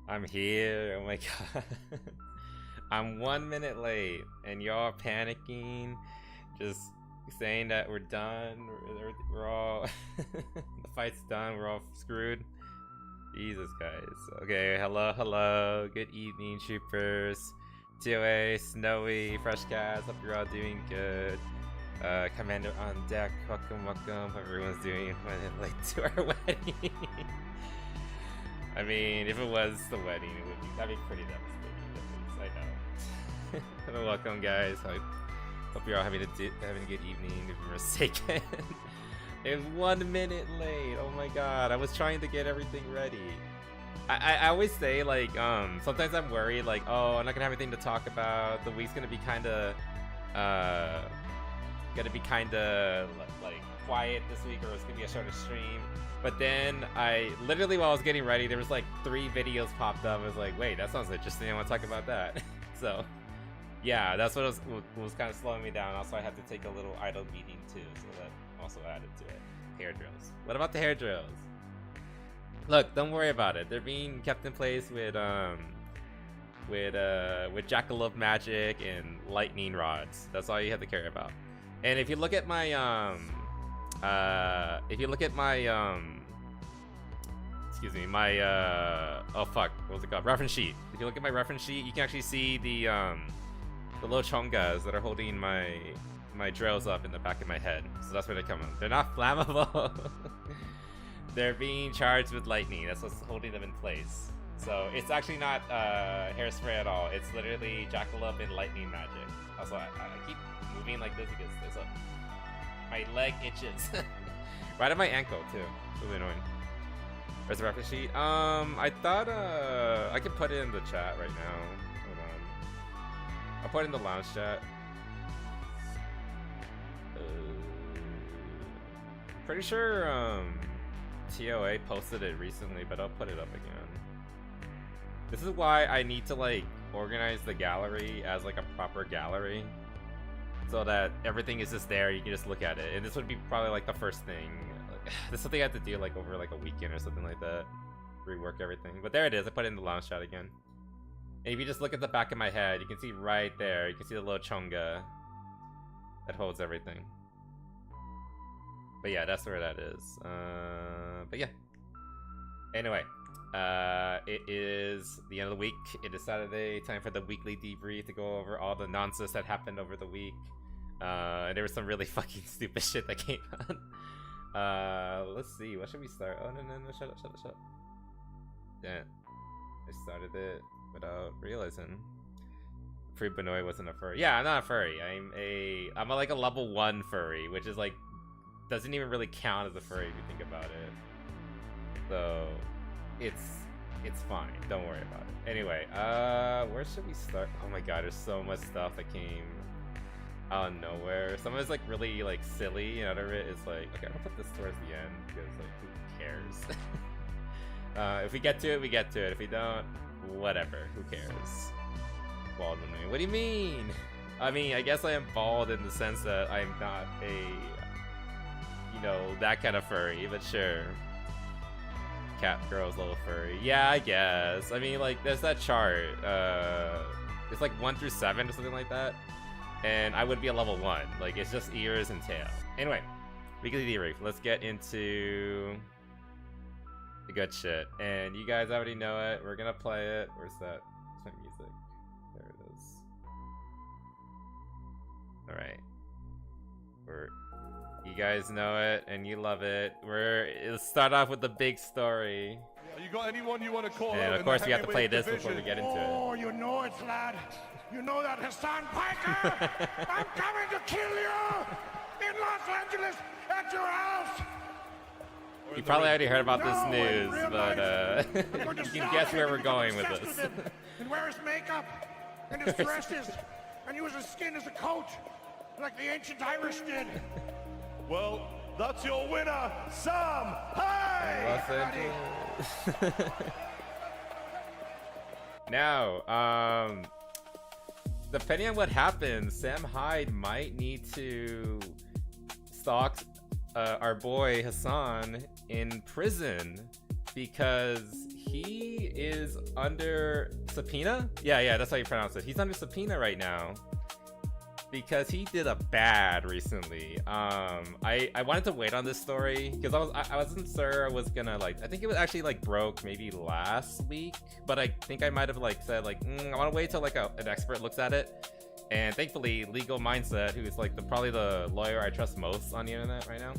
I'm here. Oh my god. I'm 1 minute late, and y'all panicking, just saying that we're done. We're all the fight's done. We're all screwed. Jesus, guys. Okay, hello. Good evening, troopers. TOA, Snowy, Fresh Cats. Hope you're all doing good. Commander on deck. Welcome. Hope everyone's doing 1 minute late to our wedding. I mean, if it was the wedding, that'd be pretty devastating. At least, I know. Welcome, guys. Hope you're all having a good evening. If you're mistaken, it was 1 minute late. Oh my god, I was trying to get everything ready. I always say, like, sometimes I'm worried, like, oh, I'm not gonna have anything to talk about. The week's gonna be kind of like quiet this week, or it's gonna be a shorter stream. But then literally while I was getting ready, there was like 3 videos popped up. I was like, wait, that sounds interesting. I want to talk about that. So yeah, that's what was kind of slowing me down. Also, I had to take a little idle meeting too, so that also added to it. Hair drills. What about the hair drills? Look, don't worry about it. They're being kept in place with jackalope magic and lightning rods. That's all you have to care about. And if you look at my oh fuck, what was it called? Reference sheet. If you look at my reference sheet, you can actually see the little chongas that are holding my drills up in the back of my head. So that's where they come in. They're not flammable. They're being charged with lightning. That's what's holding them in place. So it's actually not hairspray at all. It's literally jackalope and lightning magic. Also, I keep moving like this because my leg itches. Right at my ankle too. It's really annoying. Where's the reference sheet? I thought I could put it in the chat right now. Hold on. I'll put it in the lounge chat. Pretty sure TOA posted it recently, but I'll put it up again. This is why I need to like organize the gallery as like a proper gallery, so that everything is just there. You can just look at it, and this would be probably like the first thing. This is something I have to do like over like a weekend or something like that. Rework everything. But there it is. I put it in the lounge chat again. And if you just look at the back of my head, you can see right there. You can see the little chonga that holds everything. But yeah, that's where that is. But yeah. Anyway, it is the end of the week. It is Saturday. Time for the weekly debrief to go over all the nonsense that happened over the week. And there was some really fucking stupid shit that came on. Let's see. What should we start? Oh no! Shut up! Yeah, I started it without realizing. Free Benoit wasn't a furry. Yeah, I'm not a furry. I'm like a level 1 furry, which is like doesn't even really count as a furry if you think about it. So it's fine. Don't worry about it. Anyway, where should we start? Oh my god, there's so much stuff that came out of nowhere. Some of it's like really like silly, and other of it is like, okay, I'm gonna put this towards the end because like who cares? If we get to it, we get to it. If we don't, whatever. Who cares? Bald Benoit. What do you mean? I mean, I guess I am bald in the sense that I'm not that kind of furry, but sure. Cat girl's little furry. Yeah, I guess. I mean, like, there's that chart. It's like 1 through 7 or something like that. And I would be a level 1. Like, it's just ears and tail. Anyway, weekly debrief. Let's get into the good shit. And you guys already know it. We're gonna play it. Where's that? Where's my music? There it is. Alright. You guys know it, and you love it. Let's start off with the big story. Yeah, you got anyone you want to call? And of course, we have to play this before we get into it. Oh, you know it, lad. You know that Hassan Piker. I'm coming to kill you in Los Angeles at your house. You probably already heard about this news, but you can guess where we're going with this. And wear his makeup and his dresses and use his skin as a coat, like the ancient Irish did. Well, that's your winner, Sam. Hey! Los Angeles. Now, depending on what happens, Sam Hyde might need to stalk our boy Hassan in prison because he is under subpoena. Yeah, that's how you pronounce it. He's under subpoena right now because he did a bad recently. I wanted to wait on this story because I wasn't sure I was gonna like. I think it was actually like broke maybe last week, but I think I might have like said like I want to wait till like an expert looks at it. And thankfully, Legal Mindset, who's like probably the lawyer I trust most on the internet right now,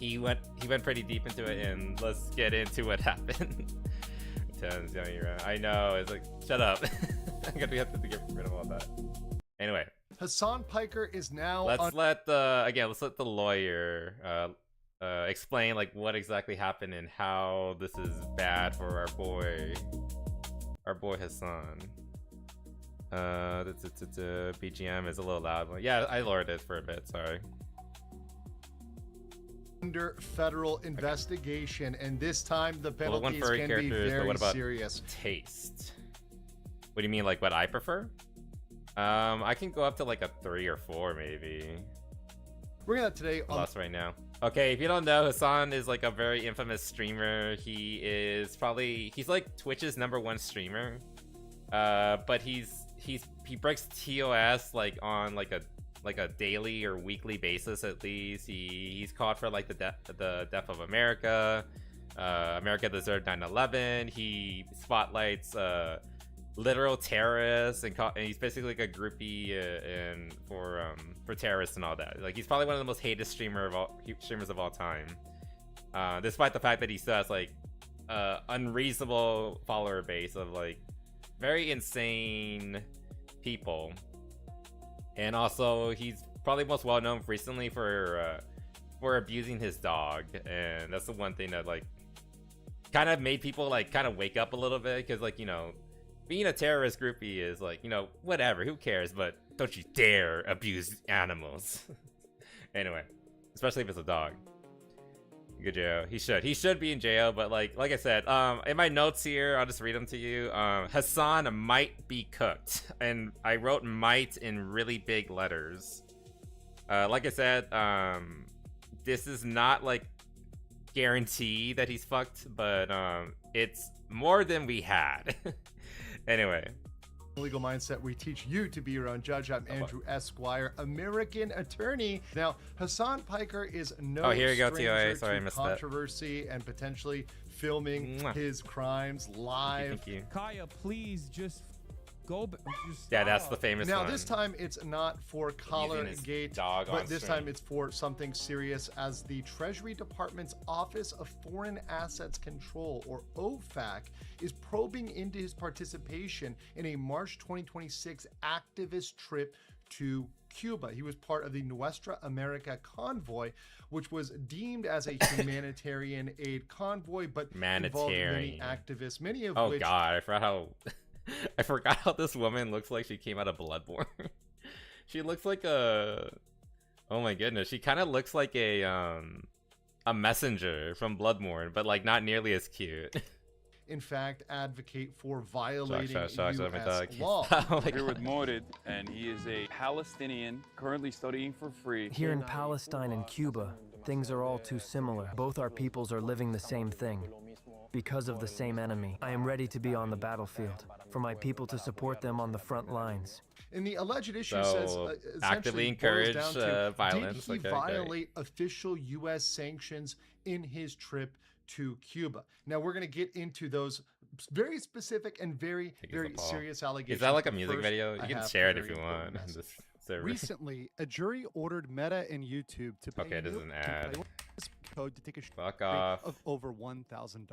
he went pretty deep into it, and let's get into what happened. I know, it's like shut up. I'm gonna have to get rid of all that. Anyway, Hassan Piker is now. Let's let the lawyer explain like what exactly happened and how this is bad for our boy Hassan. The BGM is a little loud. Yeah, I lowered it for a bit. Sorry. Under federal investigation, and this time the Well, penalties furry can be characters, but very what about serious. taste? What do you mean, like what I prefer? I can go up to like a 3 or 4 maybe. We're gonna today on Lost right now. Okay, if you don't know, Hassan is like a very infamous streamer. He's like Twitch's #1 streamer. But he breaks TOS like on like a daily or weekly basis at least. He's called for like the death of America. America deserved 9/11. He spotlights literal terrorists and he's basically like a groupie and for terrorists and all that. Like he's probably one of the most hated streamers of all time. Despite the fact that he still has like unreasonable follower base of like very insane people. And also he's probably most well known recently for abusing his dog, and that's the one thing that like kind of made people like kind of wake up a little bit, because like, you know, being a terrorist groupie is like, you know, whatever, who cares, but don't you dare abuse animals. Anyway, especially if it's a dog. Good jail. He should be in jail, but like I said, in my notes here, I'll just read them to you. Hassan might be cooked, and I wrote might in really big letters. Like I said, this is not like guarantee that he's fucked, but it's more than we had. Anyway, Legal Mindset, we teach you to be your own judge. I'm Andrew Esquire, American attorney. Now, Hassan Piker is no here you go, stranger TOA. Sorry, I to missed that. controversy and potentially filming his crimes live. Thank you. Kaya, please just go. Just Yeah, that's the famous Now, one. this time it's not for Collargate, dog on but this stream. time it's for something serious, as the Treasury Department's Office of Foreign Assets Control, or OFAC, is probing into his participation in a March 2026 activist trip to Cuba. He was part of the Nuestra America convoy, which was deemed as a humanitarian aid convoy, but involved many activists, many of which... Oh god, I forgot how this woman looks like she came out of Bloodborne. She looks like a... Oh my goodness, she kind of looks like a messenger from Bloodborne, but like not nearly as cute. in fact, advocate for violating U.S. law. Oh my Here with God. Morid, and he is a Palestinian currently studying for free. Here in Palestine and Cuba, things are all too similar. Both our peoples are living the same thing. Because of the same enemy, I am ready to be on the battlefield, for my people to support them on the front lines. And the alleged issue So, says actively essentially encourage boils down to, violence. Did he Okay, violate official U.S. sanctions in his trip to Cuba? Now we're going to get into those very specific and very serious allegations. Is that like a But music first, video? You I can have share a it if very you important want. message. This server. Recently, a jury ordered Meta and YouTube to pay Okay, this is an ad. code to take a Fuck off. of over $1,000.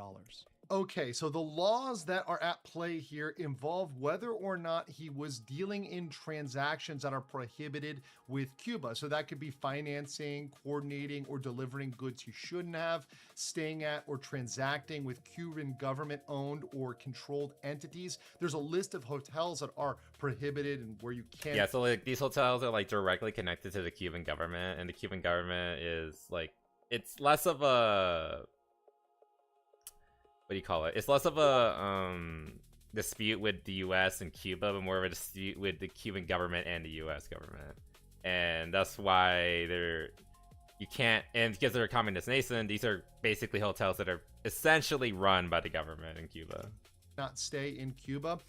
Okay, so the laws that are at play here involve whether or not he was dealing in transactions that are prohibited with Cuba. So that could be financing, coordinating, or delivering goods he shouldn't have, staying at or transacting with Cuban government-owned or controlled entities. There's a list of hotels that are prohibited and where you can't... Yeah, so like these hotels are like directly connected to the Cuban government, and the Cuban government is like, it's less of a... What do you call it? It's less of a dispute with the U.S. and Cuba, but more of a dispute with the Cuban government and the U.S. government, and that's why they're, you can't, and because they're a communist nation, these are basically hotels that are essentially run by the government in Cuba. Not stay in Cuba.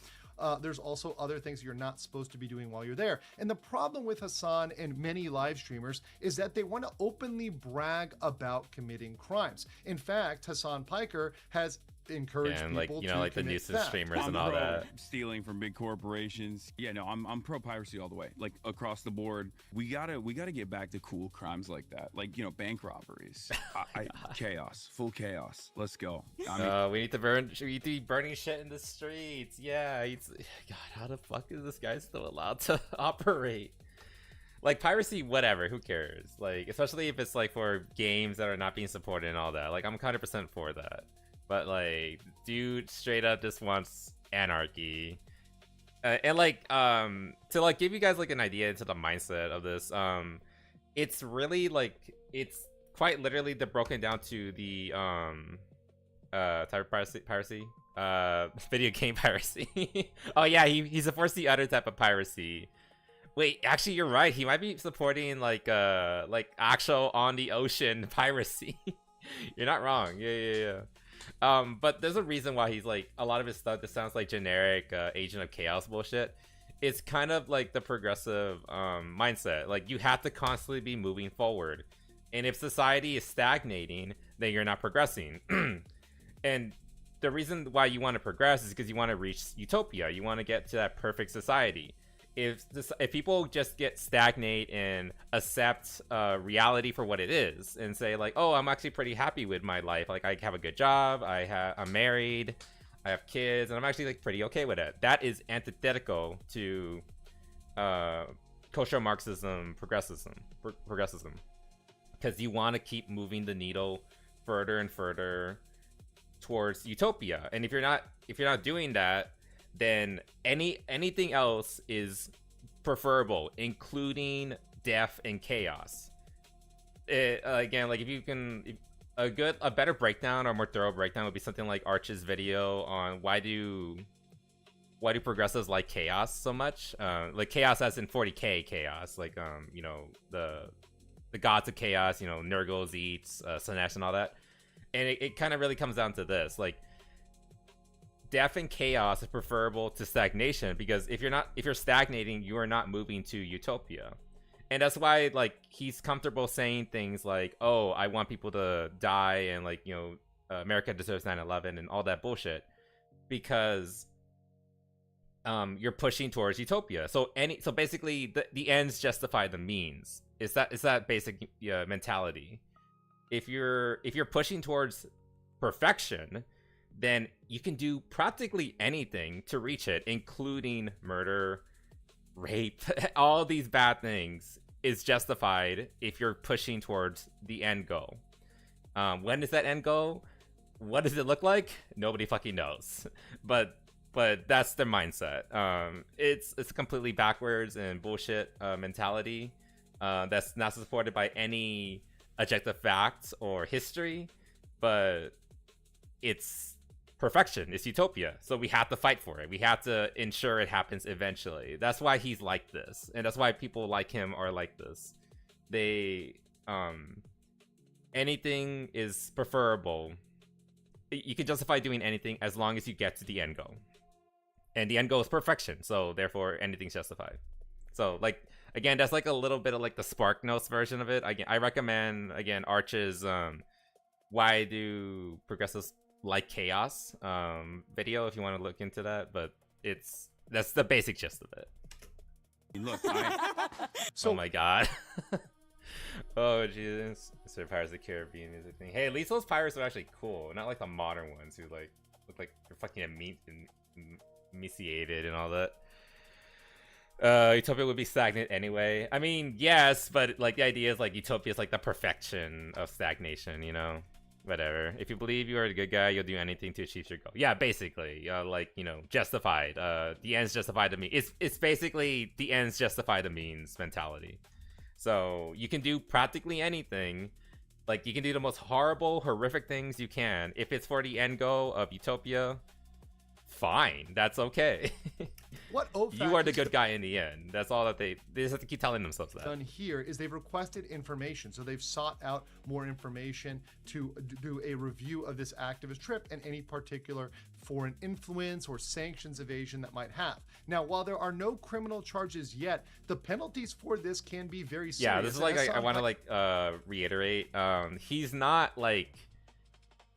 There's also other things you're not supposed to be doing while you're there. And the problem with Hassan and many live streamers is that they want to openly brag about committing crimes. In fact, Hassan Piker has encouraged and people like, you know, to like the commit nuisance theft. streamers I'm and all pro that. stealing from big corporations. Yeah, no, I'm pro piracy all the way, like across the board. We gotta get back to cool crimes like that, like, you know, bank robberies. Chaos, full chaos. Let's go. I mean, We need to be burning shit in the streets. Yeah, God, how the fuck is this guy still allowed to operate? Like, piracy, whatever, who cares? Like, especially if it's like for games that are not being supported and all that. Like, I'm 100% for that. But like, dude straight up just wants anarchy. And like, to like give you guys like an idea into the mindset of this, it's really like, it's quite literally broken down to the type of piracy, video game piracy. Oh yeah, he supports the other type of piracy. Wait, actually you're right, he might be supporting like actual on the ocean piracy. You're not wrong. Yeah. But there's a reason why he's like, a lot of his stuff that sounds like generic Agent of Chaos bullshit. It's kind of like the progressive mindset. Like, you have to constantly be moving forward, and if society is stagnating, then you're not progressing. And the reason why you want to progress is because you want to reach utopia. You want to get to that perfect society. If people just get stagnate and accept reality for what it is and say like, oh, I'm actually pretty happy with my life, like I have a good job, I'm married, I have kids, and I'm actually like pretty okay with it, that is antithetical to cultural Marxism, progressivism, because you want to keep moving the needle further and further towards utopia. And if you're not doing that, then anything else is preferable, including death and chaos. Again, like, if you can, a better breakdown or more thorough breakdown would be something like Arch's video on why do progressives like chaos so much, like chaos as in 40k chaos, like you know, the gods of chaos, you know, Nurgle, Zeets, Slanesh and all that. And it kind of really comes down to this, like, death and chaos is preferable to stagnation, because if you're stagnating, you are not moving to utopia. And that's why, like, he's comfortable saying things like, oh, I want people to die, and like, you know, America deserves 9/11 and all that bullshit, because you're pushing towards utopia. So basically the ends justify the means. It's that basic mentality. If you're pushing towards perfection, then you can do practically anything to reach it, including murder, rape, all these bad things is justified if you're pushing towards the end goal. When is that end goal? What does it look like? Nobody fucking knows. But that's their mindset. It's completely backwards and bullshit mentality that's not supported by any objective facts or history, but it's perfection. It's utopia, so we have to fight for it. We have to ensure it happens eventually. That's why he's like this, and that's why people like him are like this. They anything is preferable. You can justify doing anything as long as you get to the end goal, and the end goal is perfection, so therefore anything's justified. So, like, again, that's like a little bit of like the Spark Notes version of it. Again, I recommend Arch's why do progressives like chaos video if you want to look into that, but that's the basic gist of it. look, Oh my god. Oh Jesus. Sir Pirates of the Caribbean music thing. Hey, at least those pirates are actually cool, not like the modern ones who like look like they're fucking emaciated and all that. Utopia would be stagnant anyway. I mean, yes, but like the idea is like utopia is like the perfection of stagnation, you know? Whatever. If you believe you are a good guy, you'll do anything to achieve your goal. Yeah, basically, like, you know, justified. The ends justify the means. It's basically the ends justify the means mentality. So you can do practically anything. Like, you can do the most horrible, horrific things you can. If it's for the end goal of utopia, fine. That's okay. What OFAC you are the has good guy in the end. That's all that they just have to keep telling themselves that. done here is they've requested information. So they've sought out more information to do a review of this activist trip and any particular foreign influence or sanctions evasion that might have. Now, while there are no criminal charges yet, the penalties for this can be very serious. Yeah, this is like I want to like reiterate. He's not like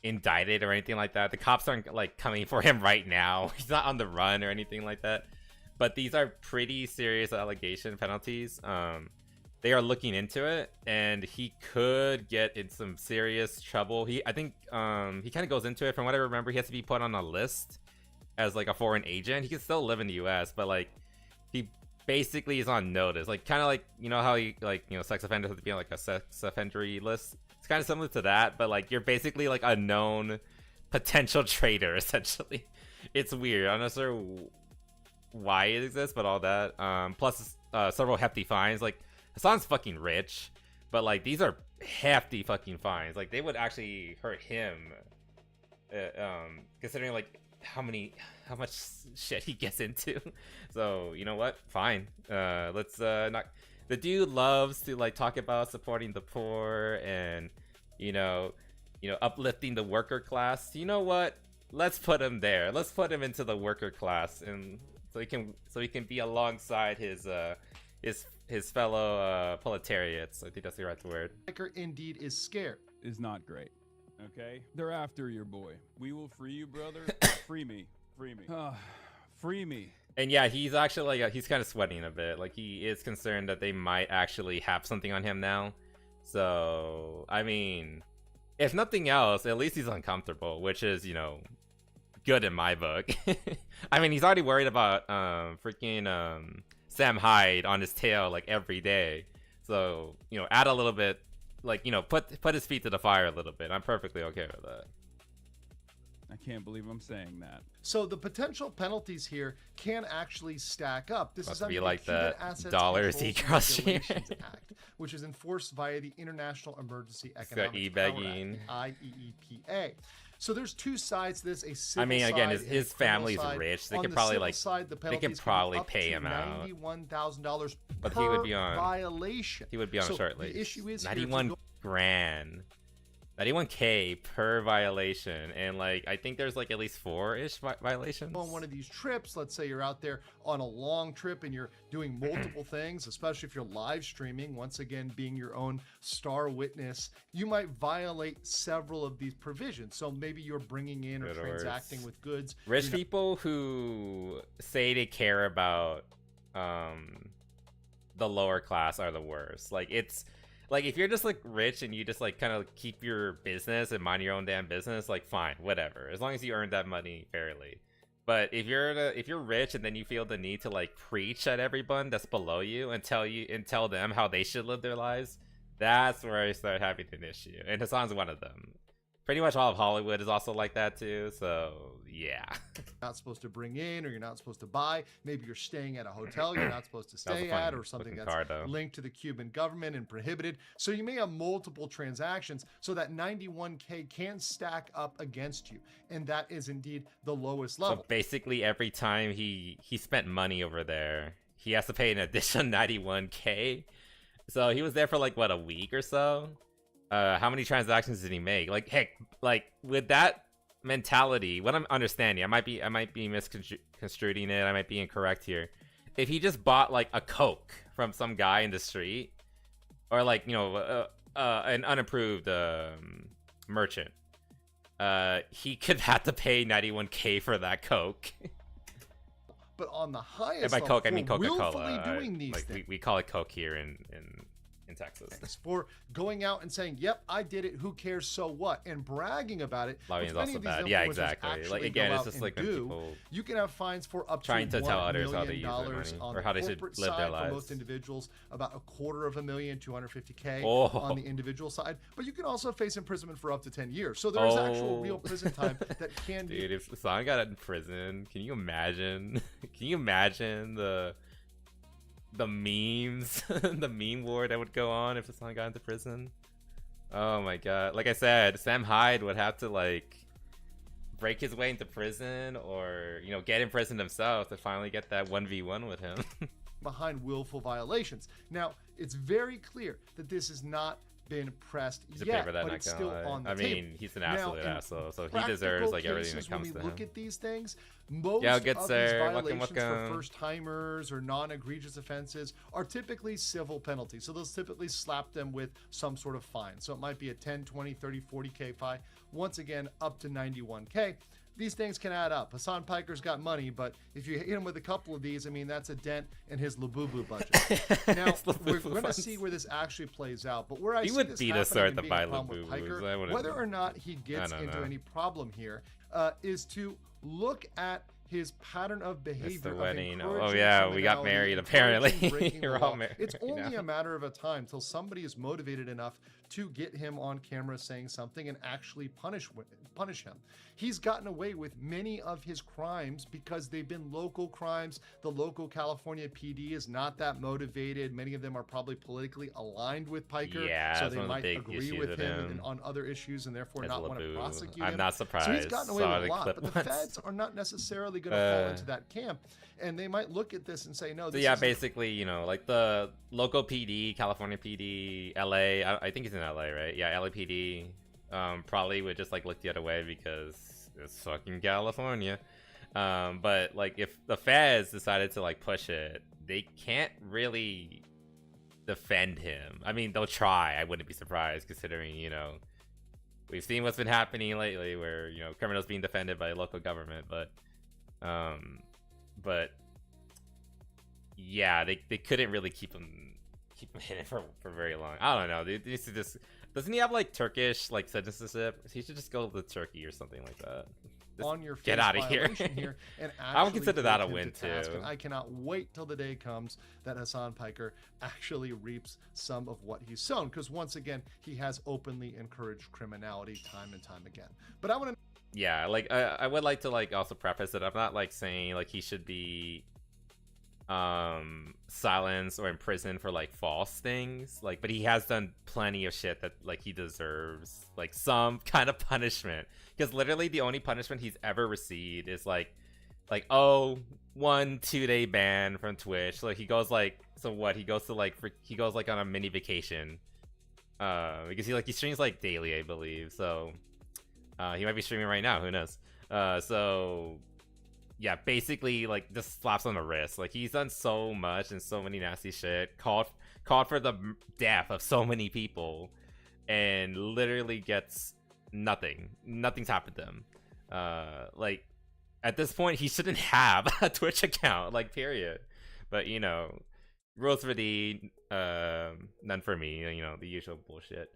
indicted or anything like that. The cops aren't like coming for him right now. He's not on the run or anything like that. But these are pretty serious allegation penalties. They are looking into it, and he could get in some serious trouble. I think he kind of goes into it. From what I remember, he has to be put on a list as like a foreign agent. He can still live in the U.S., but like he basically is on notice. Like kind of like, you know how he like, you know, sex offenders have to be on like a sex offendery list. It's kind of similar to that, but like you're basically like a known potential traitor essentially. It's weird. I'm not sure why it exists, but all that. Plus several hefty fines. Like Hassan's fucking rich, but like these are hefty fucking fines. Like they would actually hurt him, considering like how much shit he gets into. So you know what? Fine. Let's not. The dude loves to like talk about supporting the poor and you know uplifting the worker class. You know what? Let's put him there. Let's put him into the worker class, and so he can be alongside his fellow proletariats. I think that's the right word. Indeed is scared. Is not great. Okay? They're after your boy. We will free you, brother. Free me. Free me. Free me. And yeah, he's actually like he's kind of sweating a bit. Like he is concerned that they might actually have something on him now. So I mean, if nothing else, at least he's uncomfortable, which is, you know, good in my book. I mean, he's already worried about freaking Sam Hyde on his tail like every day. So, you know, add a little bit, like, you know, put his feet to the fire a little bit. I'm perfectly okay with that. I can't believe I'm saying that. So the potential penalties here can actually stack up. This Must is under be the like Cuban that Assets dollars Controls he and crossed here. Regulations Act, which is enforced via the International Emergency Economic Power e-begging. Act, the IEEPA. So there's two sides to this. A civil I mean, again, side and a his criminal family's side. rich. They On could the probably civil like side, the they could penalties probably can be up pay to him out. $91,000 But per he would be on violation. He would be on So a short the leash. issue is here to 91 go- grand. 91K per violation, and like I think there's like at least 4-ish violations. on one of these trips, let's say you're out there on a long trip and you're doing multiple things, especially if you're live streaming, once again being your own star witness, you might violate several of these provisions. So maybe you're bringing in or Good words. transacting with goods. Rich you're not- people who say they care about the lower class are the worst. Like it's like if you're just like rich and you just like kind of keep your business and mind your own damn business, like fine, whatever, as long as you earn that money fairly. But if you're rich and then you feel the need to like preach at everyone that's below you and tell them how they should live their lives, that's where I start having an issue. And Hassan's one of them. Pretty much all of Hollywood is also like that too, so yeah. not supposed to bring in or you're not supposed to buy. Maybe you're staying at a hotel you're not supposed to stay at, or something that's card, though. linked to the Cuban government and prohibited. So you may have multiple transactions, so that 91K can stack up against you, and that is indeed the lowest level. So basically every time he spent money over there, he has to pay an additional 91K. So he was there for like what, a week or so? How many transactions did he make? Like heck, like with that mentality, what I'm understanding, I might be misconstruing it, I might be incorrect here. If he just bought like a Coke from some guy in the street, or like, you know, an unapproved merchant, he could have to pay 91K for that Coke. But on the highest And by level, Coke I mean for Coca-Cola. willfully doing these like things, we call it Coke here in Texas. for going out and saying, "Yep, I did it. Who cares? So what?" and bragging about it. Lobbying which is many also of these bad. Yeah, influencers exactly. actually Like again, go it's out just and like when do. people You can have fines for up trying to tell $1 others how they million use their money, on or the how they should corporate live their side for most lives. individuals, about $250,000, $250K Oh. on the individual side. But you can also face imprisonment for up to 10 years. So there is actual real prison time that can be. Dude, if Hassan got in prison, can you imagine? Can you imagine the memes, the meme war that would go on if Hassan got into prison? Oh my god! Like I said, Sam Hyde would have to like break his way into prison, or you know, get in prison himself to finally get that 1v1 with him. Behind willful violations. Now, it's very clear that this has not been pressed He's a yet, paper that, but not it's gonna still lie. on the I table. mean, he's an absolute Now, in asshole, so he practical deserves like everything that cases, comes to when him. we look at these things, most Yeah, of good these sir. Welcome, violations for welcome. first-timers or non-egregious offenses are typically civil penalties. So they'll typically slap them with some sort of fine. So it might be a 10, 20, 30, 40K fine. Once again, up to 91K. These things can add up. Hassan Piker's got money, but if you hit him with a couple of these, I mean, that's a dent in his Labubu budget. Now, we're going to see where this actually plays out. But where I He see would this be the happening sort and to being buy a problem with Labubus. Piker, I wouldn't- whether or not he gets don't into know. any problem here, is to look at his pattern of behavior of wedding. Oh, encouraging yeah, we got criminality, married, encouraging apparently. breaking the We're all law. married It's right only now. a matter of a time till somebody is motivated enough to get him on camera saying something and actually punish him. He's gotten away with many of his crimes because they've been local crimes. The local California PD is not that motivated. Many of them are probably politically aligned with Piker, Yeah, so that's they one of the might big agree issues with with him him. on other issues and therefore As not want to Labu. prosecute I'm him. not So surprised. he's gotten away Saw with a the lot, clip but the once. feds are not necessarily going to fall into that camp, and they might look at this and say, no, So this yeah, is basically, you know, like the local PD, California PD, LA. I think he's in LA, right? Yeah, LAPD. Probably would just like look the other way because it's fucking California. But like if the feds decided to like push it, they can't really defend him. I mean, they'll try. I wouldn't be surprised considering, you know, we've seen what's been happening lately where, you know, criminals being defended by local government, but yeah, they couldn't really keep him hidden for very long. I don't know. They used to just, doesn't he have like Turkish like citizenship? He should just go to Turkey or something like that. Just on your face get out of here. here and I would actually consider that a take him win, to task. too. And I cannot wait till the day comes that Hassan Piker actually reaps some of what he's sown, because once again he has openly encouraged criminality time and time again. But I want to Yeah, like I would like to like also preface that I'm not like saying like he should be silenced or imprisoned for like false things, like, but he has done plenty of shit that like he deserves like some kind of punishment, because literally the only punishment he's ever received is like 1-2 day ban from Twitch. Like he goes like, so what, he goes to like he goes like on a mini vacation because he streams like daily, I believe, so he might be streaming right now, who knows. So yeah, basically like just slaps on the wrist. Like he's done so much and so many nasty shit, called for the death of so many people, and literally gets nothing's happened to him. Like at this point he shouldn't have a Twitch account, like, period. But you know, rules for thee, none for me, you know, the usual bullshit.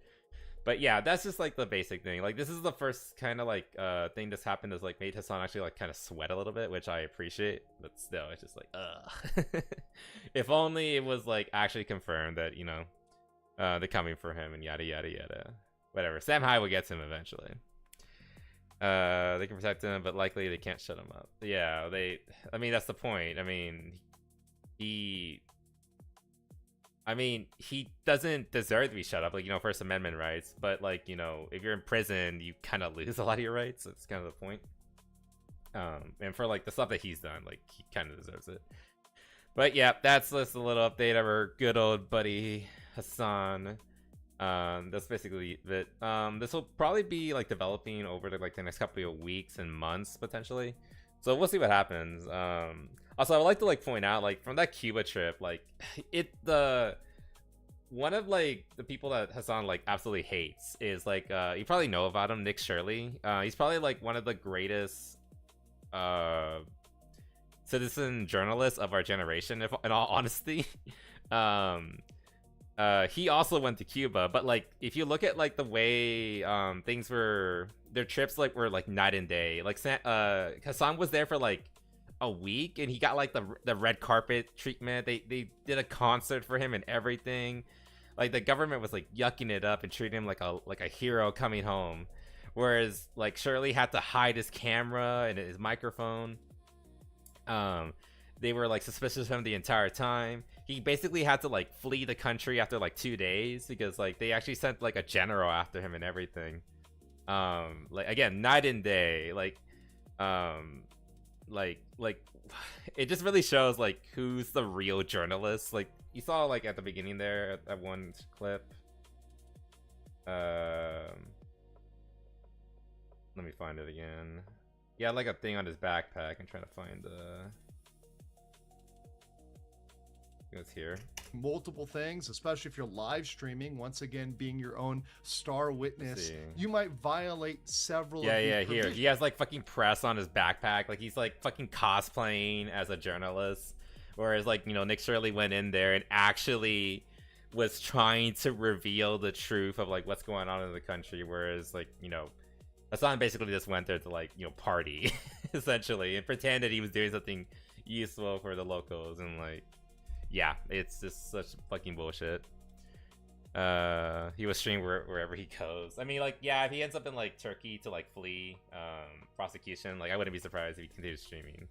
But yeah, that's just like the basic thing. Like this is the first kind of like thing that's happened that's like made Hassan actually like kind of sweat a little bit, which I appreciate. But still, it's just like, if only it was like actually confirmed that, you know, they're coming for him and yada yada yada. Whatever. Sam High will get to him eventually. They can protect him, but likely they can't shut him up. Yeah, I mean, that's the point. I mean, he doesn't deserve to be shut up, like, you know, First Amendment rights, but like, you know, if you're in prison, you kind of lose a lot of your rights. That's kind of the point. And for like the stuff that he's done, like, he kind of deserves it. But yeah, that's just a little update of our good old buddy Hassan. That's basically it. This will probably be like developing over the next couple of weeks and months potentially, so we'll see what happens. Also, I would like to like point out, like, from that Cuba trip, like, one of like the people that Hassan like absolutely hates is like, you probably know about him, Nick Shirley. He's probably like one of the greatest citizen journalists of our generation, if in all honesty. He also went to Cuba, but like if you look at like the way things were, their trips like were like night and day. Like Hassan was there for like a week and he got like the red carpet treatment. They did a concert for him and everything. Like the government was like yucking it up and treating him like a hero coming home, whereas like Shirley had to hide his camera and his microphone. They were like suspicious of him the entire time. He basically had to like flee the country after like 2 days because like they actually sent like a general after him and everything. Like, again, night and day. Like Like it just really shows like who's the real journalist. Like you saw like at the beginning there at that one clip. Let me find it again. Yeah, like a thing on his backpack. I'm trying to find it was here. Multiple things, especially if you're live streaming, once again being your own star witness, you might violate several Yeah, of these here. provisions. He has like fucking press on his backpack. Like he's like fucking cosplaying as a journalist. Whereas like, you know, Nick Shirley went in there and actually was trying to reveal the truth of like what's going on in the country. Whereas like, you know, Hassan basically just went there to like, you know, party essentially and pretend that he was doing something useful for the locals. And like, yeah, it's just such fucking bullshit. He was streaming wherever he goes. I mean, like, yeah, if he ends up in like Turkey to like flee prosecution, like I wouldn't be surprised if he continues streaming.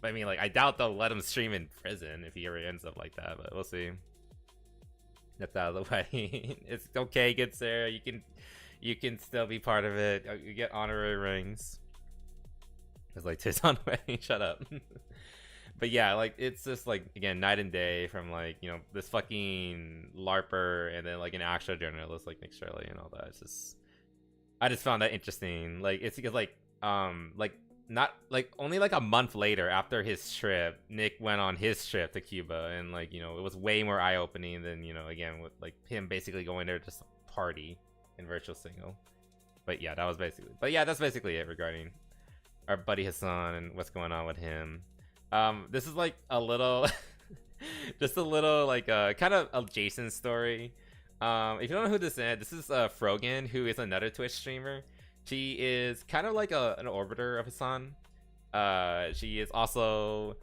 But I mean, like, I doubt they'll let him stream in prison if he ever ends up like that. But we'll see. That's out of the way. It's okay. He gets there. You can still be part of it. You get honorary rings. It's like tis on way. Shut up. But yeah, like it's just like again night and day from like, you know, this fucking LARPer and then like an actual journalist like Nick Shirley and all that. It's just I just found that interesting. Like it's because like not like only like a month later after his trip, Nick went on his trip to Cuba and like, you know, it was way more eye opening than, you know, again with like him basically going there just to party in virtual single. But yeah, that's basically it regarding our buddy Hassan and what's going on with him. This is like a little just a little like kind of a Jason story. If you don't know who this is Frogan, who is another Twitch streamer. She is kind of like an orbiter of Hassan. She is also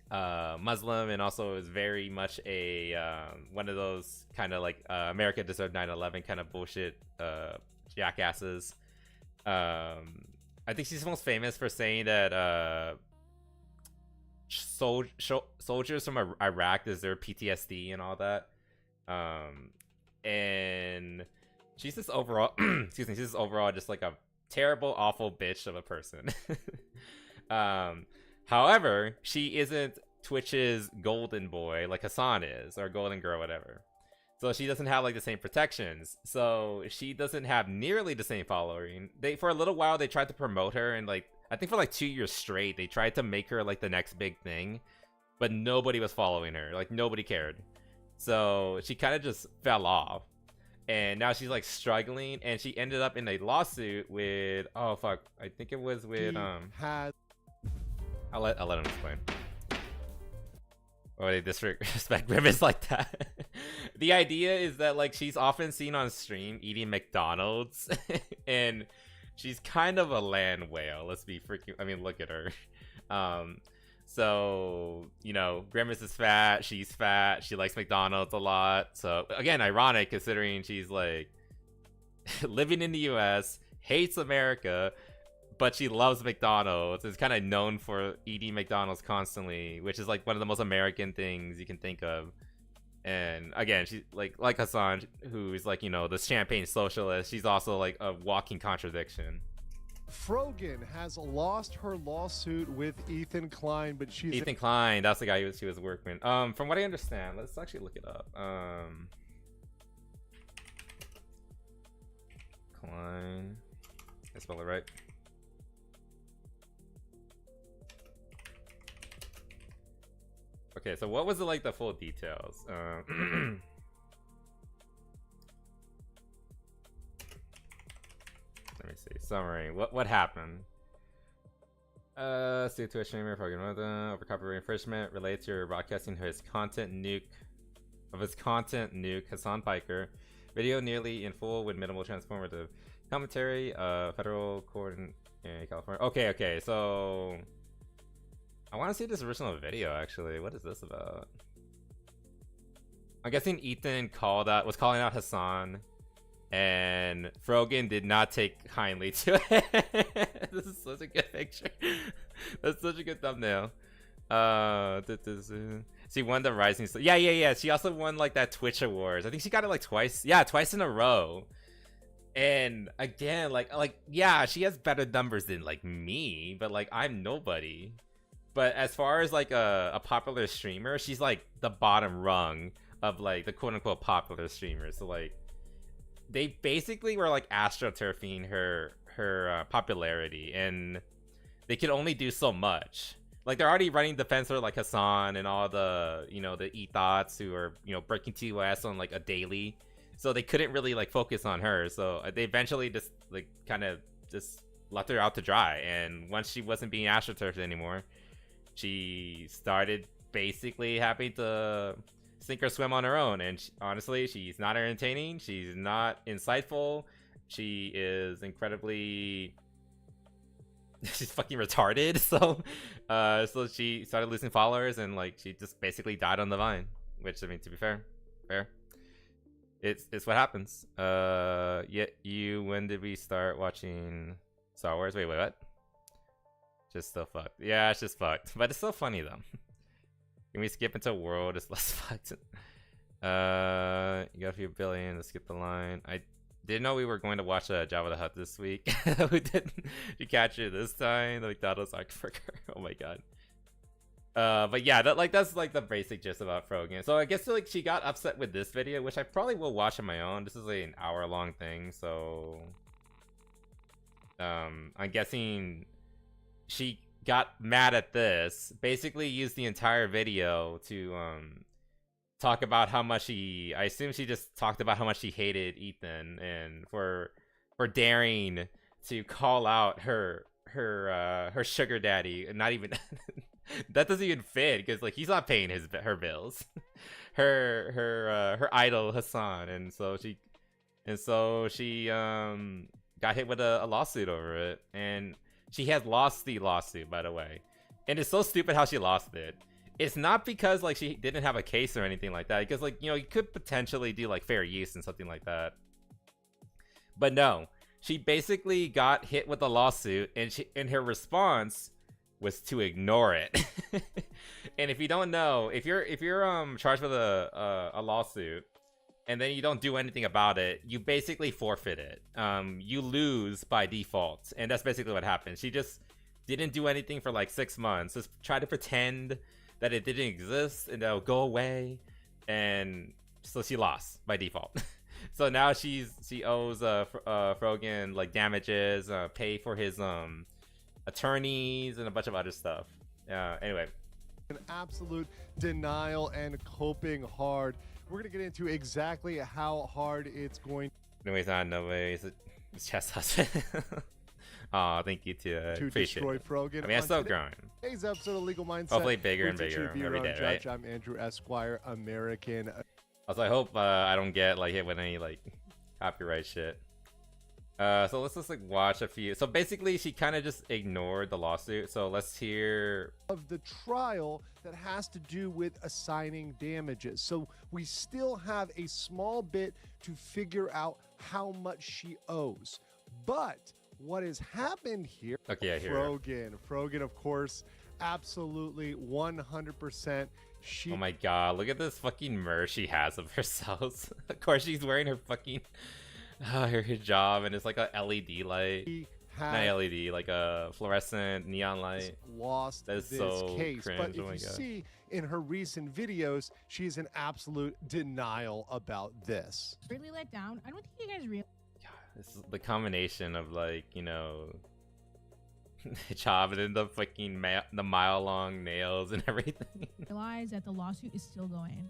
Muslim and also is very much a one of those kind of like America deserved 9/11 kind of bullshit jackasses. I think she's most famous for saying that soldiers from Iraq deserve PTSD and all that. And she's just overall, excuse me, she's just overall just like a terrible, awful bitch of a person. However, she isn't Twitch's golden boy like Hassan is, or golden girl, whatever. So she doesn't have like the same protections. So she doesn't have nearly the same following. For a little while they tried to promote her, and like I think for like 2 years straight they tried to make her like the next big thing, but nobody was following her. Like nobody cared. So she kind of just fell off, and now she's like struggling. And she ended up in a lawsuit with I think it was with I'll let him explain. Or they disrespect Grimace like that. The idea is that like she's often seen on stream eating McDonald's, and she's kind of a land whale. Let's be freaking. I mean, look at her. So you know, Grimace is fat. She's fat. She likes McDonald's a lot. So again, ironic considering she's like living in the U.S., hates America, but she loves McDonald's. Is kind of known for eating McDonald's constantly, which is like one of the most American things you can think of. And again, she's like Hassan, who's like, you know, the champagne socialist. She's also like a walking contradiction. Frogan has lost her lawsuit with Ethan Klein, but she's Ethan Klein. That's the guy she was working with. From what I understand, let's actually look it up. Klein. I spell it right. Okay, so what was it like the full details? Let me see. Summary. What happened? See Twitch streamer fucking over copyright infringement related to broadcasting his content nuke Hassan Piker. Video nearly in full with minimal transformative commentary. Federal court in California. Okay, so I want to see this original video actually. What is this about? I'm guessing Ethan was calling out Hassan, and Frogan did not take kindly to it. This is such a good picture. That's such a good thumbnail. She won the Rising Star. Yeah. She also won like that Twitch Awards. I think she got it like twice. Yeah, twice in a row. And again, like yeah, she has better numbers than like me, but like I'm nobody. But as far as like a popular streamer, she's like the bottom rung of like the quote unquote popular streamers. So like they basically were like astroturfing her popularity, and they could only do so much. Like they're already running defense for like Hassan and all the, you know, the e-thoughts who are, you know, breaking TOS on like a daily. So they couldn't really like focus on her. So they eventually just like kind of just left her out to dry. And once she wasn't being astroturfed anymore, she started basically having to sink or swim on her own. And honestly, she's not entertaining. She's not insightful. She is incredibly... she's fucking retarded. So she started losing followers, and like she just basically died on the vine. Which, I mean, to be fair, it's what happens. When did we start watching Star Wars? Wait, what? Just still fucked. Yeah, it's just fucked. But it's still funny though. Can we skip into world? It's less fucked. You got a few billion to skip the line. I didn't know we were going to watch Jabba the Hutt this week. We didn't. You catch it this time? The McDonald's Archburger. Oh my god. But yeah, that's like the basic gist about Frogan. So I guess like she got upset with this video, which I probably will watch on my own. This is like an hour-long thing, so I'm guessing she got mad at this. Basically, used the entire video to talk about how much I assume she just talked about how much she hated Ethan, and for daring to call out her sugar daddy, and not even that doesn't even fit, because like he's not paying her bills. her idol Hassan, and so she got hit with a lawsuit over it, and she has lost the lawsuit, by the way. And it's so stupid how she lost it. It's not because like she didn't have a case or anything like that, because like, you know, you could potentially do like fair use and something like that. But no, she basically got hit with a lawsuit, and her response was to ignore it. And if you don't know, if you're charged with a lawsuit and then you don't do anything about it, you basically forfeit it. You lose by default, and that's basically what happened. She just didn't do anything for like 6 months, just try to pretend that it didn't exist and it'll go away, and so she lost by default. So now she owes Frogan like damages, pay for his attorneys, and a bunch of other stuff. Anyway, an absolute denial and coping hard. We're gonna get into exactly how hard it's going no way. It's chest husband. Aw, thank you to destroy Frogan. I mean, I'm still growing. Today's episode of Legal Mindset. Hopefully bigger and bigger every day, right? I'm Andrew Esquire, American. Also, I hope I don't get like hit with any like copyright shit. So let's just like watch a few. So basically, she kind of just ignored the lawsuit. So let's hear of the trial that has to do with assigning damages. So we still have a small bit to figure out how much she owes. But what has happened here? Okay, I hear Frogan, of course, absolutely 100%. Oh my god, look at this fucking merch she has of herself. Of course, she's wearing her fucking her hijab, and it's like a LED light. Not LED, like a fluorescent neon light. Lost that is this so case, cringe. but if oh my you god. see in her recent videos, she's in absolute denial about this. Really let down. I don't think you guys realize. This is the combination of like, you know, hijab and then the fucking the mile-long nails and everything. Realize that the lawsuit is still going.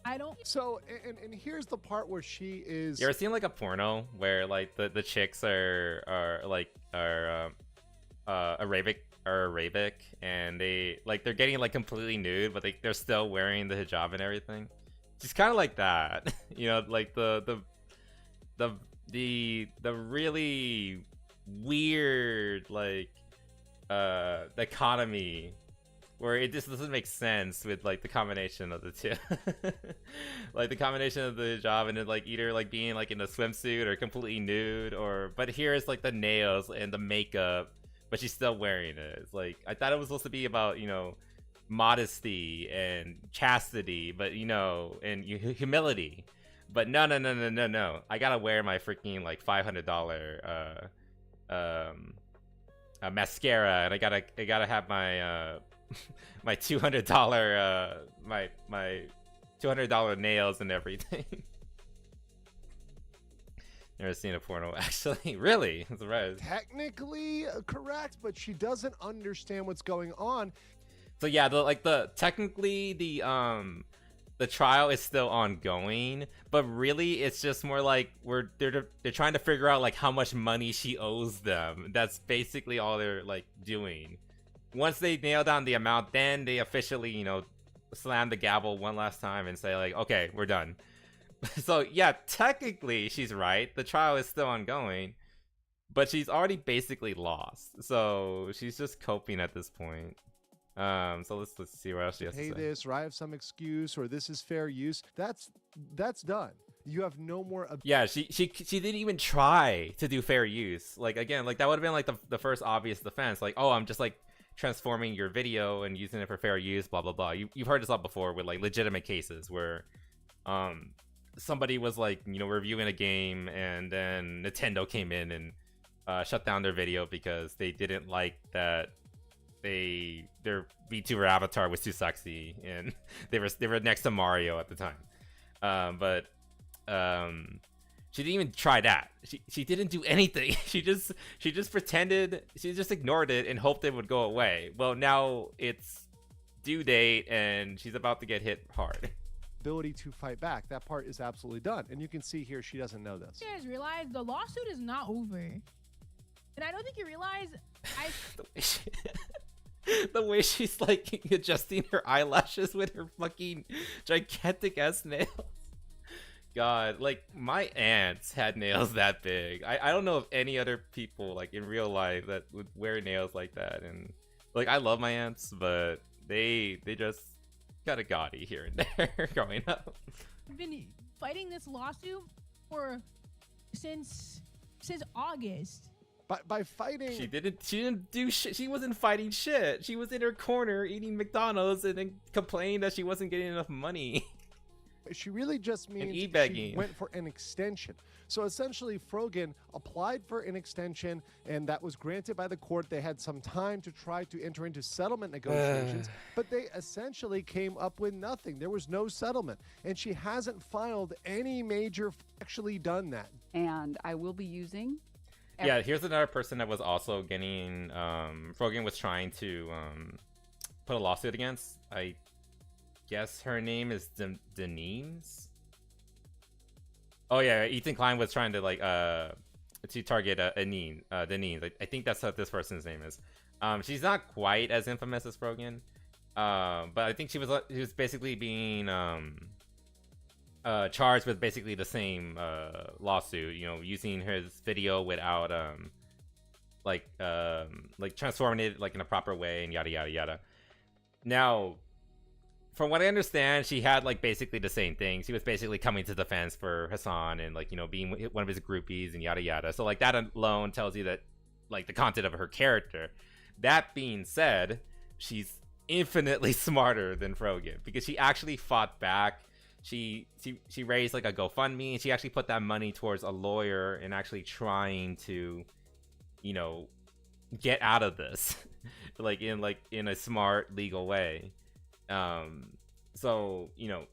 I don't. So, and here's the part where she is. You ever seen like a porno where like the chicks are Arabic, and they're getting like completely nude, but they're still wearing the hijab and everything? She's kind of like that. You know, like the really weird like dichotomy where it just doesn't make sense with like the combination of the two. Like the combination of the hijab and then like either like being like in a swimsuit or completely nude, or but here it's like the nails and the makeup, but she's still wearing it. It's like, I thought it was supposed to be about, you know, modesty and chastity, but you know, and humility, But no. I gotta wear my freaking like $500 mascara, and I gotta have my my $200 my $200 nails and everything. Never seen a porno, actually. Really? I'm surprised. Technically correct, but she doesn't understand what's going on. So yeah, technically the trial is still ongoing, but really it's just more like they're trying to figure out like how much money she owes them. That's basically all they're like doing. Once they nail down the amount, then they officially, you know, slam the gavel one last time and say like, okay, we're done. So yeah, technically she's right. The trial is still ongoing, but she's already basically lost. So she's just coping at this point. So let's see what else she has to say. This, or I have some excuse, or this is fair use. That's done. You have no more. Yeah, she didn't even try to do fair use. Like again, like that would have been like the first obvious defense. Like, oh, I'm just like transforming your video and using it for fair use. Blah blah blah. You've heard this all before with like legitimate cases where, somebody was like, you know, reviewing a game and then Nintendo came in and shut down their video because they didn't like that their VTuber avatar was too sexy and they were next to Mario at the time. But she didn't even try that. She didn't do anything. She just pretended, she just ignored it and hoped it would go away. Well, now it's due date and she's about to get hit hard. Ability to fight back. That part is absolutely done. And you can see here she doesn't know this. You guys realize the lawsuit is not over. And I don't think you realize the way she's like adjusting her eyelashes with her fucking gigantic ass nails. God, like my aunts had nails that big. I don't know of any other people like in real life that would wear nails like that. And like I love my aunts, but they just got a gaudy here and there growing up. I've been fighting this lawsuit for since August. By fighting, she didn't do shit. She wasn't fighting shit. She was in her corner eating McDonald's and then complaining that she wasn't getting enough money. She really just means e-begging. She went for an extension. So essentially, Frogan applied for an extension, and that was granted by the court. They had some time to try to enter into settlement negotiations, but they essentially came up with nothing. There was no settlement, and she hasn't filed any major actually done that. And I will be using. Yeah, here's another person that was also getting. Frogan was trying to put a lawsuit against. I guess her name is Denise. Oh yeah, Ethan Klein was trying to like to target Denise. I think that's what this person's name is. She's not quite as infamous as Frogan, but I think she was basically being charged with basically the same lawsuit. You know, using his video without like transforming it like in a proper way and yada yada yada. Now, from what I understand, she had like basically the same thing. She was basically coming to defense for Hassan and like, you know, being one of his groupies and yada yada. So like that alone tells you that like the content of her character. That being said, she's infinitely smarter than Frogan because she actually fought back. She raised like a GoFundMe and she actually put that money towards a lawyer and actually trying to, you know, get out of this like in a smart legal way. So, you know,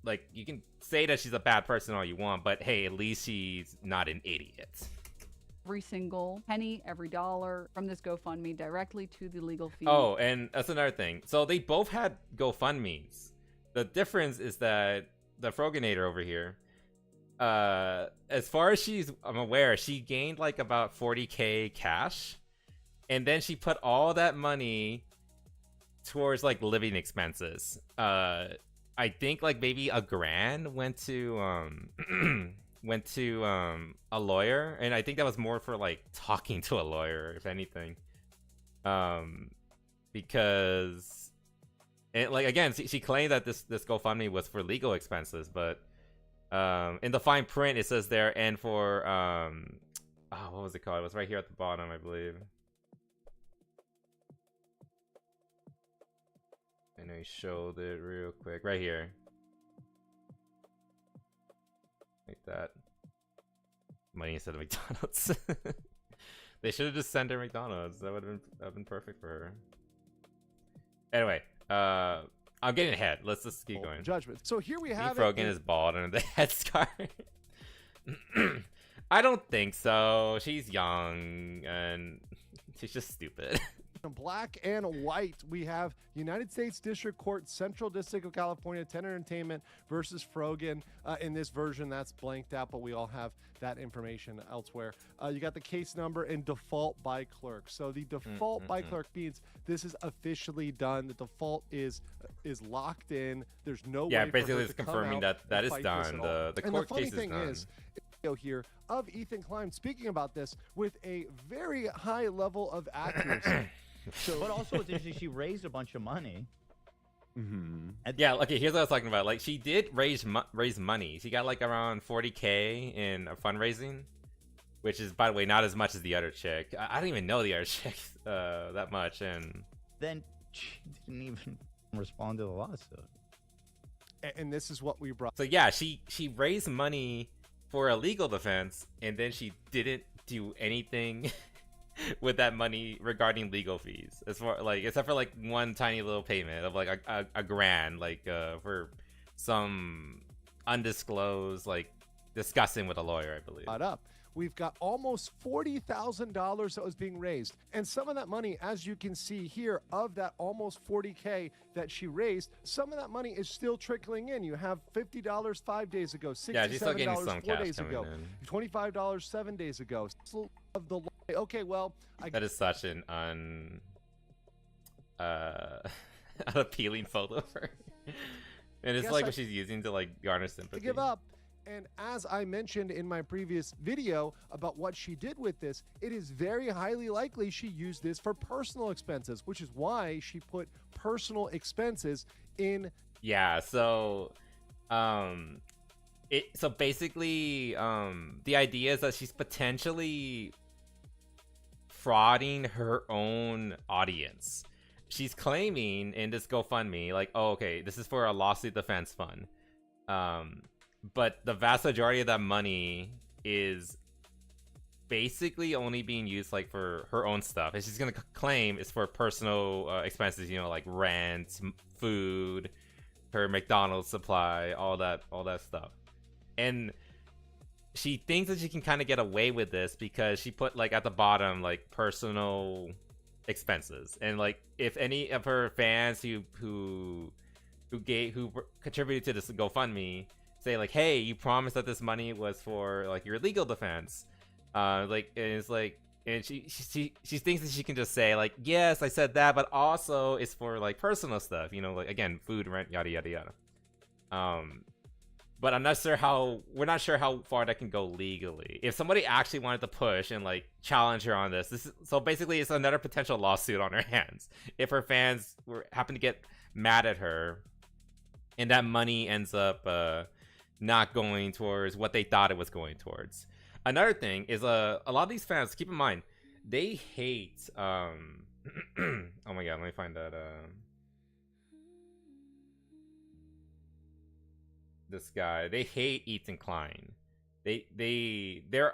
like you can say that she's a bad person all you want, but hey, at least she's not an idiot. Every single penny, every dollar from this GoFundMe directly to the legal fee. Oh, and that's another thing. So they both had GoFundMes. The difference is that the Froganator over here, as far as I'm aware, she gained like about 40k cash, and then she put all that money towards like living expenses. I think like maybe $1,000 went to a lawyer, and I think that was more for like talking to a lawyer, if anything. Because it, like again, she claimed that this GoFundMe was for legal expenses, but in the fine print it says there, and for what was it called? It was right here at the bottom, I believe. And I showed it real quick right here. that money instead of McDonald's. They should have just sent her McDonald's. That would have been perfect for her. Anyway, I'm getting ahead. Let's just keep going. Judgment. So here we have Rogan is bald under the headscarf. I don't think so. She's young and she's just stupid. In black and white, we have United States District Court, Central District of California, 10 Entertainment versus Frogan. In this version, that's blanked out, but we all have that information elsewhere. You got the case number and default by clerk. So the default by clerk means this is officially done. The default is locked in. There's no way basically for her it's to come confirming out that and is fight done. this at all. The And court funny case is thing done. is, here of Ethan Klein speaking about this with a very high level of accuracy. But also, it's interesting. She raised a bunch of money. Yeah, okay, here's what I was talking about. Like, she did raise money. She got like around 40K in fundraising, which is, by the way, not as much as the other chick. I don't even know the other chick that much, and then she didn't even respond to the lawsuit. And this is what we brought. So yeah, she raised money for a legal defense, and then she didn't do anything with that money regarding legal fees, as far like except for like one tiny little payment of like a grand, like for some undisclosed like discussing with a lawyer, I believe. Up. We've got almost $40,000 that was being raised. And some of that money, as you can see here, of that almost 40K that she raised, some of that money is still trickling in. You have $50 5 days ago, $67 4 days ago, $25 7 days ago. Of the okay, well, that is such an unappealing photo for her. And it's like what she's using to like garner sympathy. To give up. And as I mentioned in my previous video about what she did with this, it is very highly likely she used this for personal expenses, which is why she put personal expenses in. Yeah, so basically the idea is that she's potentially frauding her own audience. She's claiming in this GoFundMe like, oh, okay, this is for a lawsuit defense fund. But the vast majority of that money is basically only being used like for her own stuff, and she's gonna claim it's for personal expenses, you know, like rent, food, her McDonald's supply, all that stuff. And she thinks that she can kind of get away with this because she put like at the bottom like personal expenses, and like if any of her fans who contributed to this GoFundMe say like, hey, you promised that this money was for like your legal defense, like, and it's like, and she thinks that she can just say like, yes, I said that, but also it's for like personal stuff, you know, like again, food, rent, yada yada yada. But we're not sure how far that can go legally. If somebody actually wanted to push and like challenge her on this, so basically it's another potential lawsuit on her hands if her fans happen to get mad at her and that money ends up not going towards what they thought it was going towards. Another thing is a lot of these fans, keep in mind, they hate oh my god, let me find that this guy. They hate Ethan Klein. They're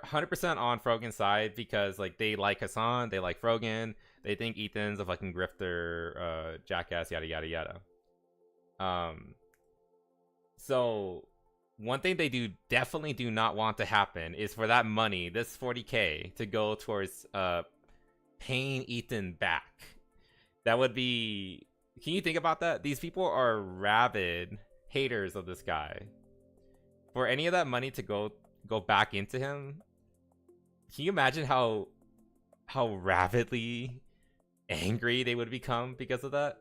100% on Frogan's side because like they like Hassan, they like Frogan, they think Ethan's a fucking grifter, jackass, yada yada yada. So one thing they definitely do not want to happen is for that money, this 40K, to go towards paying Ethan back. That would be, can you think about that? These people are rabid haters of this guy. For any of that money to go back into him, can you imagine how rabidly angry they would become because of that?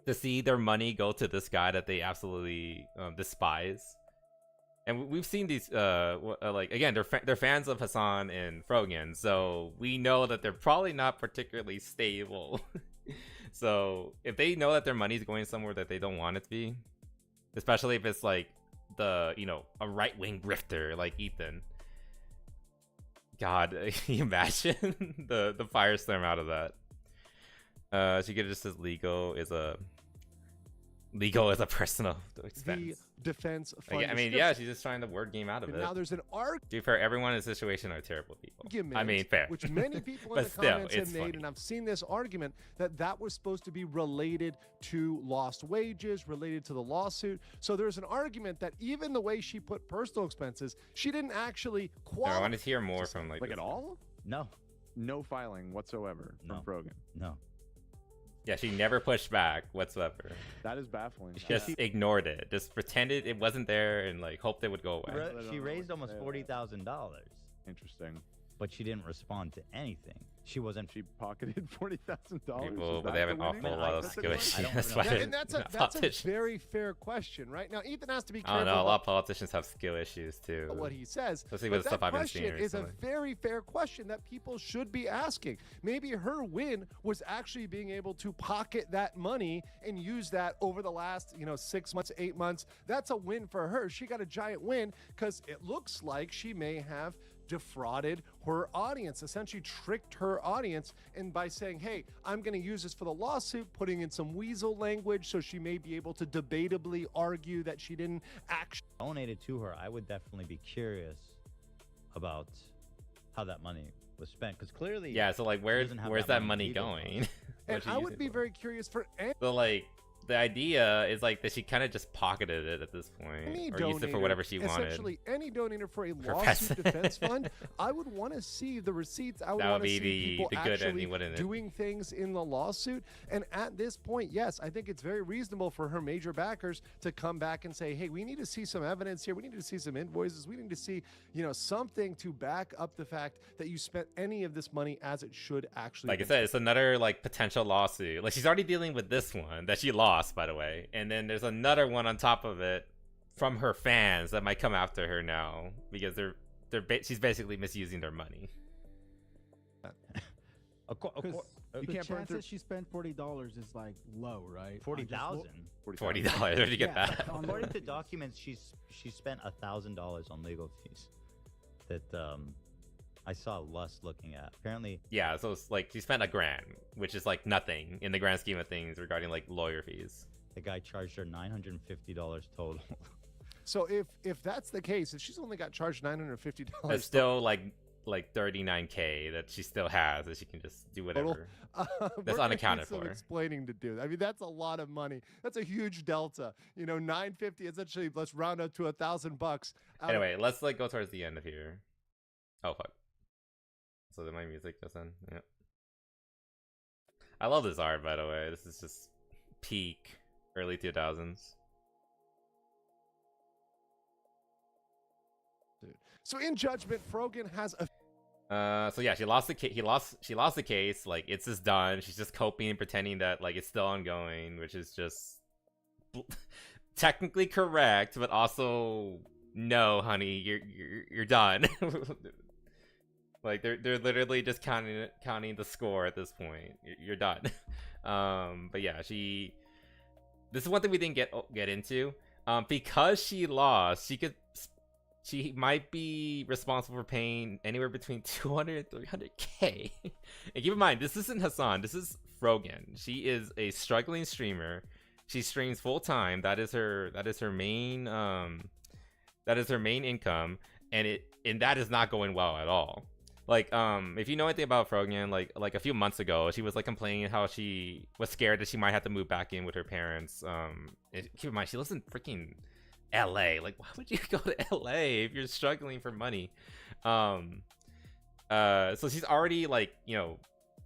To see their money go to this guy that they absolutely despise. And we've seen these like, again, they're fans of Hassan and Frogan, so we know that they're probably not particularly stable. So if they know that their money's going somewhere that they don't want it to be, especially if it's like a right-wing grifter like Ethan, god, can you imagine the firestorm out of that? She could just says legal is a personal expense. defense fund. Like, I mean, yeah, she's just trying to word game out of and it. now there's an Dude, for everyone in this situation are terrible people. argument, I mean, fair. which many people in But the still, comments have it's made, funny. and I've seen this argument that was supposed to be related to lost wages, related to the lawsuit. So there's an argument that even the way she put personal expenses, she didn't actually I qualify. wanted to hear more from like Like this. at all? No, No filing whatsoever No. from Frogan. no. Yeah, she never pushed back whatsoever. That is baffling. Just ignored it. Just pretended it wasn't there and like hoped it would go away. She raised almost $40,000, Interesting. but she didn't respond to anything. She wasn't. She pocketed $40,000. People, Is but that they have the an winning awful lot of mindset skill going? issues. I don't That's know. why Yeah, they're And that's not a politicians. very fair question, right? Now, Ethan has to be I careful. don't know. A lot about of politicians have skill issues too. what he says. Especially but with the stuff that I've been seeing question is a recently. very fair question that people should be asking. Maybe her win was actually being able to pocket that money and use that over the last, 6 months, 8 months. That's a win for her. She got a giant win because it looks like she may have defrauded her audience, essentially tricked her audience, and by saying, hey, I'm going to use this for the lawsuit, putting in some weasel language so she may be able to debatably argue that she didn't actually Donated to her, I would definitely be curious about how that money was spent, because clearly, Yeah, so like she where's doesn't have that money either. going? and What's she I using would be for? very curious for So like the idea is like that she kind of just pocketed it at this point, any or used it for donator, whatever she wanted. essentially any donator for a For lawsuit precedent. defense fund, I would want to see the receipts. I would That would want to be see people the good actually ending, wouldn't it? doing things in the lawsuit. And at this point, yes, I think it's very reasonable for her major backers to come back and say, hey, we need to see some evidence here. We need to see some invoices. We need to see, something to back up the fact that you spent any of this money as it should actually Like I be. said, it's another like potential lawsuit. Like she's already dealing with this one that she lost, by the way, and then there's another one on top of it from her fans that might come after her now because she's basically misusing their money. Because The the can't burn chance through- that she spent $40 is like low, right? $40,000. $40. Where'd you get Yeah. that? According to documents, she spent $1,000 on legal fees. That I saw Lust looking at. Apparently, Yeah, so it's like she spent $1,000, which is like nothing in the grand scheme of things regarding like lawyer fees. the guy charged her $950 total. So if that's the case, if she's only got charged $950, That's still like 39K that she still has that she can just do whatever. That's unaccounted some for. explaining to do. I mean, that's a lot of money. That's a huge delta. $950. Essentially, let's round up to $1,000. Anyway, let's like go towards the end of here. Oh fuck. So then my music just in. Yeah. I love this art, by the way. This is just peak early 2000s. So in judgment, Frogan has a So yeah, she lost the case. She lost the case. Like it's just done. She's just coping and pretending that like it's still ongoing, which is just technically correct, but also no, honey, you're done. Like they're literally just counting the score at this point. You're done. But yeah, this is one thing we didn't get into. Because she lost, she might be responsible for paying anywhere between 200 and 300K. And keep in mind, this isn't Hassan. This is Frogan. She is a struggling streamer. She streams full time. That is her main income, and that is not going well at all. Like if you know anything about Frogan, like a few months ago, she was like complaining how she was scared that she might have to move back in with her parents. Keep in mind, she lives in freaking LA. Like, why would you go to LA if you're struggling for money? So she's already like,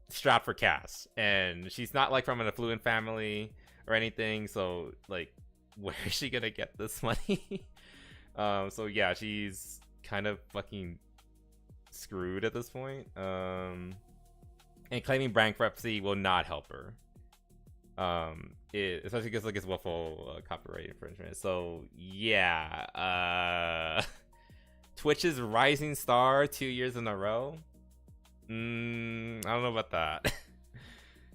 strapped for cash, and she's not like from an affluent family or anything. So like, where is she gonna get this money? So yeah, she's kind of fucking screwed at this point. And claiming bankruptcy will not help her. Especially because like it's willful copyright infringement. So yeah, Twitch's rising star 2 years in a row. I don't know about that.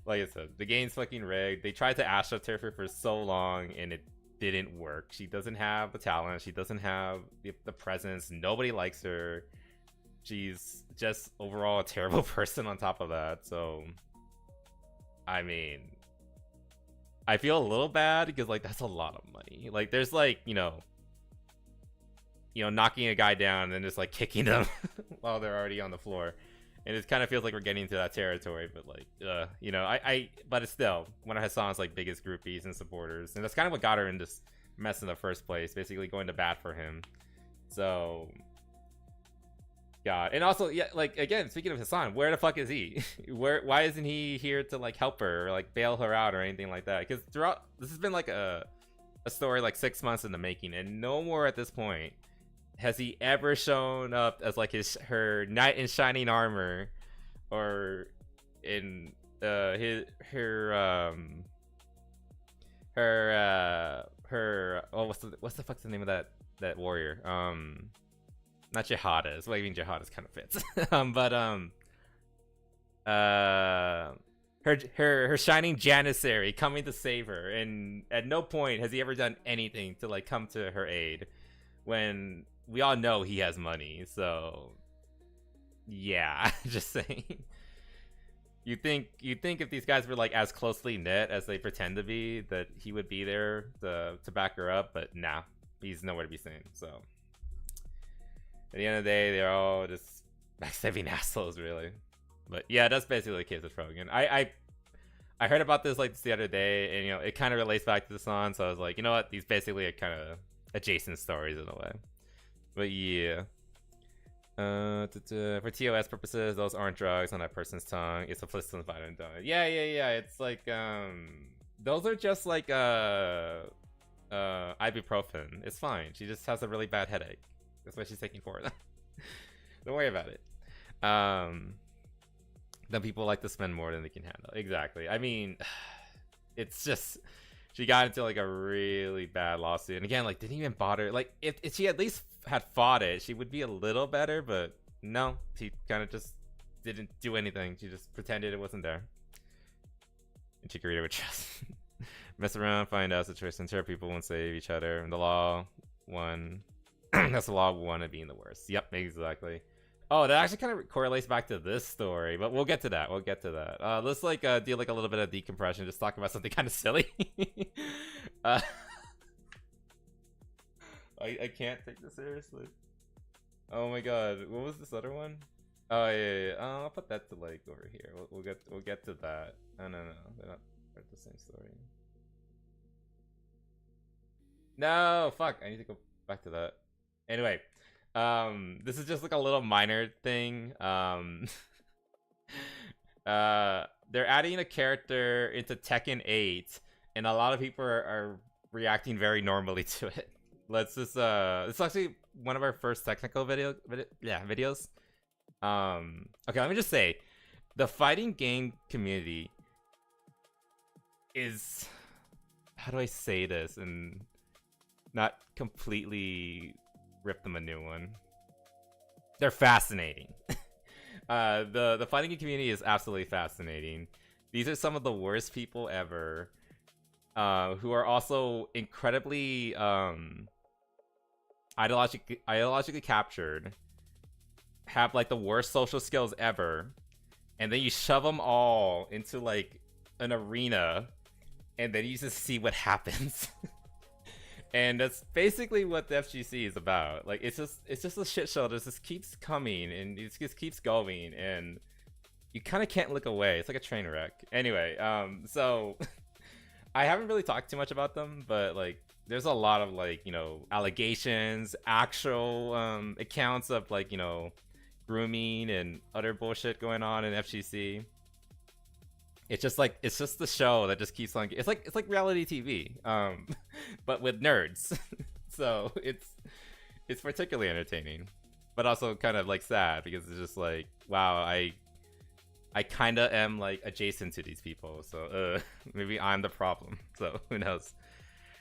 Like I said, the game's fucking rigged. They tried to astroturf her for so long and it didn't work. She doesn't have the talent. She doesn't have the presence. Nobody likes her. She's just overall a terrible person on top of that. So, I mean, I feel a little bad because like that's a lot of money. Like there's like, knocking a guy down and then just like kicking them while they're already on the floor. And it kind of feels like we're getting into that territory, but like, but it's still one of Hassan's like biggest groupies and supporters, and that's kind of what got her in this mess in the first place, basically going to bat for him. So, God, and also, yeah, like again, speaking of Hassan, where the fuck is he? Why isn't he here to like help her or like bail her out or anything like that? Because throughout, this has been like a story like 6 months in the making, and no more at this point has he ever shown up as like her knight in shining armor, or in her what's the fuck's the name of that warrior? Not Jihadis. Well, I mean Jihadis kind of fits. Her shining janissary coming to save her, and at no point has he ever done anything to like come to her aid when we all know he has money. So yeah, just saying. You think if these guys were like as closely knit as they pretend to be, that he would be there to back her up, but nah, he's nowhere to be seen. So at the end of the day, they're all just backstabbing assholes, really. But yeah, that's basically the case with Frogan. I heard about this like the other day, and it kind of relates back to the song, so I was like, you know what, these basically are kind of adjacent stories in a way. But yeah, for TOS purposes, those aren't drugs on that person's tongue. It's a flistin vitamin donut. Yeah. It's like those are just like ibuprofen. It's fine. She just has a really bad headache. That's why she's taking 4 of them. Don't worry about it. Then people like to spend more than they can handle. Exactly. I mean, it's just she got into like a really bad lawsuit, and again, like didn't even bother. Like if she at least had fought it, she would be a little better, but no, she kind of just didn't do anything. She just pretended it wasn't there, and she created with trust. Mess around, find out situations, hurt people won't save each other, and the law won. That's the law one of being the worst. Yep, exactly. Oh, that actually kind of correlates back to this story, but we'll get to that. Let's like do like a little bit of decompression, just talk about something kind of silly. I can't take this seriously. Oh my god, what was this other one? Oh yeah. I'll put that to like over here. We'll get to that. No, they're not the same story. No, fuck. I need to go back to that. Anyway, this is just like a little minor thing. They're adding a character into Tekken 8, and a lot of people are reacting very normally to it. Let's just it's actually one of our first technical videos. Okay, let me just say, the fighting game community is, how do I say this and not completely rip them a new one? They're fascinating. The fighting game community is absolutely fascinating. These are some of the worst people ever, who are also incredibly ideologically captured, have like the worst social skills ever, and then you shove them all into like an arena, and then you just see what happens. And that's basically what the FGC is about. Like it's just a shit show that just keeps coming, and it just keeps going, and you kind of can't look away. It's like a train wreck. Anyway, so I haven't really talked too much about them, but like there's a lot of like, allegations, actual accounts of like, grooming and other bullshit going on in FGC. It's just the show that just keeps on. It's like reality TV, but with nerds. So it's particularly entertaining, but also kind of like sad, because it's just like, wow, I kind of am like adjacent to these people, so maybe I'm the problem. So who knows?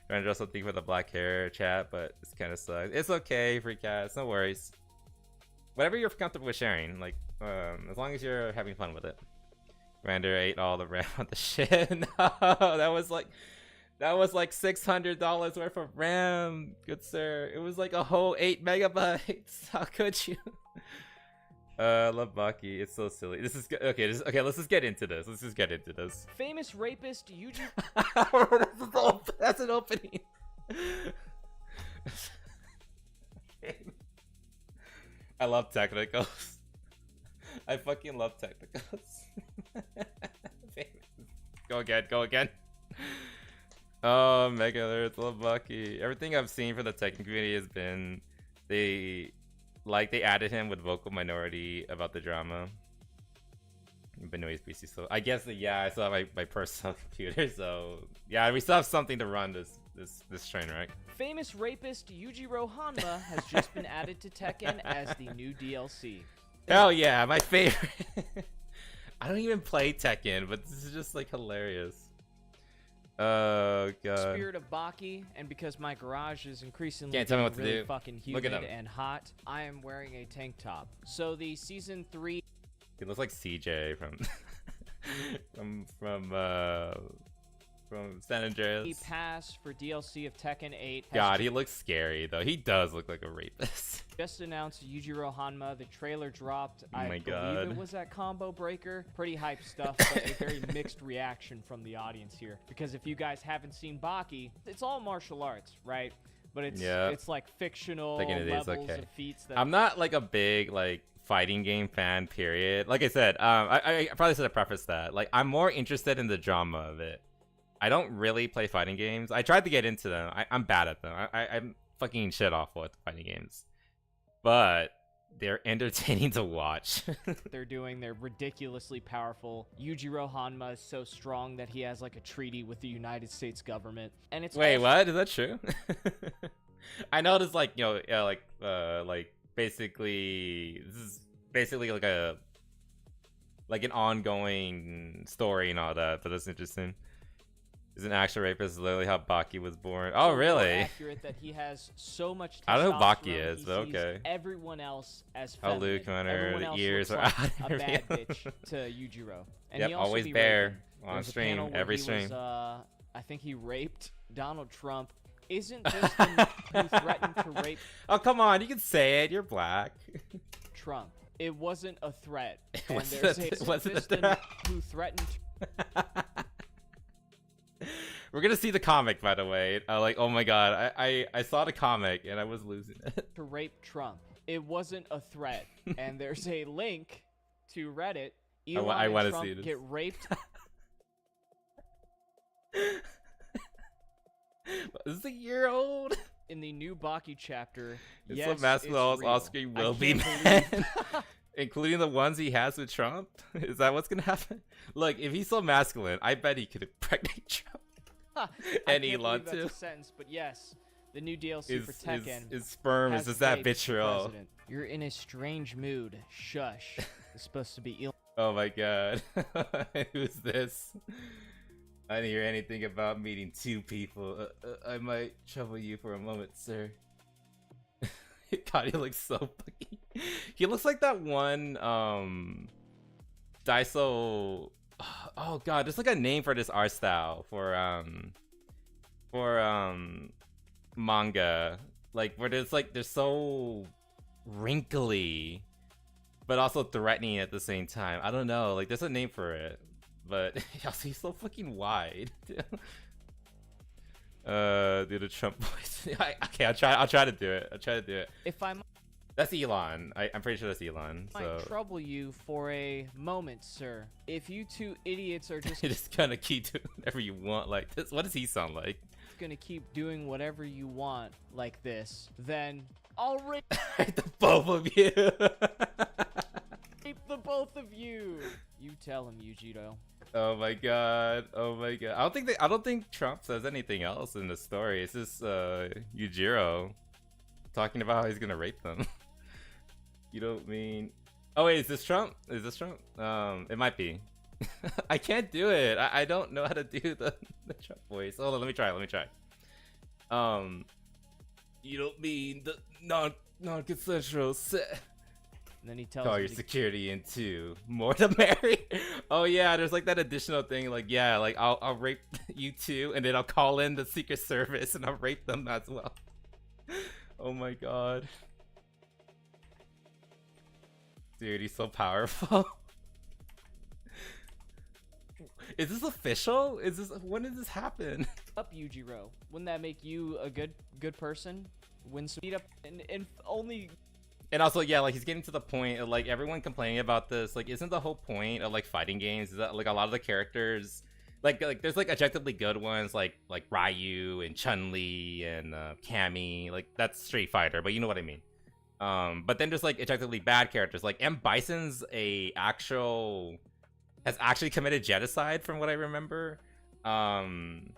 Trying to draw something for the black hair chat, but it's kind of sucks. It's okay, free cats, no worries. Whatever you're comfortable with sharing, like as long as you're having fun with it. Rander ate all the RAM on the shit. No, that was like $600 worth of RAM, good sir. It was like a whole 8 megabytes. How could you? Love Baki. It's so silly. This is okay. Okay, let's just get into this. Let's just get into this. Famous rapist Yuji. That's an opening. I love technicals. I fucking love technicals. Go again. Go again. Oh, Mega Nerds, love Bucky. Everything I've seen for the Tekken community has been they added him with vocal minority about the drama. But no, he's PC, so I guess yeah, I still have my personal computer, so yeah, we still have something to run this train wreck. Famous rapist Yujiro Hanma has just been added to Tekken as the new DLC. Hell yeah, my favorite. I don't even play Tekken, but this is just like hilarious. Oh god. Spirit of Baki, and because my garage is increasingly Can't tell me what to really do. fucking Look at humid him. and hot, I am wearing a tank top. So the season 3 He looks like CJ from from San Andreas. pass for DLC of Tekken 8 has God, he looks scary though. He does look like a rapist. just announced Yujiro Hanma. The trailer dropped. Oh my I believe God. it was at Combo Breaker. Pretty hype stuff, but a very mixed reaction from the audience here. Because if you guys haven't seen Baki, it's all martial arts, right? But it's like fictional Tekken it is, levels okay. of feats that I'm not like a big like fighting game fan, period. Like I said, I probably should have prefaced that. Like I'm more interested in the drama of it. I don't really play fighting games. I tried to get into them. I'm bad at them. I'm fucking shit off with fighting games. But they're entertaining to watch. they're doing. They're ridiculously powerful. Yujiro Hanma is so strong that he has like a treaty with the United States government. And it's Wait, also- what? Is that true? I noticed like, you know, like basically this is basically like an ongoing story and all that, but that's interesting. Is an actual rapist literally how Baki was born? Oh, so really? more accurate that he has so much I don't know who Baki testosterone, is, he but sees okay. everone else as Oh, feminine. Luke Hunter, Everyone the else ears looks are like out a and bad everything. bitch to Yujiro. And Yep, he also always be bare raping. on There's a stream, panel where every he stream. Was, I think he raped Donald Trump. Isn't this the who threatened to rape Oh, come on, you can say it. You're black. Trump? It wasn't a threat. It And wasn't there's a- a wasn't a Piston threat. who threatened We're gonna see the comic, by the way. Like, oh my god, I saw the comic and I was losing it. to rape Trump. It wasn't a threat. And there's a link to Reddit. Elon I and wanna Trump see this. get raped. This is a year old. In the new Baki chapter, It's yes, so masculine. real. Off-screen I will be can't men, believe- including the ones he has with Trump. Is that what's gonna happen? Look, if he's so masculine, I bet he could impregnate Trump. I And can't Elon believe that's too. a sentence, but yes, the new DLC for Tekken. His sperm is has just that raped the vitriol. president. You're in a strange mood. Shush. It's supposed to be ill. Oh my god. Who's this? I didn't hear anything about meeting two people. I might trouble you for a moment, sir. God, he looks so fucking... He looks like that one, Daiso... Oh god, there's like a name for this art style for manga. Like, where there's like, they're so wrinkly, but also threatening at the same time. I don't know, like, there's a name for it. But he's so fucking wide. Dude, the Trump voice. Okay, I'll try to do it. If I That's Elon. I'm pretty sure that's Elon. might So trouble you for a moment, sir. If you two idiots are just you're just gonna keep doing whatever you want like this. What does he sound like? gonna keep doing whatever you want like this, then I'll rape The both of you. the both of you. You tell him, Yujiro. Oh my god. Oh my god. I don't think Trump says anything else in the story. It's just Yujiro talking about how he's gonna rape them. You don't mean... Oh wait, is this Trump? It might be. I can't do it. I don't know how to do the Trump voice. Hold on, let me try. You don't mean the non-consensual And then he tells call him your to- security into more to marry. Oh yeah, there's like that additional thing, like yeah, like I'll rape you too, and then I'll call in the Secret Service and I'll rape them as well. Oh my god. Dude, he's so powerful. Is this official? When did this happen? Up Yujiro. Wouldn't that make you a good person? Win some beat up and only. And also, yeah, like he's getting to the point of like everyone complaining about this. Like, isn't the whole point of like fighting games is that like a lot of the characters, like there's like objectively good ones like Ryu and Chun-Li and Cammy, like that's Street Fighter, but you know what I mean. But then there's like objectively bad characters. Like M. Bison's has actually committed genocide from what I remember. I'm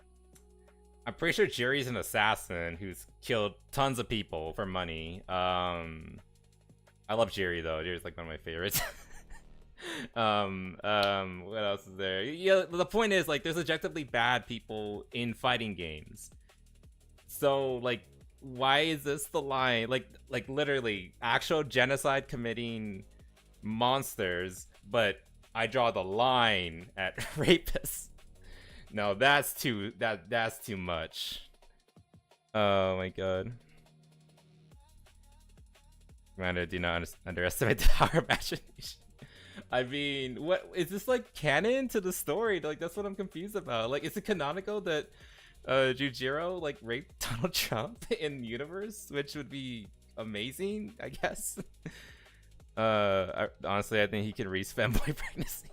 pretty sure Jiri's an assassin who's killed tons of people for money. I love Jiri though. Jiri's like one of my favorites. What else is there? Yeah, the point is like there's objectively bad people in fighting games. So like why is this the line? Like literally actual genocide committing monsters, but I draw the line at rapists. No, that's too much. Oh my god. Commander, do not underestimate the power of imagination. I mean, what is this like canon to the story? Like that's what I'm confused about. Like, is it canonical that Jujiro like raped Donald Trump in universe, which would be amazing, I guess. Honestly, I think he can reach Femboy pregnancy.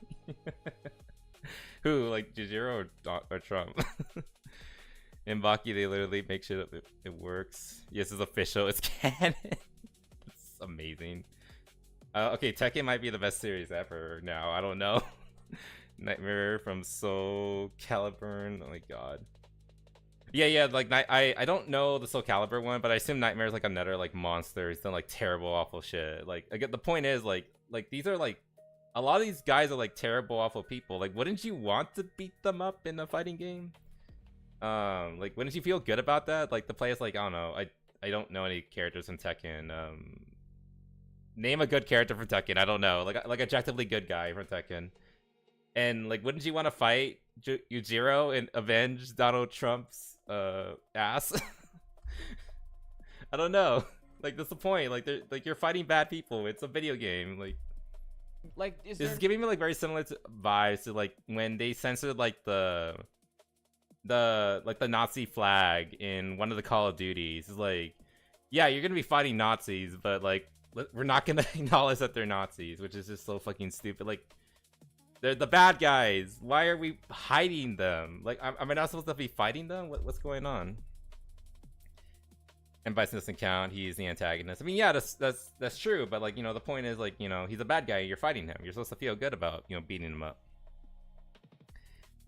Who, like Jujiro or Trump? In Baki, they literally make sure that it works. Yes, it's official. It's canon. It's amazing. Okay, Tekken might be the best series ever now. I don't know. Nightmare from Soul Calibur. Oh my god. Yeah, like I don't know the Soul Calibur one, but I assume Nightmare is like another like monster. He's done like terrible, awful shit. Like I get the point is like these are like a lot of these guys are like terrible, awful people. Like, wouldn't you want to beat them up in a fighting game? Like, wouldn't you feel good about that? Like the players, like I don't know. I don't know any characters from Tekken. Name a good character from Tekken. I don't know. Like objectively good guy from Tekken. And like, wouldn't you want to fight Yujiro and avenge Donald Trump's ass? I don't know. Like that's the point. Like you're fighting bad people. It's a video game. Like this is giving me like very similar vibes to like when they censored like the Nazi flag in one of the Call of Duties. It's like, yeah, you're gonna be fighting Nazis, but like we're not gonna acknowledge that they're Nazis, which is just so fucking stupid. Like, they're the bad guys. Why are we hiding them? Like, am I not supposed to be fighting them? What's going on? And Bison doesn't count. He's the antagonist. I mean, yeah, that's true. But like, you know, the point is like, you know, he's a bad guy. You're fighting him. You're supposed to feel good about, you know, beating him up.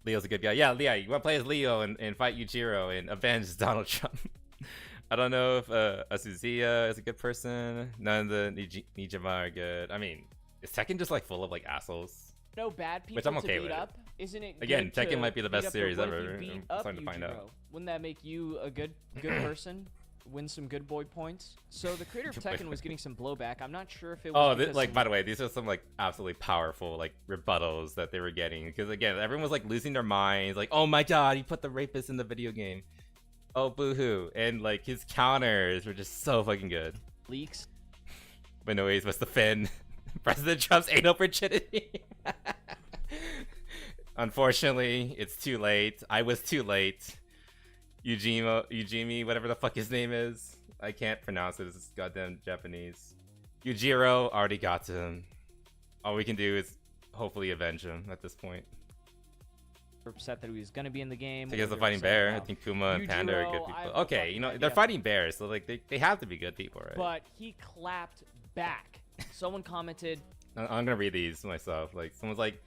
Leo's a good guy. Yeah, you want to play as Leo and fight Yujiro and avenge Donald Trump. I don't know if Azuziya is a good person. None of the Nijima are good. I mean, is Tekken just like full of like assholes? No bad people Which I'm okay to beat with. Up? Isn't it Again, good Tekken to might be the beat best up, series but what if ever. you beat I'm up starting to find Yujiro? out. Wouldn't that make you a good person? Win some good boy points. So the creator of Tekken was getting some blowback. I'm not sure if it was. Like by the way, these are some like absolutely powerful like rebuttals that they were getting, because again, everyone was like losing their minds. Like, oh my god, he put the rapist in the video game. Oh boo-hoo. And like his counters were just so fucking good. Leaks. But no, he's must defend President Trump's anal virginity. Unfortunately, it's too late. I was too late. Ujimi, whatever the fuck his name is. I can't pronounce it. It's goddamn Japanese. Yujiro already got to him. All we can do is hopefully avenge him at this point. We're upset that he was gonna be in the game. So he has a fighting bear. I think Kuma and Panda are good people. Okay, you know, they're fighting bears, so like they have to be good people, right? But he clapped back. Someone commented. I'm gonna read these myself. Like someone's like,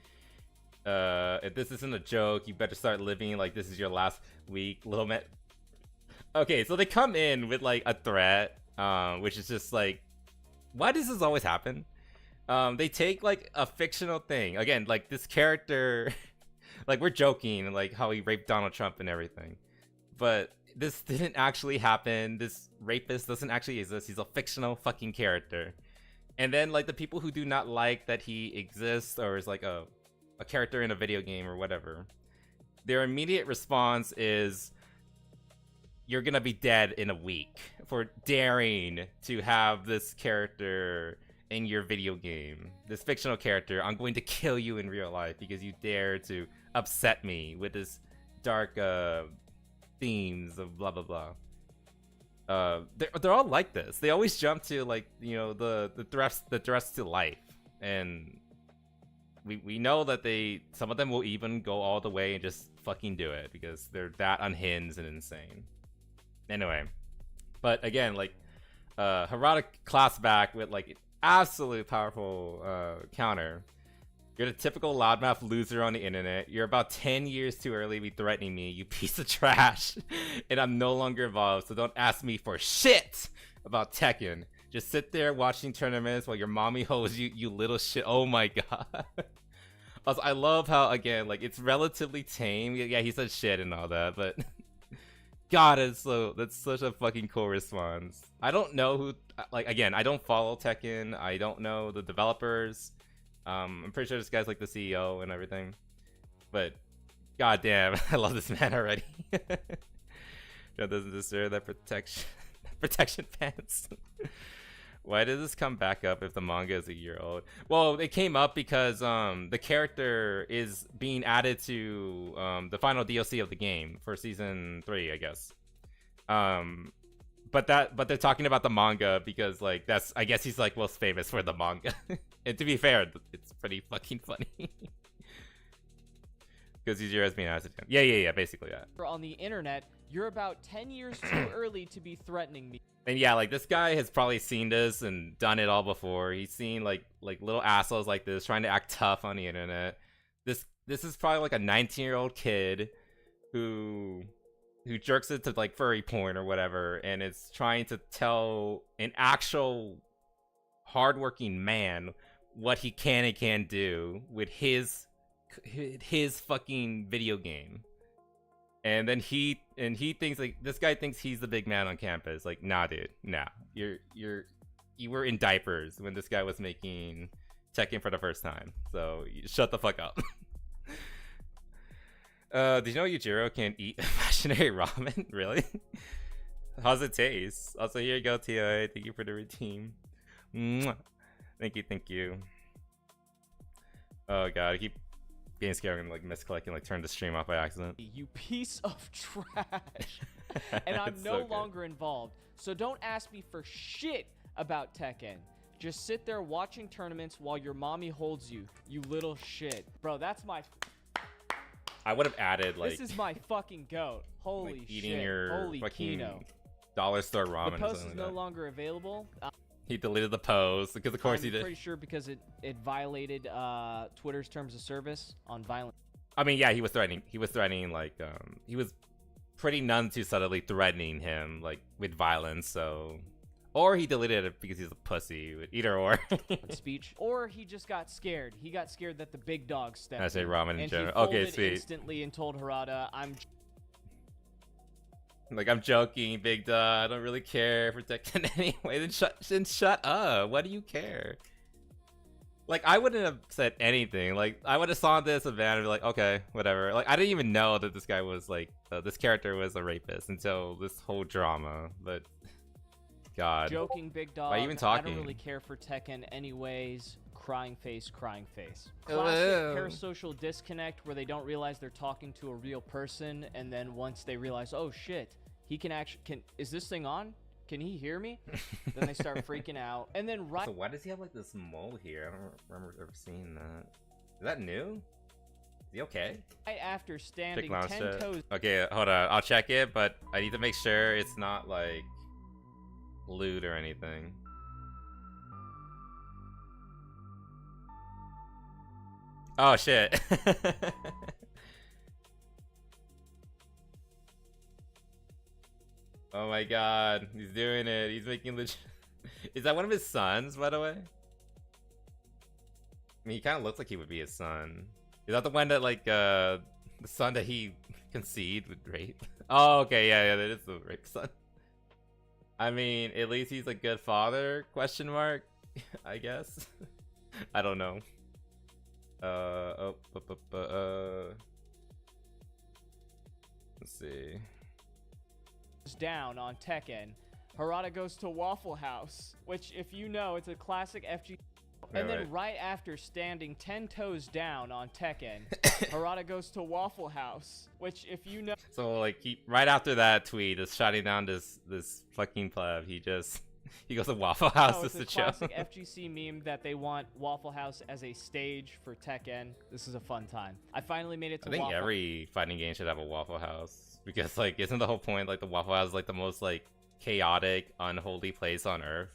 if this isn't a joke, you better start living like this is your last week, little man. Okay, so they come in with like a threat, which is just like, why does this always happen? They take like a fictional thing, again, like this character, like we're joking, like how he raped Donald Trump and everything, but this didn't actually happen. This rapist doesn't actually exist. He's a fictional fucking character. And then like the people who do not like that he exists or is like a character in a video game or whatever, their immediate response is, you're gonna be dead in a week for daring to have this character in your video game, this fictional character, I'm going to kill you in real life because you dare to upset me with this dark themes of blah blah blah. They're all like this. They always jump to like, you know, the threats to life, and we know that some of them will even go all the way and just fucking do it because they're that unhinged and insane. Anyway, but again, like Harada claps back with like absolute powerful counter. You're the typical loudmouth loser on the internet. You're about 10 years too early to be threatening me, you piece of trash. And I'm no longer involved, so don't ask me for shit about Tekken. Just sit there watching tournaments while your mommy holds you, you little shit. Oh my god. Also, I love how, again, like, it's relatively tame. Yeah, he said shit and all that, but god, that's such a fucking cool response. I don't know who, like, again, I don't follow Tekken. I don't know the developers. I'm pretty sure this guy's like the CEO and everything, but goddamn, I love this man already. That doesn't deserve that protection pants. Why did this come back up if the manga is a year old? Well, it came up because the character is being added to the final DLC of the game for season 3, I guess. But they're talking about the manga because like that's, I guess he's like most famous for the manga. And to be fair, it's pretty fucking funny. Because he's being asked to. Yeah, basically that. On the internet, you're about 10 years too early to be threatening me. And yeah, like this guy has probably seen this and done it all before. He's seen like little assholes like this trying to act tough on the internet. This is probably like a 19-year-old kid who jerks it to like furry porn or whatever, and is trying to tell an actual hardworking man what he can and can't do with his fucking video game. And then he thinks like, this guy thinks he's the big man on campus. Like, nah, dude, nah. You were in diapers when this guy was making Tekken for the first time. So shut the fuck up. Did you know Yujiro can't eat imaginary ramen? Really? How's it taste? Also, here you go, TI. Thank you for the routine. Mwah. Thank you. Oh god, I keep getting scared and like misclick and like turn the stream off by accident. You piece of trash. And I'm no longer involved. So don't ask me for shit about Tekken. Just sit there watching tournaments while your mommy holds you, you little shit. Bro, that's my... I would have added like... This is my fucking goat. Holy like, shit. eating your Holy fucking Kino. dollar store ramen. The post is like no that. longer available. He deleted the post because of course he did. I'm pretty sure because it violated Twitter's terms of service on violence. I mean, yeah, he was threatening like he was pretty none too subtly threatening him like with violence. So, or he deleted it because he's a pussy. Either or. Speech, or he just got scared. He got scared that the big dog stepped. I say in, ramen in and general. He folded Okay, sweet. Instantly and told Harada, I'm joking, big dog. I don't really care for Tekken anyway. Then shut up. What do you care? Like, I wouldn't have said anything. Like, I would have saw this event and be like, okay, whatever. Like, I didn't even know that this guy was like, this character was a rapist until this whole drama. But, God. Joking, big dog. Why even talking? I don't really care for Tekken anyways. Crying face, crying face. Hello. Classic parasocial disconnect where they don't realize they're talking to a real person, and then once they realize, oh shit, he can actually, is this thing on? Can he hear me? Then they start freaking out. And then So why does he have like this mole here? I don't remember ever seeing that. Is that new? Is he okay? Right after standing Check 10 chat. toes. Okay, hold on. I'll check it, but I need to make sure it's not like lewd or anything. Oh shit. Oh my god, he's doing it. He's making legit. Is that one of his sons, by the way? I mean, he kind of looks like he would be his son. Is that the one that like the son that he conceived with rape? Oh, okay, yeah, that is the rape son. I mean, at least he's a good father? Question mark. I guess. I don't know. Let's see. Down on Tekken. Harada goes to Waffle House, which, if you know, it's a classic FG. And then right after standing 10 toes down on Tekken, Harada goes to Waffle House, which, if you know. So like right after that tweet, is shutting down this fucking pleb. He goes to Waffle House It's to a chill. classic FGC meme that they want Waffle House as a stage for Tekken. This is a fun time. I finally made it to I think Waffle every fighting game should have a Waffle House because like isn't the whole point like the Waffle House is like the most like chaotic, unholy place on earth?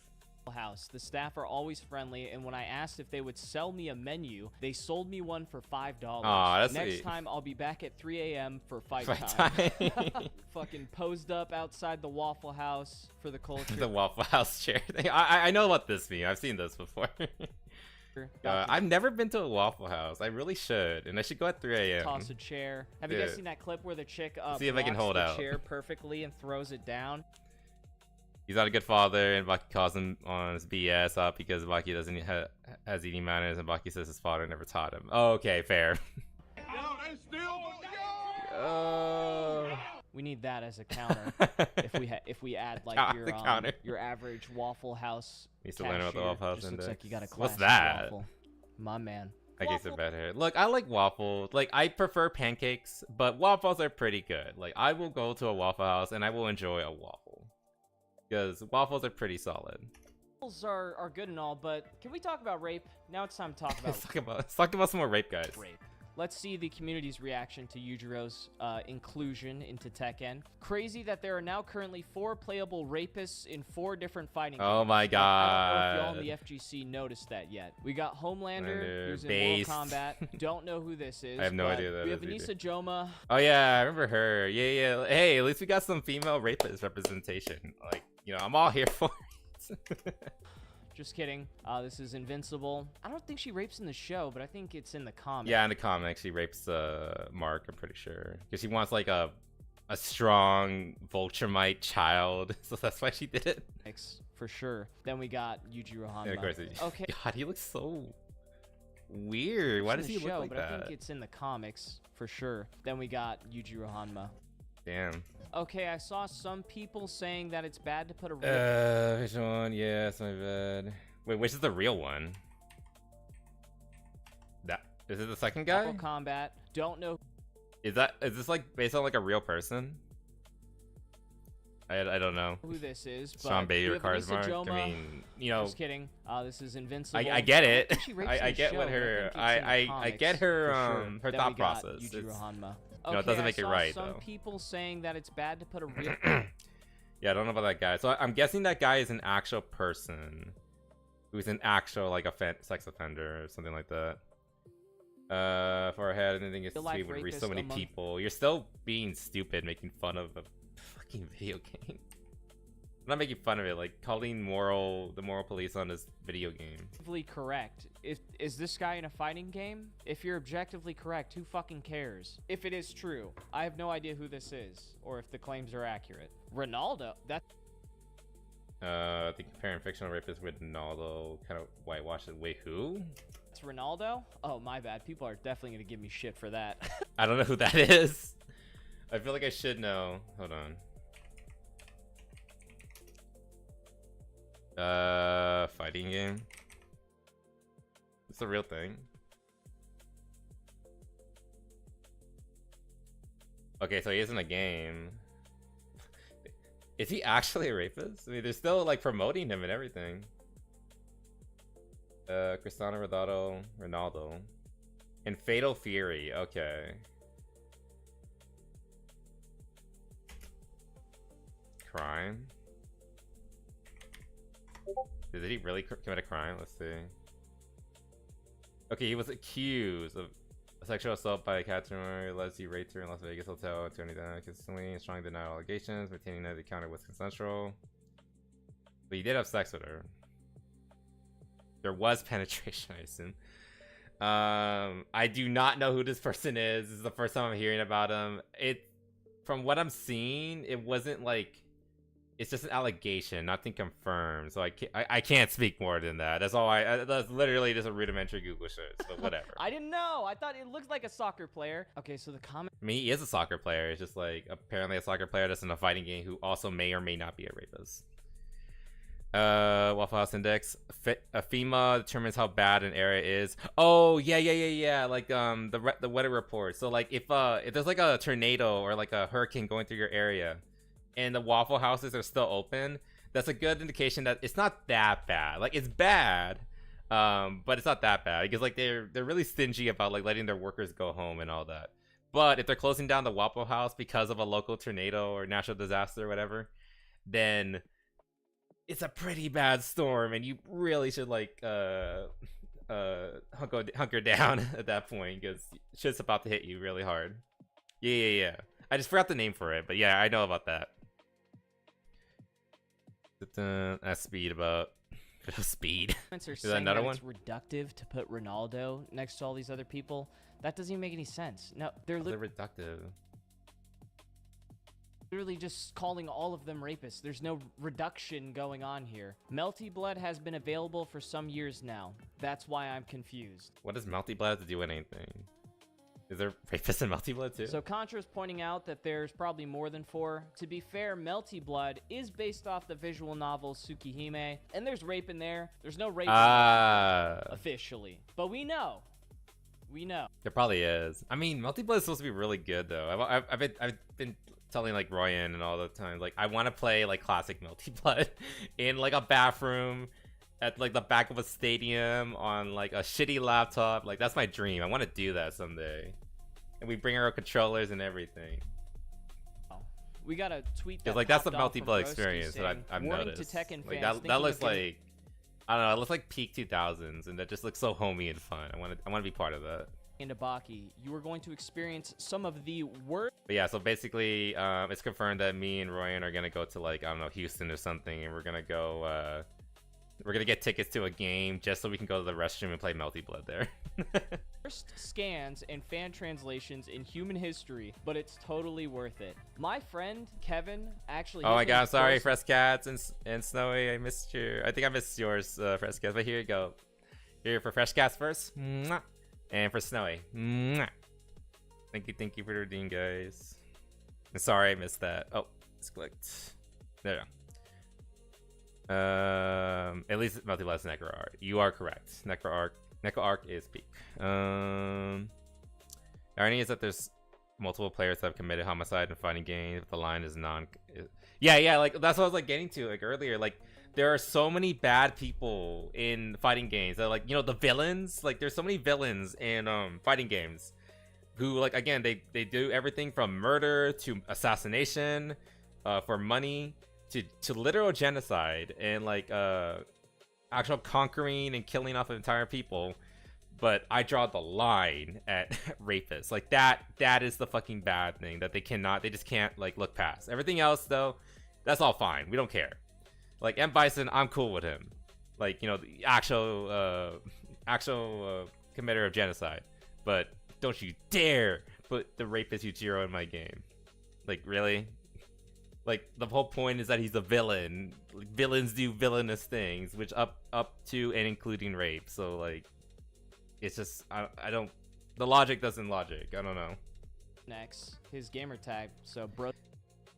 House. The staff are always friendly, and when I asked if they would sell me a menu, they sold me one for $5. Aw, that's Next sweet. time I'll be back at 3 a.m. for fight Fight time. time. Fucking posed up outside the Waffle House for the culture. The Waffle House chair thing. I know what this means. I've seen this before. I've never been to a Waffle House. I really should, and I should go at 3 a.m. Toss a chair. Have you guys Dude. seen that clip where the chick See if I can blocks hold the out. chair perfectly and throws it down? He's not a good father, and Baki calls him on his BS up because Baki doesn't has eating manners, and Baki says his father never taught him. Oh, okay, fair. We need that as a counter. if we add like your average Waffle House. Needs to learn about the cashier, Waffle House just looks index. like you got a What's classic that? waffle. My man. I guess they're better. Look, I like waffles. Like, I prefer pancakes, but waffles are pretty good. Like, I will go to a Waffle House and I will enjoy a waffle. Because waffles are pretty solid. Waffles are good and all, but can we talk about rape? Now it's time to talk about Let's talk about some more rape, guys. rape. Let's see the community's reaction to Yujiro's inclusion into Tekken. Crazy that there are now currently 4 playable rapists in 4 different fighting games. Oh my I don't know if y'all god. in the FGC noticed that yet. We got Homelander, Homelander, who's in Based. Mortal Kombat. Don't know who this is. I have no but idea who that we have is Anissa Joma. Oh yeah, I remember her. Yeah. Hey, at least we got some female rapist representation. Like, you know, I'm all here for it. Just kidding. This is Invincible. I don't think she rapes in the show, but I think it's in the comics. Yeah, in the comics, she rapes Mark, I'm pretty sure. Because she wants, like, a strong Vulturemite child. So that's why she did it. For sure. Then we got Yujiro Hanma. Yeah, of course. Okay. God, he looks so weird. Why It's does in he the look show, like but that? I think it's in the comics, for sure. Then we got Yujiro Hanma. Damn. Okay, I saw some people saying that it's bad to put a Which one? Yeah, it's my bad. Wait, which is the real one? That is it the second guy? Mortal Kombat. Don't know. Is this like based on like a real person? I don't know. Who this is? Sean but Baby we or have Cars Anissa Mark. Joma. I mean, you know. Just kidding. This is Invincible. I get it. don't think she rapes in I the get show, what but her I think it's in the I get comics, her for sure. her Then thought we got process. Yujiro It's, Hanma. you know, it doesn't I make it saw right some though. people saying that it's bad to put a real. Yeah, I don't know about that guy. So I'm guessing that guy is an actual person who's an actual like sex offender or something like that. For a head, I didn't think it's Real-life sweet would reach so rapist many among- people. You're still being stupid making fun of a fucking video game. I'm not making fun of it, like calling the moral police on this video game. Objectively correct. Is this guy in a fighting game? If you're objectively correct, who fucking cares? If it is true, I have no idea who this is or if the claims are accurate. Ronaldo. That. I think comparing fictional rapist with Ronaldo kind of whitewashed it. Wait, who? It's Ronaldo? Oh, my bad. People are definitely gonna give me shit for that. I don't know who that is. I feel like I should know. Hold on. Fighting game. It's a real thing. Okay, so he is in a game. Is he actually a rapist? I mean, they're still like promoting him and everything. Cristiano Ronaldo. In Fatal Fury, okay. Crime? Did he really commit a crime? Let's see. Okay, he was accused of sexual assault by a customer, lesbian raped her in Las Vegas hotel, attorney consistently strongly denied allegations, maintaining that the encounter was consensual. But he did have sex with her. There was penetration, I assume. I do not know who this person is. This is the first time I'm hearing about him. From what I'm seeing, it wasn't like, it's just an allegation, nothing confirmed. So I can't speak more than that. That's all that's literally just a rudimentary Google search, but whatever. I didn't know. I thought it looked like a soccer player. Okay, so the comment. I mean, he is a soccer player. It's just like apparently a soccer player that's in a fighting game who also may or may not be a rapist. Waffle House Index. FEMA determines how bad an area is. Oh yeah. Like the weather report. So like if there's like a tornado or like a hurricane going through your area, and the Waffle Houses are still open, that's a good indication that it's not that bad. Like it's bad, but it's not that bad because like they're really stingy about like letting their workers go home and all that. But if they're closing down the Waffle House because of a local tornado or natural disaster or whatever, then it's a pretty bad storm, and you really should like hunker down at that point because shit's about to hit you really hard. Yeah. I just forgot the name for it, but yeah, I know about that. That's speed about speed. Is that another one? It's reductive to put Ronaldo next to all these other people. That doesn't even make any sense. No, they're reductive. Literally just calling all of them rapists. There's no reduction going on here. Melty Blood has been available for some years now. That's why I'm confused. What does Melty Blood have to do with anything? Is there rapists in Melty Blood too? So Contra is pointing out that there's probably more than 4. To be fair, Melty Blood is based off the visual novel Tsukihime, and there's rape in there. There's no rape officially, but we know. There probably is. I mean, Melty Blood is supposed to be really good though. I've been telling like Royan and all the time, like I want to play like classic Melty Blood in like a bathroom at like the back of a stadium on like a shitty laptop. Like that's my dream. I want to do that someday, and we bring our controllers and everything. We got a tweet that like that's the popped off Melty from Blood Broski experience that I've warning noticed. to Tekken Like fans that looks like I don't know. It looks like peak 2000s, and that just looks so homey and fun. I want to be part of that. into Baki, you are going to experience some of the worst. But yeah, so basically, it's confirmed that me and Royan are gonna go to like I don't know Houston or something, and we're gonna go. We're gonna get tickets to a game just so we can go to the restroom and play Melty Blood there. Worst scans and fan translations in human history, but it's totally worth it. My friend Kevin actually. Oh my god, sorry, Fresh Cats and Snowy, I missed you. I think I missed yours, Fresh Cats. But here you go. Here for Fresh Cats first. Mwah. And for Snowy. Mwah. Thank you for the redeem, guys. And sorry I missed that. Oh, it's clicked. There you go. At least Melty Blood's Necro Arc. You are correct. Necro Arc is peak. The irony is that there's multiple players that have committed homicide in fighting games, but the line is yeah, like that's what I was like getting to like earlier. Like there are so many bad people in fighting games that like, you know, the villains, like there's so many villains in fighting games who like again they do everything from murder to assassination for money to literal genocide and like actual conquering and killing off entire people. But I draw the line at rapists. Like that is the fucking bad thing that they just can't like look past. Everything else though, that's all fine. We don't care. Like M. Bison, I'm cool with him. Like, you know, the actual committer of genocide. But don't you dare put the rapist Yujiro in my game. Like, really? Like, the whole point is that he's a villain. Like, villains do villainous things, which up to and including rape. So, like, it's just, I don't, the logic doesn't logic. I don't know. Next, his gamer tag. So, bro.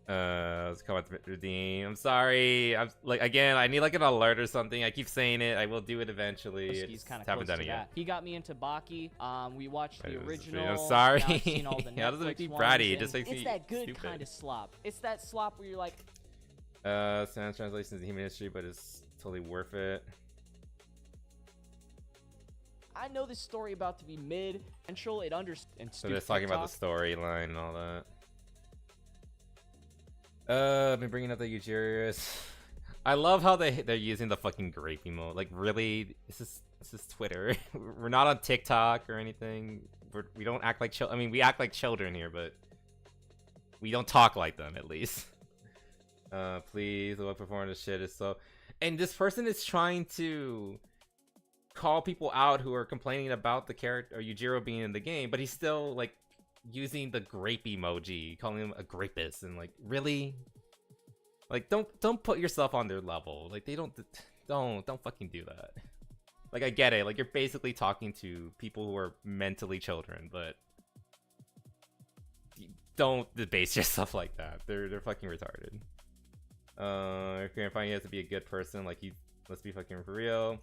Let's come out to redeem. I'm sorry. I'm like, again, I need like an alert or something. I keep saying it. I will do it eventually. He's kind of haven't close done to it yet. He got me into Baki. We watched the original. I'm sorry. Now I've seen all the How does it make Netflix me ones, bratty? It and just makes me It's that good stupid. kind of slop. It's that slop where you're like. Sans translations in human history, but it's totally worth it. I know this story about to be mid. Potential it understands. So they're talking about the storyline and all that. I've been bringing up the Ujirius. I love how they're using the fucking grape emote. Like, really? This is Twitter. We're not on TikTok or anything. We don't act like children. I mean, we act like children here, but we don't talk like them, at least. Please, the way performing this shit is so... And this person is trying to call people out who are complaining about the character, or Yujiro being in the game, but he's still, like, using the grape emoji, calling him a grapist, and like, really? Like, don't put yourself on their level. Like, they don't fucking do that. Like, I get it. Like, you're basically talking to people who are mentally children, but don't debase yourself like that. They're fucking retarded. If you're finding he has to be a good person, like let's be fucking for real.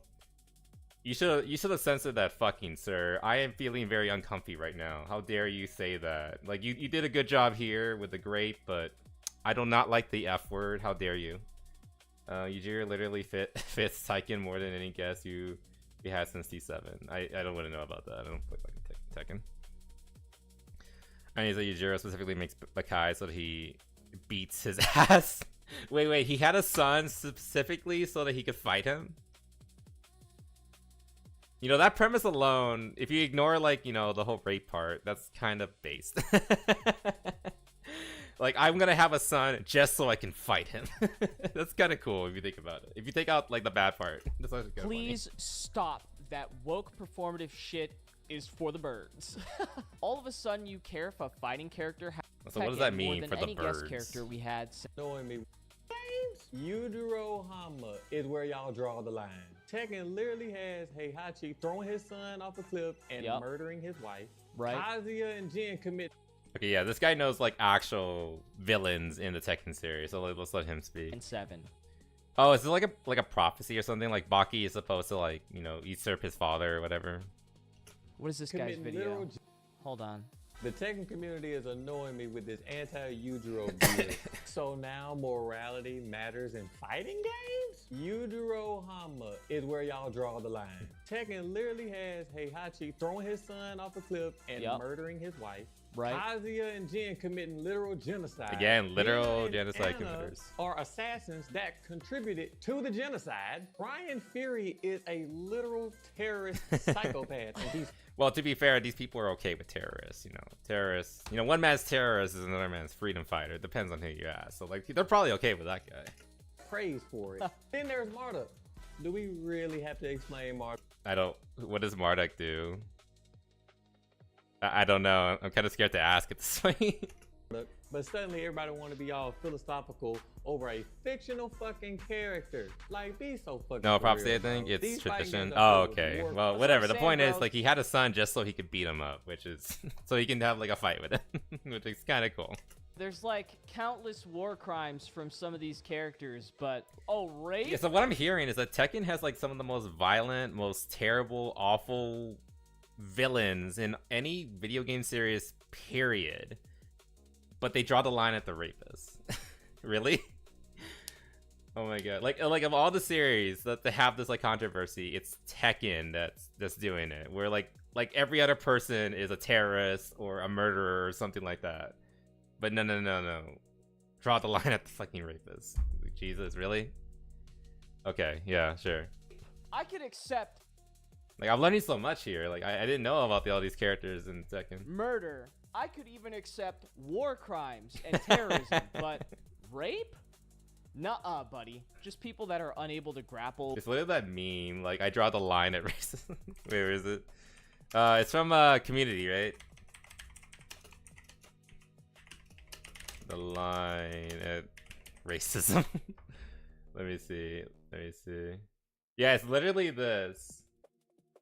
You should have censored that fucking sir. I am feeling very uncomfy right now. How dare you say that? Like you did a good job here with the grape, but I do not like the F word. How dare you? Yujiro literally fits Taiken more than any guest you had since T7. I don't want to know about that. I don't play like Tekken. I need that Yujiro specifically makes Bakai so that he beats his ass. Wait, he had a son specifically so that he could fight him? You know, that premise alone, if you ignore, like, you know, the whole rape part, that's kind of based. Like, I'm gonna have a son just so I can fight him. That's kind of cool if you think about it. If you take out, like, the bad part. That's actually kind of Please stop. That woke performative shit is for the birds. All of a sudden, you care if a fighting character has So what does that mean more than for the any guest birds? character we had. Knowing me. Yujiro Hama is where y'all draw the line. Tekken literally has Heihachi throwing his son off a cliff and murdering his wife. Right. Kazuya and Jin commit. Okay, yeah, this guy knows, like, actual villains in the Tekken series, so let's let him speak. And 7. Oh, is it like a prophecy or something? Like Baki is supposed to, like, you know, usurp his father or whatever? What is this guy's video? Hold on. The Tekken community is annoying me with this anti-Yujiro gear. So now morality matters in fighting games? Yujiro Hama is where y'all draw the line. Tekken literally has Heihachi throwing his son off a cliff and murdering his wife. Right. Kazuya and Jin committing literal genocide. Again, literal Hina and genocide Anna committers. Are assassins that contributed to the genocide. Brian Fury is a literal terrorist psychopath. And he's Well, to be fair, these people are okay with terrorists, you know. Terrorists, you know, one man's terrorist is another man's freedom fighter. It depends on who you ask. So, like, they're probably okay with that guy. praised for it. Then there's Marduk. Do we really have to explain Marduk? I don't. What does Marduk do? I don't know. I'm kind of scared to ask at this point. But suddenly everybody want to be all philosophical over a fictional fucking character. Like, be so fucking No, for prophecy, real, I think bro. it's These fighting tradition. games are Oh, filled with okay. war- Well, That's whatever. what The I'm point saying, is, bro. like, he had a son just so he could beat him up, which is so he can have like a fight with him, which is kind of cool. There's like countless war crimes from some of these characters, but rape? Yeah, so what I'm hearing is that Tekken has like some of the most violent, most terrible, awful villains in any video game series, period. But they draw the line at the rapists. Really? Oh my god. Like of all the series that they have this like controversy, it's Tekken that's doing it. Where like every other person is a terrorist or a murderer or something like that. But no. Draw the line at the fucking rapists. Jesus, really? Okay, yeah, sure. I could accept Like, I'm learning so much here. Like, I didn't know about all these characters in Tekken. murder. I could even accept war crimes and terrorism, but rape? Nuh-uh, buddy. Just people that are unable to grapple. It's literally that meme. Like, I draw the line at racism. Wait, where is it? It's from Community, right? The line at racism. Let me see. Yeah, it's literally this.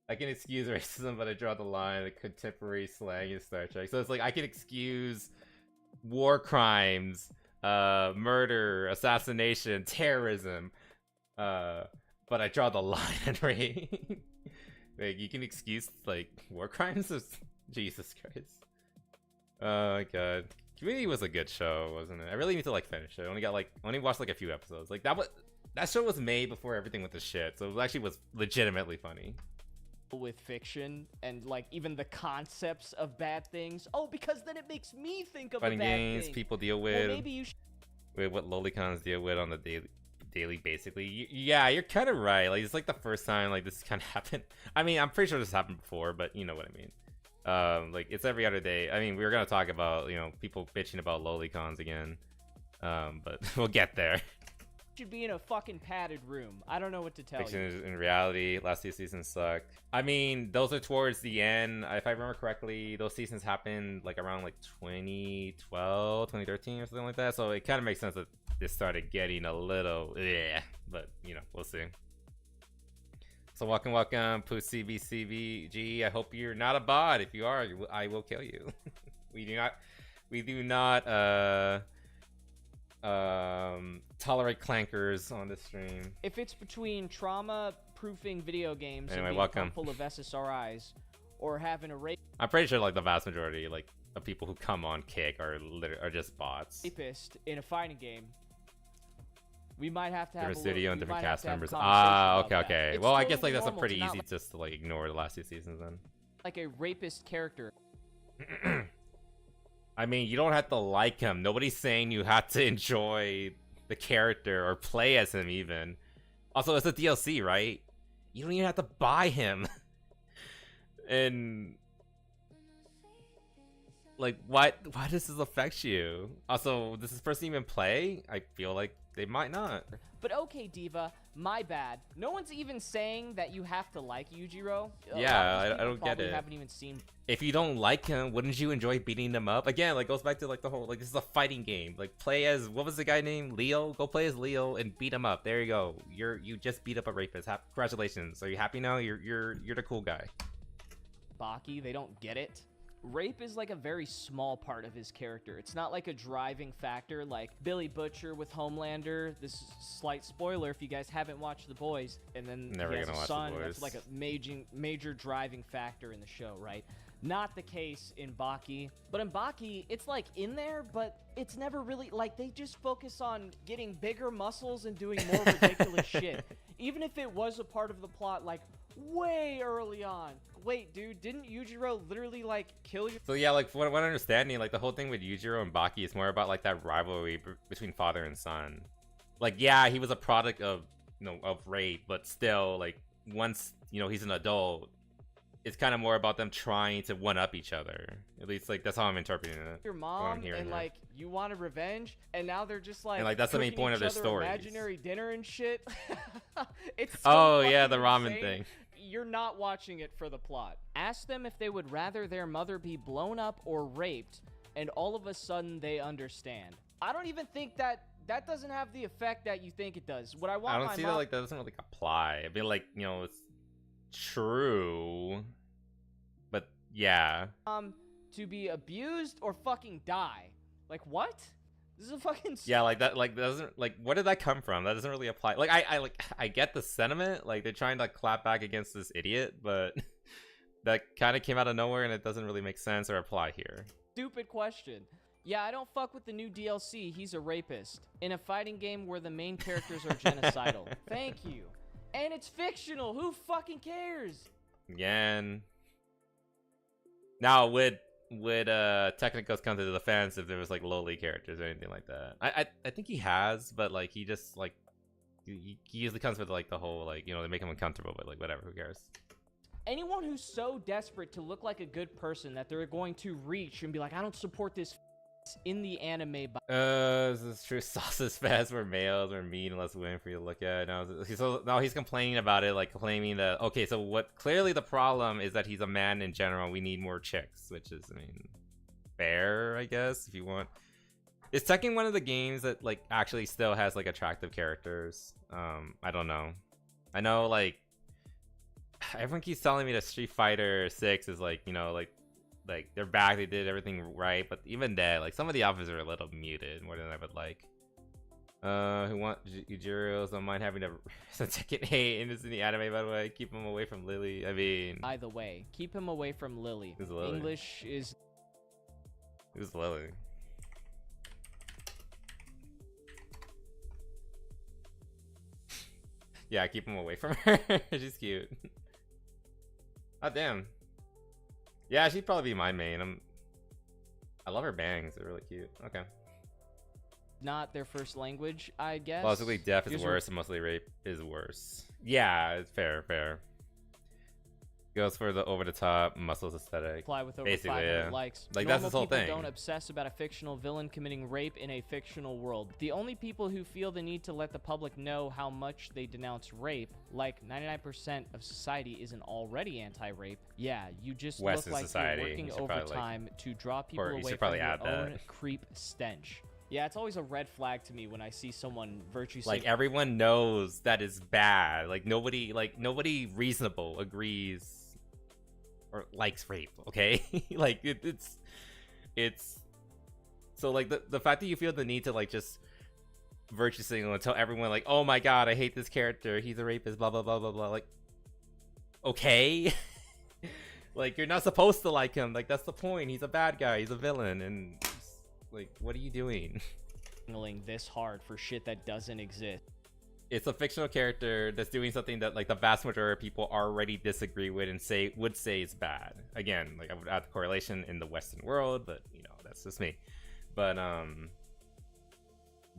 I can excuse racism, but I draw the line at contemporary slang in Star Trek. So it's like I can excuse war crimes, murder, assassination, terrorism, but I draw the line at rape. Like, you can excuse like war crimes? Jesus Christ. Oh my god. Community was a good show, wasn't it? I really need to like finish it. I only watched like a few episodes. Like that show was made before everything went to shit, so it actually was legitimately funny. With fiction and like even the concepts of bad things. Because then it makes me think of Fighting a bad games thing. people deal Well, with. maybe you should. Wait, what lolicons deal with on the daily basically. Yeah, you're kind of right. Like, it's like the first time like this kind of happened. I mean, I'm pretty sure this happened before, but you know what I mean. Like, it's every other day. I mean, we were gonna talk about, you know, people bitching about lolicons again, but we'll get there. Should be in a fucking padded room. I don't know what to tell Fiction you. is in reality. Last two seasons sucked. I mean, those are towards the end. If I remember correctly, those seasons happened like around like 2012, 2013 or something like that. So it kind of makes sense that this started getting a little, but you know, we'll see. So welcome, Pussy BCBG. I hope you're not a bot. If you are, I will kill you. we do not tolerate clankers on the stream. If it's between trauma-proofing video games Anyway, and being welcome. full of SSRIs, or having a I'm pretty sure like the vast majority like of people who come on Kick are just bots. rapist in a fighting game, we might have to have Different a studio little, and we different might have cast to have a members. conversation Ah, about okay, that. okay. It's Well, I guess totally like that's a normal pretty to not easy just to like ignore the last 2 seasons then. like a rapist character. I mean, you don't have to like him. Nobody's saying you have to enjoy the character or play as him even. Also, it's a DLC, right? You don't even have to buy him. And like, why does this affect you? Also, does this person even play? I feel like they might not. But okay, Diva, my bad. No one's even saying that you have to like Yujiro. Yeah, I people don't get probably it. Haven't even seen. If you don't like him, wouldn't you enjoy beating them up? Again, like goes back to like the whole like this is a fighting game. Like play as what was the guy named Leo? Go play as Leo and beat him up. There you go. You just beat up a rapist. Congratulations. Are you happy now? You're the cool guy. Baki, they don't get it. Rape is like a very small part of his character. It's not like a driving factor like Billy Butcher with Homelander. This is a slight spoiler if you guys haven't watched The Boys. And then Never he has gonna a watch The son. Boys. That's like a major driving factor in the show, right? Not the case in Baki. But in Baki, it's like in there, but it's never really like they just focus on getting bigger muscles and doing more ridiculous shit. Even if it was a part of the plot like way early on. Wait, dude, didn't Yujiro literally like kill you? So yeah, like from what I'm understanding, like the whole thing with Yujiro and Baki is more about like that rivalry between father and son. Like yeah, he was a product of of rape, but still like once he's an adult, it's kind of more about them trying to one up each other. At least like that's how I'm interpreting it. Your what mom I'm hearing and here. like you wanted revenge, and now they're just like And, like, that's the main cooking point of each their other stories. imaginary dinner and shit. It's so Oh yeah, the fucking ramen insane. thing. You're not watching it for the plot. Ask them if they would rather their mother be blown up or raped, and all of a sudden they understand. I don't even think that doesn't have the effect that you think it does. What I want I don't my see mom that like that doesn't really apply. I feel like it's true, but yeah. To be abused or fucking die. Like what? This is a fucking Yeah, like that doesn't like where did that come from? That doesn't really apply. Like I get the sentiment, like they're trying to clap back against this idiot, but that kind of came out of nowhere and it doesn't really make sense or apply here. stupid question. Yeah, I don't fuck with the new DLC. He's a rapist. In a fighting game where the main characters are genocidal. Thank you. And it's fictional. Who fucking cares? Again. Now would Technicos come to the defense if there was like lowly characters or anything like that? I think he has, but like he just like he usually comes with like the whole like they make him uncomfortable, but like whatever, who cares? Anyone who's so desperate to look like a good person that they're going to reach and be like, I don't support this in the anime. This is true. Sausage fest where males are mean and less women for you to look at. Now he's complaining about it, like claiming that okay, so what? Clearly the problem is that he's a man in general. We need more chicks, which is, I mean, fair, I guess. If you want, is Tekken one of the games that like actually still has like attractive characters? I don't know. I know like everyone keeps telling me that Street Fighter 6 is like like they're back, they did everything right, but even then, like some of the outfits are a little muted more than I would like. Who want Yujiros? Don't mind having to Tekken 8 and it's in the anime, by the way. Keep him away from Lily. I mean, Either way, keep him away from Lily. Who's Lily? English is who's Lily? Yeah, keep him away from her. She's cute. Oh damn. Yeah, she'd probably be my main. I love her bangs. They're really cute. Okay. not their first language, I guess. Possibly deaf is Here's worse, and mostly rape is worse. Yeah, it's fair. Goes for the over-the-top muscles aesthetic. Apply with over basically, 500 yeah. likes. Like Normal that's his whole people thing. don't obsess about a fictional villain committing rape in a fictional world. The only people who feel the need to let the public know how much they denounce rape, like 99% of society isn't already anti-rape. Yeah, you just Western look like society. you're working You should probably, overtime to draw people or you away should from probably your add that. own creep stench. Yeah, it's always a red flag to me when I see someone virtue Like sig- everyone knows that is bad. Like nobody reasonable agrees or likes rape. Okay, like it's so like the fact that you feel the need to like just virtue signal and tell everyone like, oh my god, I hate this character, he's a rapist, blah blah blah blah blah. Like, okay. Like, you're not supposed to like him. Like, that's the point. He's a bad guy, he's a villain, and like, what are you doing? This hard for shit that doesn't exist. It's a fictional character that's doing something that like the vast majority of people already disagree with and would say is bad. Again, like I would add the correlation in the Western world, but you know, that's just me. But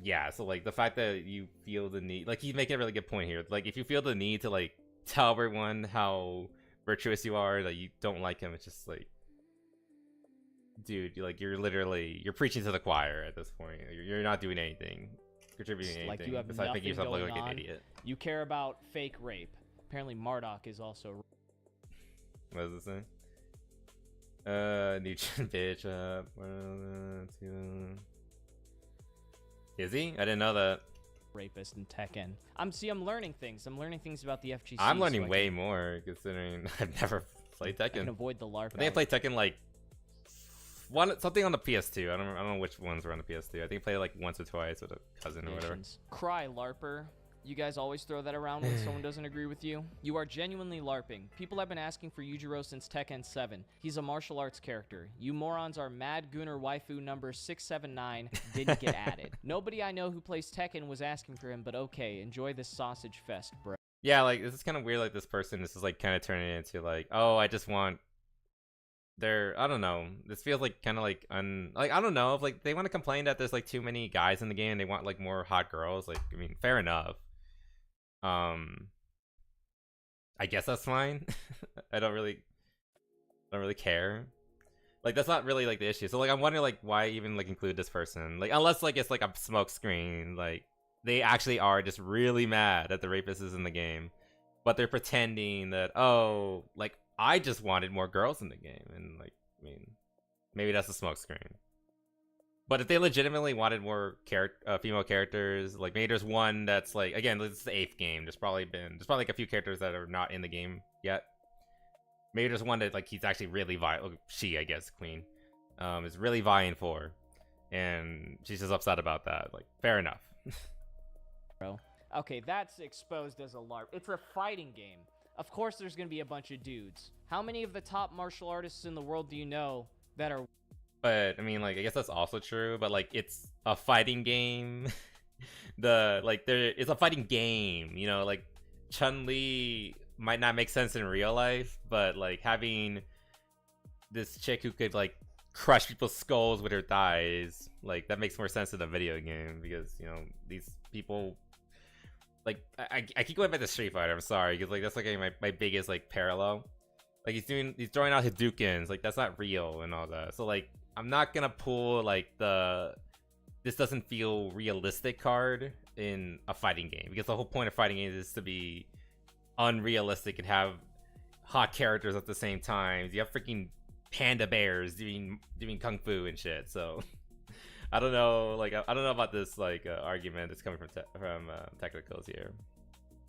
yeah, so like the fact that you feel the need, like he's making a really good point here. Like if you feel the need to like tell everyone how virtuous you are, that you don't like him, it's just like, dude, you're preaching to the choir at this point. You're not doing anything, contributing anything. Like you have besides making nothing yourself look going like on. an idiot. You care about fake rape. Apparently Marduk is also. What does it say? New bitch up. Is he? I didn't know that. Rapist in Tekken. I'm learning things. I'm learning things about the FGC. I'm learning way more considering I've never played Tekken. I can avoid the LARP. I think I played Tekken like something on the PS2. I don't know which ones were on the PS2. I think I played like once or twice with a cousin or whatever. Cry LARPer. You guys always throw that around when someone doesn't agree with you. You are genuinely LARPing. People have been asking for Yujiro since Tekken 7. He's a martial arts character. You morons are Mad Gunner waifu number 679 didn't get added. Nobody I know who plays Tekken was asking for him, but okay, enjoy this sausage fest, bro. Yeah, like this is kind of weird. Like this person, this is like kind of turning it into like, oh, I just want I don't know. This feels like kind of like like I don't know if like they want to complain that there's like too many guys in the game. And they want like more hot girls. Like I mean, fair enough. I guess that's fine. I don't really care. Like that's not really like the issue. So like I'm wondering like why even like include this person? Like unless like it's like a smoke screen. Like they actually are just really mad that the rapist is in the game, but they're pretending that, oh, like I just wanted more girls in the game, and like I mean maybe that's a smoke screen. But if they legitimately wanted more female characters, like maybe there's one that's like, again, this is the 8th game. There's probably like a few characters that are not in the game yet. Maybe there's one that like he's actually really she, I guess, Queen, is really vying for, and she's just upset about that. Like, fair enough. Bro, okay, that's exposed as a LARP. It's a fighting game. Of course, there's gonna be a bunch of dudes. How many of the top martial artists in the world do you know that are? But I mean, like, I guess that's also true. But like, it's a fighting game. It's a fighting game. You know, like Chun-Li might not make sense in real life, but like having this chick who could like crush people's skulls with her thighs, like that makes more sense in a video game because you know these people. Like I keep going back to Street Fighter. I'm sorry because like that's like my biggest like parallel. Like he's throwing out Hadoukens. Like that's not real and all that. So like. I'm not gonna pull like this doesn't feel realistic card in a fighting game because the whole point of fighting games is to be unrealistic and have hot characters at the same time. You have freaking panda bears doing kung fu and shit. So I don't know, like I don't know about this like argument that's coming from technicals here.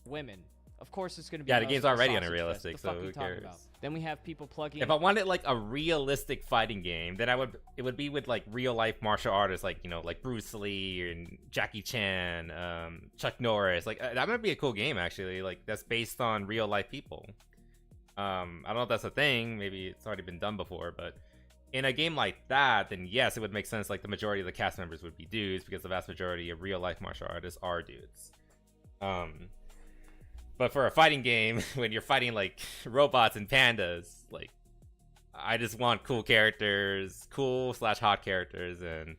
Women. Of course it's going to be. Yeah, the game's already unrealistic, so who cares? Then we have people plugging. If I wanted like a realistic fighting game, then it would be with like real life martial artists, like you know, like Bruce Lee and Jackie Chan, Chuck Norris. Like that might be a cool game actually. Like that's based on real life people. I don't know if that's a thing. Maybe it's already been done before, but in a game like that, then yes, it would make sense. Like the majority of the cast members would be dudes because the vast majority of real life martial artists are dudes. But for a fighting game, when you're fighting like robots and pandas, like I just want cool characters, cool/hot characters, and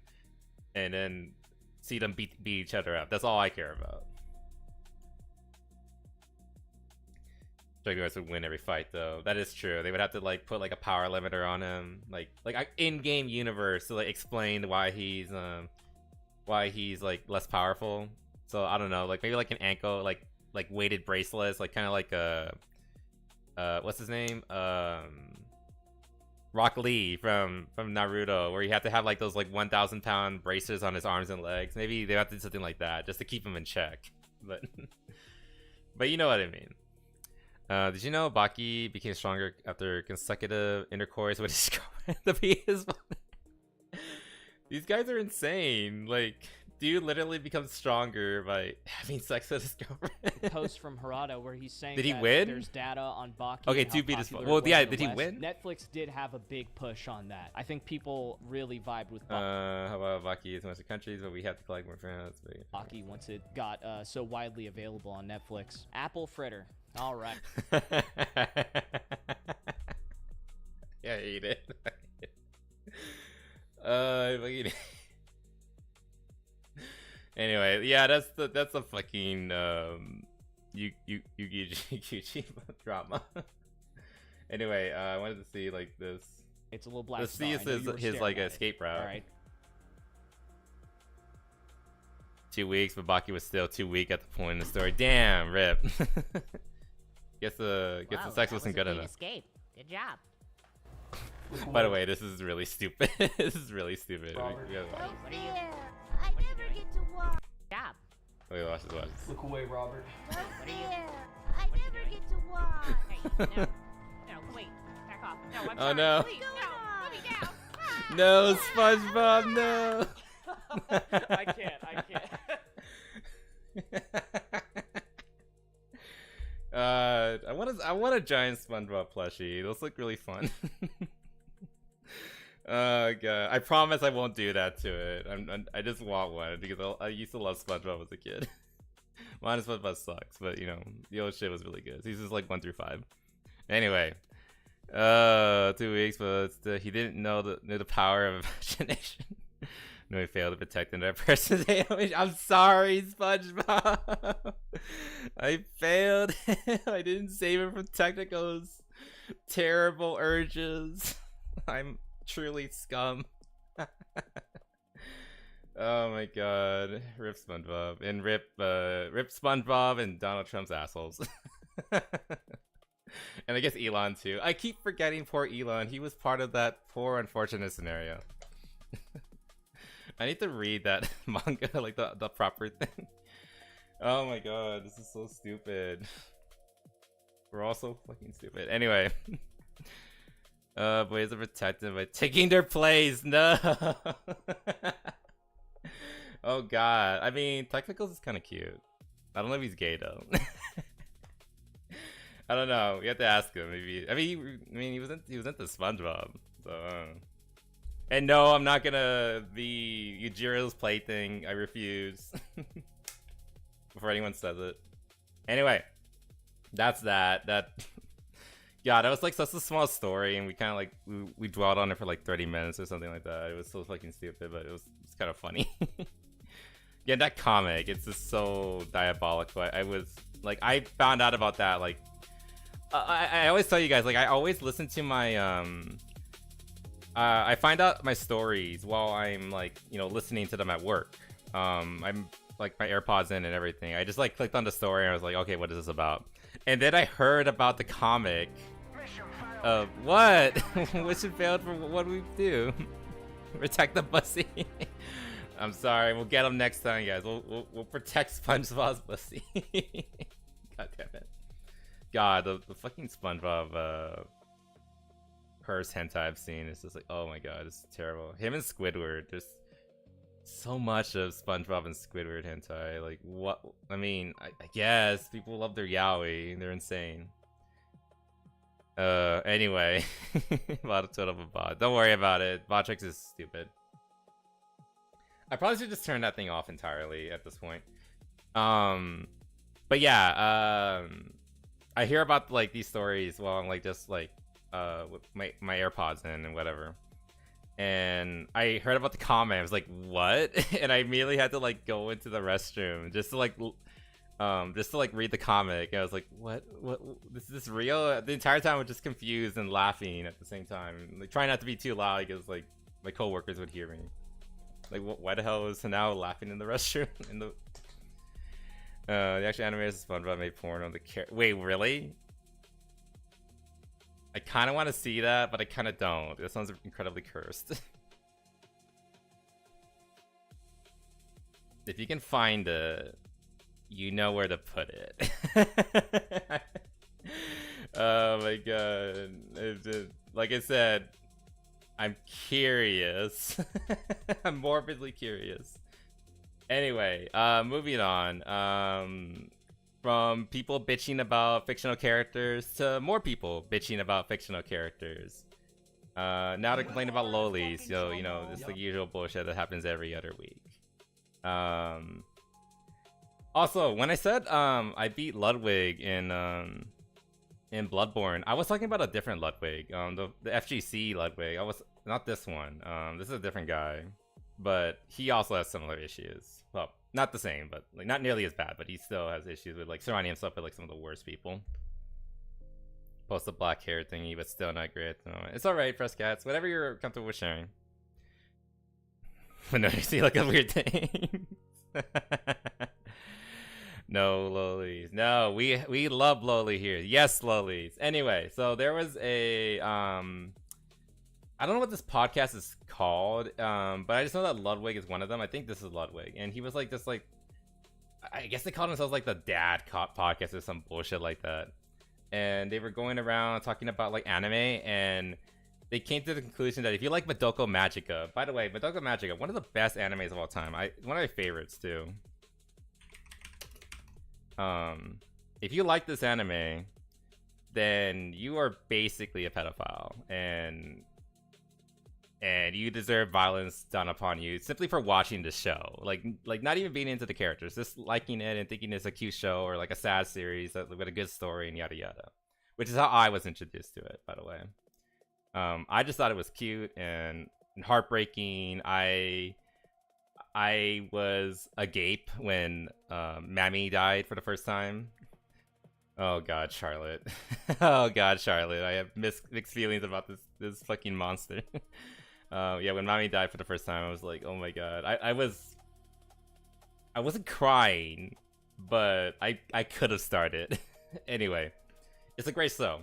then see them beat each other up. That's all I care about. Jaguars would win every fight, though. That is true. They would have to like put like a power limiter on him, like in-game universe to like explain why he's like less powerful. So I don't know, like maybe like an ankle like weighted bracelets, like kind of like what's his name, Rock Lee from Naruto, where you have to have like those like 1,000-pound braces on his arms and legs. Maybe they have to do something like that just to keep him in check. But you know what I mean. Did you know Baki became stronger after consecutive intercourse with his girlfriend to be his mother? These guys are insane. Like, dude literally becomes stronger by having sex with his girlfriend. Post from Harada where he's saying Did he that win? there's data on Baki. Okay, and how 2 beat his. popular Well, it was yeah. in the Did he West. win? Netflix did have a big push on that. I think people really vibed with Baki. How about Baki is most of countries, but we have to collect more friends. Baki once it got so widely available on Netflix. Apple fritter. All right. Yeah, I ate it. I fucking. Anyway, yeah, that's the fucking Yugi drama. Anyway, I wanted to see like this. It's a little black. The C is his like escape route. All right. 2 weeks, but Baki was still too weak at the point in the story. Damn, rip. Guess the sex wasn't good enough. Escape. Good job. By the way, this is really stupid. This is really stupid. What are you? I never get to watch. Job. Wait, watch this. Look away, Robert. What are you? I never get to watch. No, wait. Back off. No, I'm Oh, sorry. no. Please, no. Let me down. No, SpongeBob, no. I can't. I want a giant SpongeBob plushie. Those look really fun. Oh god, I promise I won't do that to it. I just want one because I used to love SpongeBob as a kid. Minus SpongeBob sucks, but you know the old shit was really good. Seasons like 1 through 5. Anyway, 2 weeks, but he didn't know the power of imagination. No, he failed to protect another person's image. I'm sorry, SpongeBob. I failed. I didn't save him from Technico's terrible urges. I'm truly scum. Oh my god. Rip SpongeBob. And rip SpongeBob and Donald Trump's assholes. And I guess Elon too. I keep forgetting poor Elon. He was part of that poor unfortunate scenario. I need to read that manga, like the proper thing. Oh my god, this is so stupid. We're all so fucking stupid. Anyway. Boys are protected by taking their place. No. Oh god. I mean, Technicals is kind of cute. I don't know if he's gay though. I don't know. You have to ask him. Maybe. I mean, he was into SpongeBob. So. And no, I'm not gonna the Yujiro's plaything. I refuse. Before anyone says it. Anyway, that's that. Yeah, that was like such a small story, and we kind of like we dwelled on it for like 30 minutes or something like that. It was so fucking stupid, but it's kind of funny. Yeah, that comic, it's just so diabolical. I was like, I found out about that like I always tell you guys, like I always listen to my I find out my stories while I'm like, you know, listening to them at work. I'm like my AirPods in and everything. I just like clicked on the story and I was like, okay, what is this about? And then I heard about the comic. What? Mission failed for what we do? Protect the pussy. I'm sorry. We'll get him next time, guys. We'll protect SpongeBob's pussy. God damn it. God, the fucking SpongeBob purse hentai I've seen is just like, oh my god, it's terrible. Him and Squidward, there's so much of SpongeBob and Squidward hentai. Like, what? I mean, I guess people love their yaoi. They're insane. Anyway, a lot of total of a bot. Don't worry about it. Botrix is stupid. I probably should just turn that thing off entirely at this point. But yeah, I hear about like these stories while I'm like just like with my AirPods in and whatever. And I heard about the comment. I was like, what? And I immediately had to like go into the restroom just to like read the comic. And I was like, what is this real? The entire time I was just confused and laughing at the same time, like trying not to be too loud because like my coworkers would hear me. Like, why the hell was Hanao laughing in the restroom? In the actual animator is SpongeBob made porn on the wait, really? I kind of want to see that, but I kind of don't. That sounds incredibly cursed. If you can find it, you know where to put it. Oh my god. Like I said, I'm curious. I'm morbidly curious. Anyway, moving on. From people bitching about fictional characters to more people bitching about fictional characters. Now to complain about lolis, so you know, it's the usual bullshit that happens every other week. Also, when I said I beat Ludwig in Bloodborne, I was talking about a different Ludwig, the FGC Ludwig. I was not this one. This is a different guy, but he also has similar issues. Well, not the same, but like not nearly as bad. But he still has issues with like surrounding himself with like some of the worst people. Post the black hair thingy, but still not great. No, it's all right, Fresh Cats. Whatever you're comfortable with sharing. But no, you see like a weird thing. No lolis. No, we love loli here. Yes, lolis. Anyway, so there was a I don't know what this podcast is called, but I just know that Ludwig is one of them. I think this is Ludwig, and he was like just like, I guess they called themselves like the Dad Cop podcast or some bullshit like that. And they were going around talking about like anime, and they came to the conclusion that if you like Madoka Magica, by the way, Madoka Magica, one of the best animes of all time. One of my favorites too. If you like this anime, then you are basically a pedophile, and you deserve violence done upon you simply for watching the show. Like not even being into the characters, just liking it and thinking it's a cute show or like a sad series that with a good story and yada yada. Which is how I was introduced to it, by the way. I just thought it was cute and heartbreaking. I was agape when Mammy died for the first time. Oh god, Charlotte. Oh god, Charlotte. I have mixed feelings about this fucking monster. Yeah, when Mammy died for the first time, I was like, oh my god. I wasn't crying, but I could have started. Anyway, it's a great show.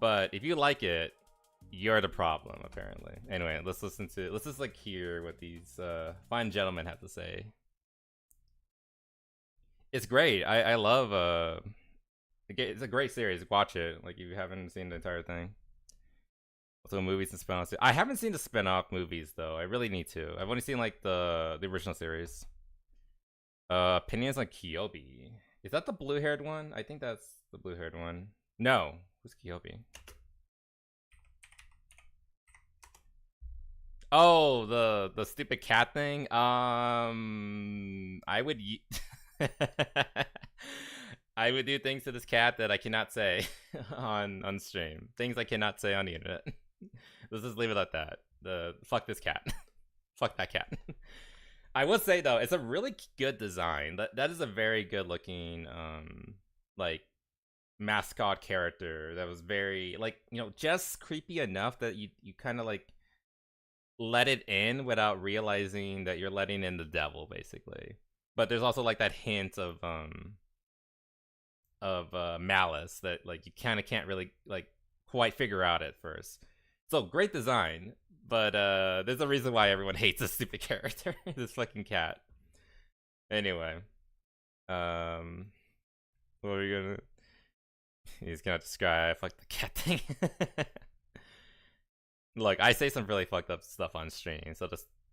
But if you like it, you're the problem, apparently. Anyway, let's just like hear what these fine gentlemen have to say. It's great. I love it's a great series. Watch it. Like if you haven't seen the entire thing. Also movies and spin-offs. I haven't seen the spin-off movies though. I really need to. I've only seen like the original series. Opinions on Kyobi. Is that the blue-haired one? I think that's the blue-haired one. No. Who's Kyobi? Oh, the stupid cat thing. I would I would do things to this cat that I cannot say on stream. Things I cannot say on the internet. Let's just leave it at that. Fuck this cat. Fuck that cat. I will say though, it's a really good design. That is a very good looking like mascot character that was very like, you know, just creepy enough that you kind of like let it in without realizing that you're letting in the devil, basically. But there's also like that hint of malice that like you kind of can't really like quite figure out at first. So great design, but there's a reason why everyone hates this stupid character. This fucking cat. Anyway, what are you gonna? He's gonna describe fuck the cat thing. Look, I say some really fucked up stuff on stream,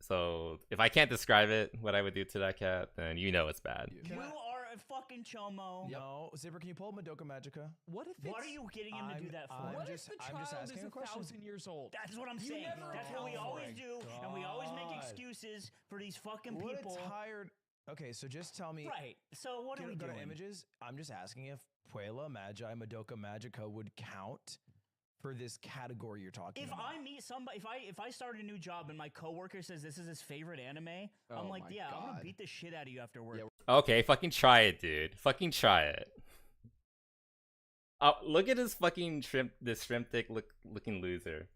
so if I can't describe it, what I would do to that cat, then you know it's bad. You are a fucking chomo. Yep. No, Zipper, can you pull up Madoka Magica? What are you getting him to do that for? What if the child is 1,000 years old? That's what I'm saying. That's what we always do, and we always make excuses for these fucking people. Okay, so just tell me. Right. So what are we doing? Go to images. I'm just asking if Puella Magi Madoka Magica would count for this category you're talking about. If I meet somebody, if I start a new job and my coworker says this is his favorite anime, I'm like, yeah, I'm gonna beat the shit out of you after work. Okay, fucking try it, dude. Fucking try it. Look at this fucking this shrimp dick looking loser.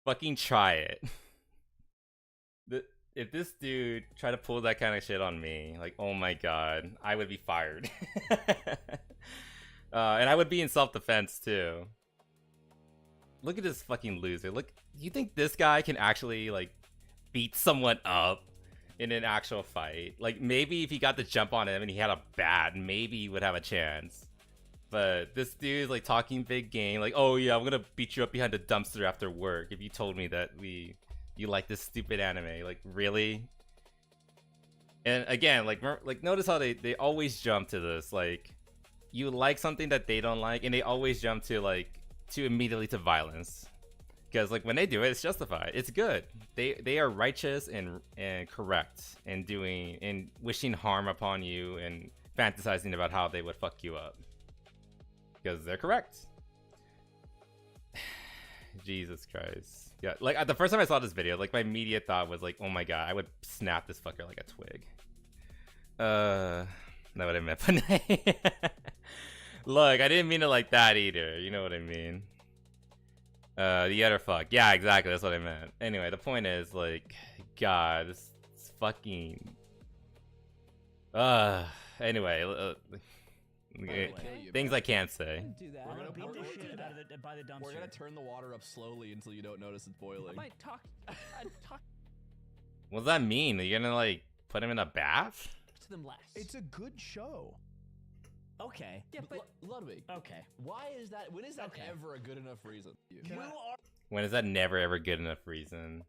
Fucking try it. If this dude tried to pull that kind of shit on me, like, oh my god, I would be fired. And I would be in self-defense too. Look at this fucking loser. Look, you think this guy can actually like beat someone up in an actual fight? Like maybe if he got the jump on him and he had a bat, maybe he would have a chance. But this dude is like talking big game, like, oh yeah, I'm gonna beat you up behind the dumpster after work if you told me that you like this stupid anime. Like, really? And again, like notice how they always jump to this, like you like something that they don't like, and they always jump to like immediately to violence. Because like when they do it, it's justified. It's good. They are righteous and correct and doing and wishing harm upon you and fantasizing about how they would fuck you up. Because they're correct. Jesus Christ. Yeah, like the first time I saw this video, like my immediate thought was like, oh my god, I would snap this fucker like a twig. Not what I meant, but look, I didn't mean it like that either. You know what I mean? The other fuck. Yeah, exactly. That's what I meant. Anyway, the point is, like, God, this fucking. Anyway, things I can't say. We're gonna turn the water up slowly until you don't notice it's boiling. I might talk. What does that mean? Are you gonna like put him in a bath? To them less. It's a good show. Okay. Yeah, but Ludwig. Okay. Why is that? When is that ever a good enough reason? When is that never ever good enough reason?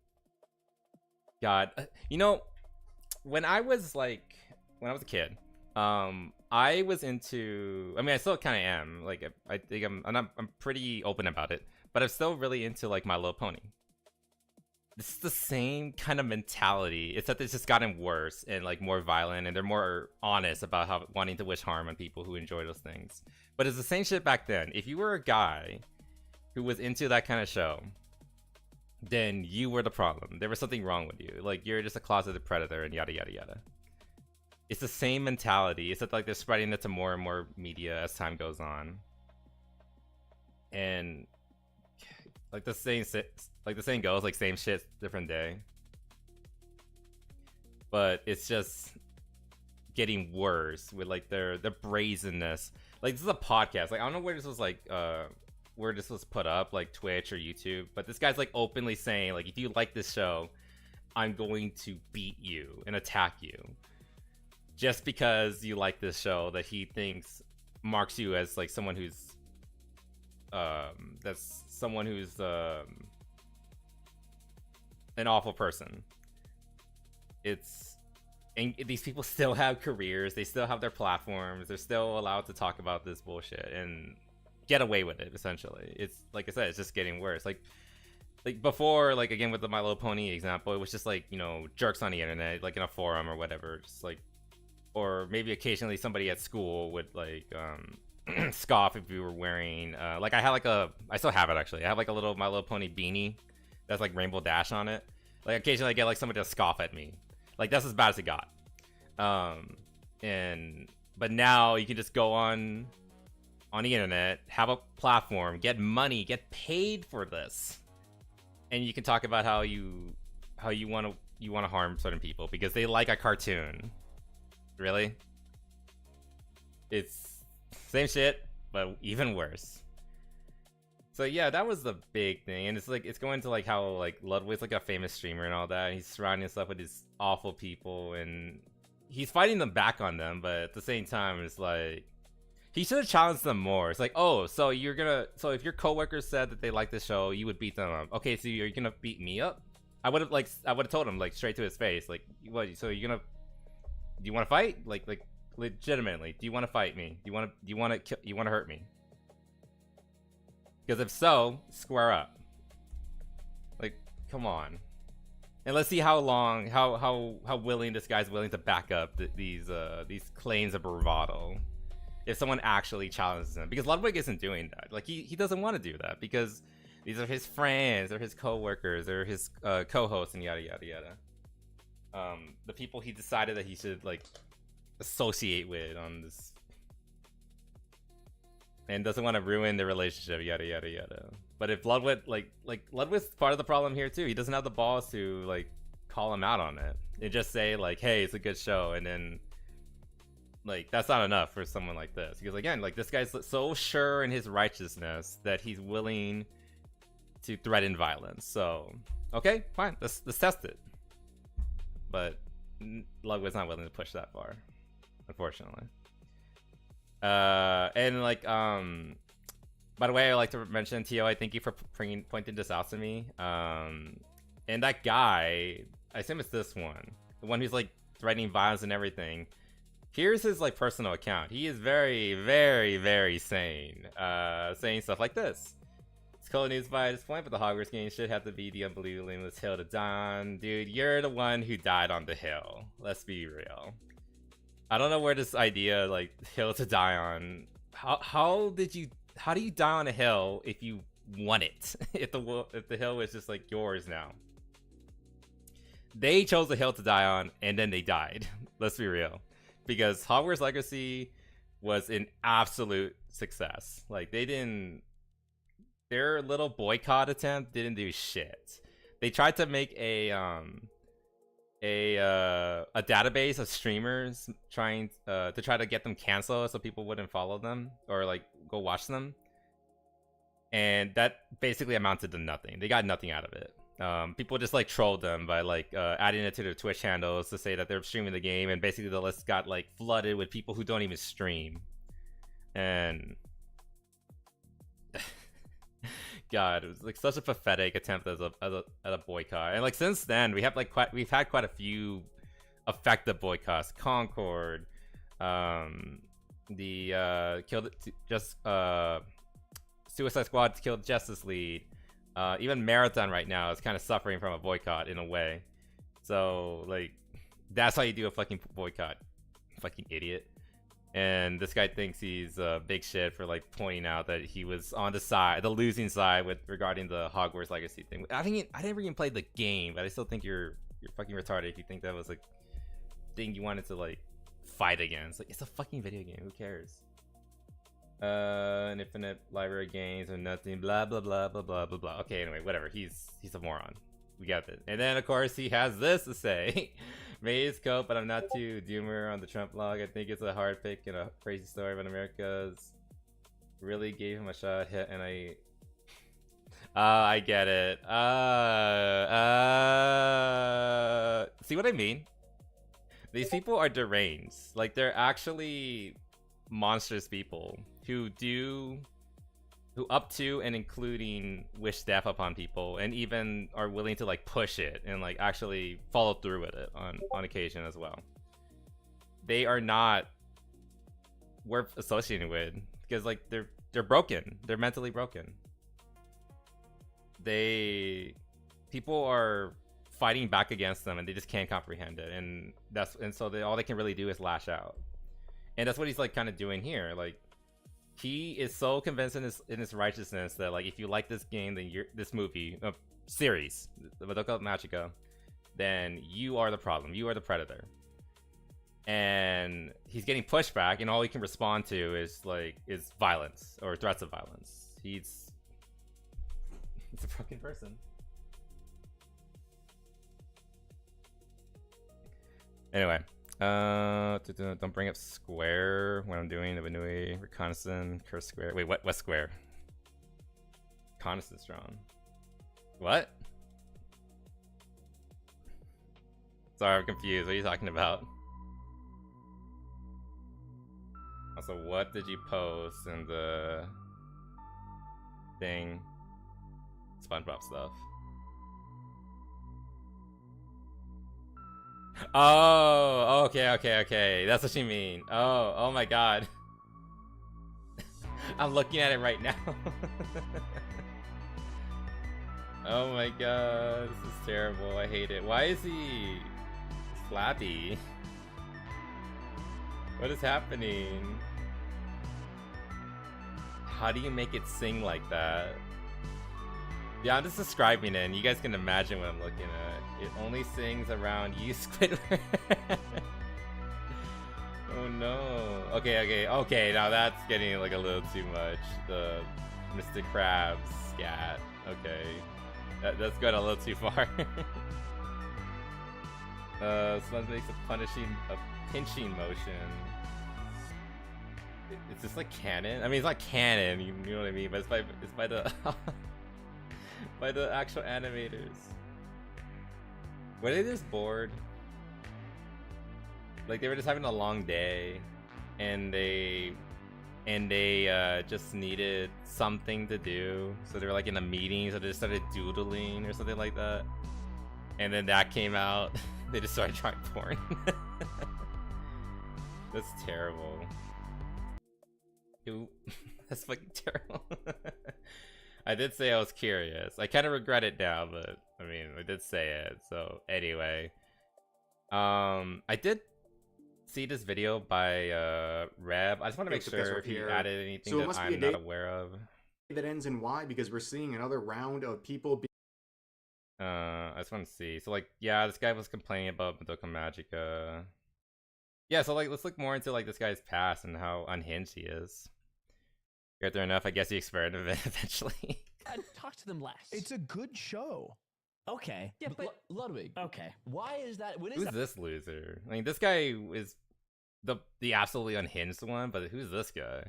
God, you know, when I was a kid, I was into. I mean, I still kind of am. Like, I think I'm pretty open about it, but I'm still really into like My Little Pony. This is the same kind of mentality. It's that it's just gotten worse and like more violent, and they're more honest about how wanting to wish harm on people who enjoy those things. But it's the same shit back then. If you were a guy who was into that kind of show, then you were the problem. There was something wrong with you. Like, you're just a closeted predator and yada yada yada. It's the same mentality. It's that like they're spreading it to more and more media as time goes on. And like the saying goes, like same shit, different day. But it's just getting worse with like their brazenness. Like, this is a podcast. Like, I don't know where this was where this was put up, like Twitch or YouTube, but this guy's like openly saying like, if you like this show, I'm going to beat you and attack you just because you like this show that he thinks marks you as like someone who's an awful person. And these people still have careers, they still have their platforms, they're still allowed to talk about this bullshit and get away with it. Essentially, it's like I said, it's just getting worse. Like before, like again with the My Little Pony example, it was just like, you know, jerks on the internet, like in a forum or whatever, just like, or maybe occasionally somebody at school would like scoff if you were wearing like I still have it actually. I have like a little My Little Pony beanie that's like Rainbow Dash on it. Like occasionally I get like somebody to scoff at me. Like, that's as bad as it got. But now you can just go on the internet, have a platform, get money, get paid for this, and you can talk about how you want to harm certain people because they like a cartoon. Really? It's same shit, but even worse. So yeah, that was the big thing, and it's like it's going to like how like Ludwig's like a famous streamer and all that, and he's surrounding himself with these awful people, and he's fighting them back on them, but at the same time, it's like he should have challenged them more. It's like, oh, so if your coworkers said that they like the show, you would beat them up. Okay, so you're gonna beat me up? I would have told him like straight to his face, like, what? So do you want to fight? Like legitimately, do you want to fight me? Do you want to hurt me? Because if so, square up. Like, come on. And let's see how long, how willing this guy's willing to back up these claims of bravado. If someone actually challenges him, because Ludwig isn't doing that. Like, he doesn't want to do that because these are his friends, or his co-workers, or his co-hosts, and yada yada yada. The people he decided that he should like associate with on this. And doesn't want to ruin the relationship, yada yada yada. But if Ludwig, like Ludwig's part of the problem here too. He doesn't have the balls to like call him out on it and just say like, "Hey, it's a good show," and then like that's not enough for someone like this. Because again, like this guy's so sure in his righteousness that he's willing to threaten violence. So okay, fine, let's test it. But Ludwig's not willing to push that far, unfortunately. And like by the way, I like to mention, Tio, I thank you for pointing this out to me. And that guy, I assume it's this one, the one who's like threatening violence and everything. Here's his like personal account. He is very, very, very sane, saying stuff like this. It's cool news by this point, but the Hogwarts game should have to be the unbelievably endless hill to die on. Dude, you're the one who died on the hill. Let's be real. I don't know where this idea, like, hill to die on. How do you die on a hill if you won it? if the hill was just like yours now. They chose the hill to die on, and then they died. Let's be real. Because Hogwarts Legacy was an absolute success. Like, their little boycott attempt didn't do shit. They tried to make a database of streamers trying to try to get them canceled so people wouldn't follow them or like go watch them, and that basically amounted to nothing. They got nothing out of it. People just like trolled them by like adding it to their Twitch handles to say that they're streaming the game, and basically the list got like flooded with people who don't even stream. And God, it was like such a pathetic attempt at a boycott. And like since then, we've had quite a few effective boycotts. Concord, Suicide Squad killed Justice League. Even Marathon right now is kind of suffering from a boycott in a way. So like, that's how you do a fucking boycott, fucking idiot. And this guy thinks he's big shit for like pointing out that he was on the losing side regarding the Hogwarts Legacy thing. I never even played the game, but I still think you're fucking retarded if you think that was like thing you wanted to like fight against. Like, it's a fucking video game. Who cares? An infinite library of games or nothing. Blah blah blah blah blah blah blah. Okay, anyway, whatever. He's a moron. We got it. And then of course he has this to say. Maze cope, but I'm not too doomer on the Trump log. I think it's a hard pick and a crazy story, but America's really gave him a shot hit, and I get it. See what I mean? These people are deranged. Like, they're actually monstrous people who up to and including wish death upon people, and even are willing to like push it and like actually follow through with it on occasion as well. They are not worth associating with because like they're broken. They're mentally broken. People are fighting back against them and they just can't comprehend it, and so all they can really do is lash out. And that's what he's like kind of doing here. Like, he is so convinced in his righteousness that like, if you like this game, then this movie series, the Madoka Magica, then you are the problem. You are the predator. And he's getting pushback, and all he can respond to is violence or threats of violence. He's a fucking person. Anyway. Don't bring up Square when I'm doing the Vanui Reconnaissance Curse Square. Wait, what Square? Reconnaissance drawn. What? Sorry, I'm confused. What are you talking about? Also, what did you post in the thing? SpongeBob stuff. Oh, okay. That's what you mean. Oh my god. I'm looking at it right now. Oh my god, this is terrible. I hate it. Why is he flabby? What is happening? How do you make it sing like that? Yeah, I'm just describing it, and you guys can imagine what I'm looking at. It only sings around you, Squidward. Oh no. Okay, now that's getting like a little too much. The Mr. Krabs scat. Okay. That's going a little too far. Sponge makes a pinching motion. It's just like canon. I mean, it's not canon, you know what I mean, but it's by the by the actual animators. Were they just bored? Like, they were just having a long day, and they just needed something to do. So they were like in a meeting, so they just started doodling or something like that. And then that came out. They just started trying porn. That's terrible. Ew. That's fucking terrible. I did say I was curious. I kind of regret it now, but I mean, I did say it. So anyway, I did see this video by Rev. I just want to make sure if he added anything that I'm not aware of. That ends in Y because we're seeing another round of people. I just want to see. So like, yeah, this guy was complaining about Madoka Magica. Yeah, so like, let's look more into like this guy's past and how unhinged he is. Got there enough? I guess he experimented with it eventually. I'd talk to them less. It's a good show. Okay. Yeah, but Ludwig. Okay. Why is that? When is Who's that? this loser? I mean, this guy is the absolutely unhinged one, but who's this guy?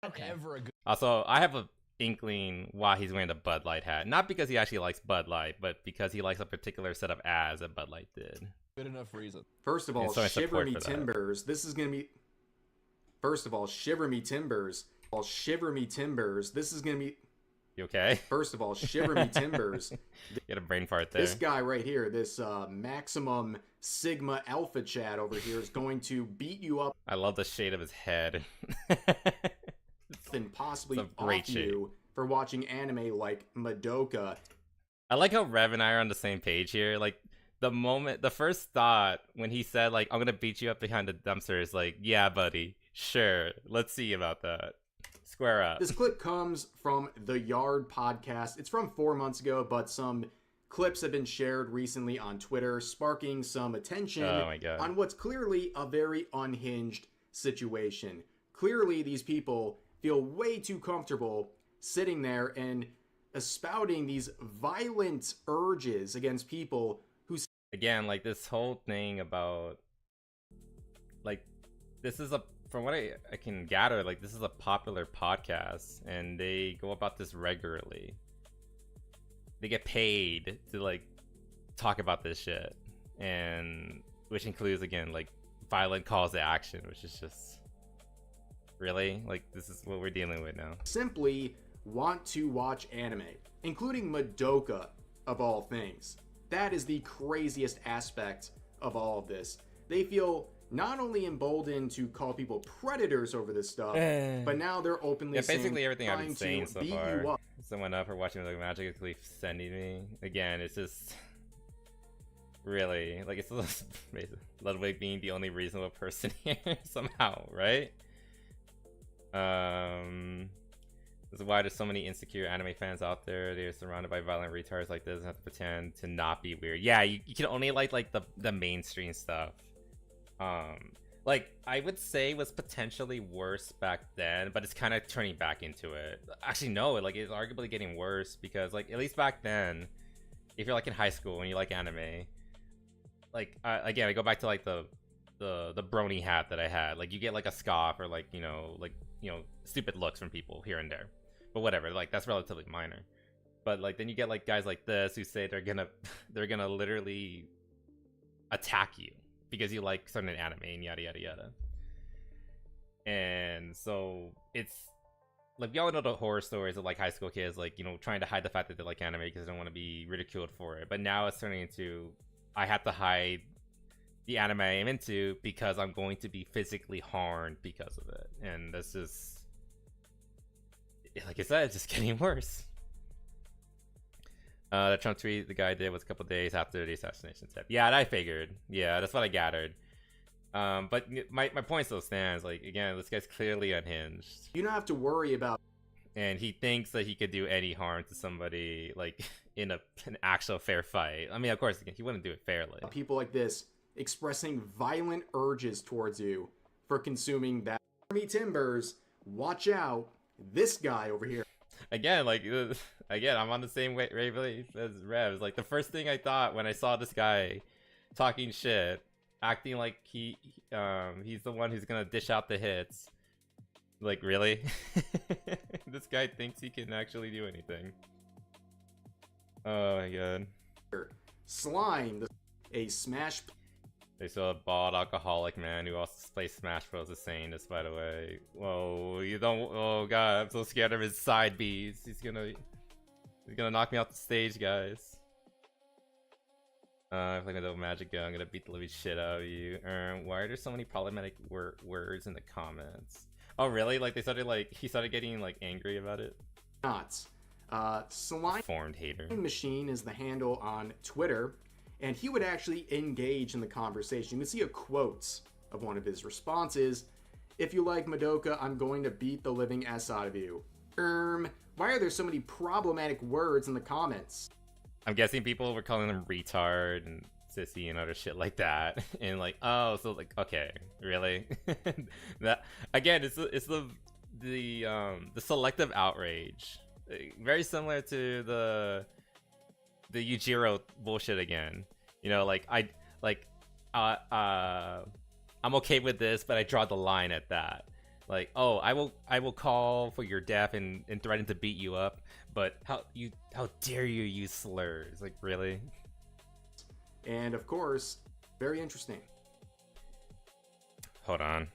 Okay. Ever a good? Also, I have a inkling why he's wearing the Bud Light hat. Not because he actually likes Bud Light, but because he likes a particular set of ads that Bud Light did. Good enough reason. First of all, so shiver me timbers. This is gonna be. First of all, shiver me timbers. Shiver me timbers. This is gonna be. You okay? First of all, shiver me timbers. You had a brain fart there. This guy right here, this maximum sigma alpha Chad over here, is going to beat you up. I love the shade of his head. And possibly It's a great off you for watching anime like Madoka. I like how Rev and I are on the same page here. Like, the first thought when he said, like, I'm gonna beat you up behind the dumpster is like, yeah, buddy, sure, let's see about that. Square up. This clip comes from the Yard podcast. It's from 4 months ago, but some clips have been shared recently on Twitter, sparking some attention on what's clearly a very unhinged situation. Clearly, these people feel way too comfortable sitting there and espouting these violent urges against people who... Again, like, this whole thing about... Like, this is a... From what I can gather, like, this is a popular podcast, and they go about this regularly. They get paid to, like, talk about this shit. And... Which includes, again, like, violent calls to action, which is just... Really? Like, this is what we're dealing with now. Simply want to watch anime, including Madoka, of all things. That is the craziest aspect of all of this. They feel not only emboldened to call people predators over this stuff, but now they're openly saying, basically everything I've been saying to so beat far. you up. Someone up for watching the Magic keep sending me. Again, it's just... Really? Like, it's Ludwig being the only reasonable person here somehow, right? This is why there's so many insecure anime fans out there. They're surrounded by violent retards like this and have to pretend to not be weird. Yeah, you can only like the mainstream stuff. Like, I would say was potentially worse back then, but it's kind of turning back into it. Actually, no, like, it's arguably getting worse because, like, at least back then, if you're like in high school and you like anime, like, again, I go back to like the brony hat that I had. Like, you get like a scoff or like, you know, stupid looks from people here and there, but whatever, like, that's relatively minor. But like, then you get like guys like this who say they're gonna literally attack you because you like certain anime and yada yada yada. And so it's like, we all know the horror stories of like high school kids, like, you know, trying to hide the fact that they like anime because they don't want to be ridiculed for it. But now it's turning into, I have to hide the anime I'm into because I'm going to be physically harmed because of it. And that's just, like I said, it's just getting worse. The Trump tweet the guy did was a couple days after the assassination attempt. Yeah, I figured. Yeah, that's what I gathered. But my point still stands. Like, again, this guy's clearly unhinged. You don't have to worry about... And he thinks that he could do any harm to somebody, like, in an actual fair fight. I mean, of course, he wouldn't do it fairly. People like this expressing violent urges towards you for consuming that. Me Timbers, watch out. This guy over here. Again, like, I'm on the same wavelength as Rev. Like, the first thing I thought when I saw this guy talking shit, acting like he's the one who's gonna dish out the hits. Like, really? This guy thinks he can actually do anything. Oh my god. Slime, a Smash. They saw a bald alcoholic man who also plays Smash Bros. Is saying this, by the way. Whoa, you don't. Oh god, I'm so scared of his side Bs. He's gonna knock me off the stage, guys. If like a little magic gun, I'm gonna beat the living shit out of you. Why are there so many problematic words in the comments? Oh really? Like they started like he started getting like angry about it. Nuts. Slime Formed hater. Machine is the handle on Twitter, and he would actually engage in the conversation. You can see a quote of one of his responses. If you like Madoka, I'm going to beat the living S out of you. Why are there so many problematic words in the comments? I'm guessing people were calling him retard and sissy and other shit like that, and like, oh, so like, okay, really? That again, it's the selective outrage, very similar to the Yujiro bullshit again. You know, like I'm okay with this, but I draw the line at that. Like, oh, I will call for your death and threaten to beat you up, but how dare you use slurs? Like, really? And of course, very interesting. Hold on.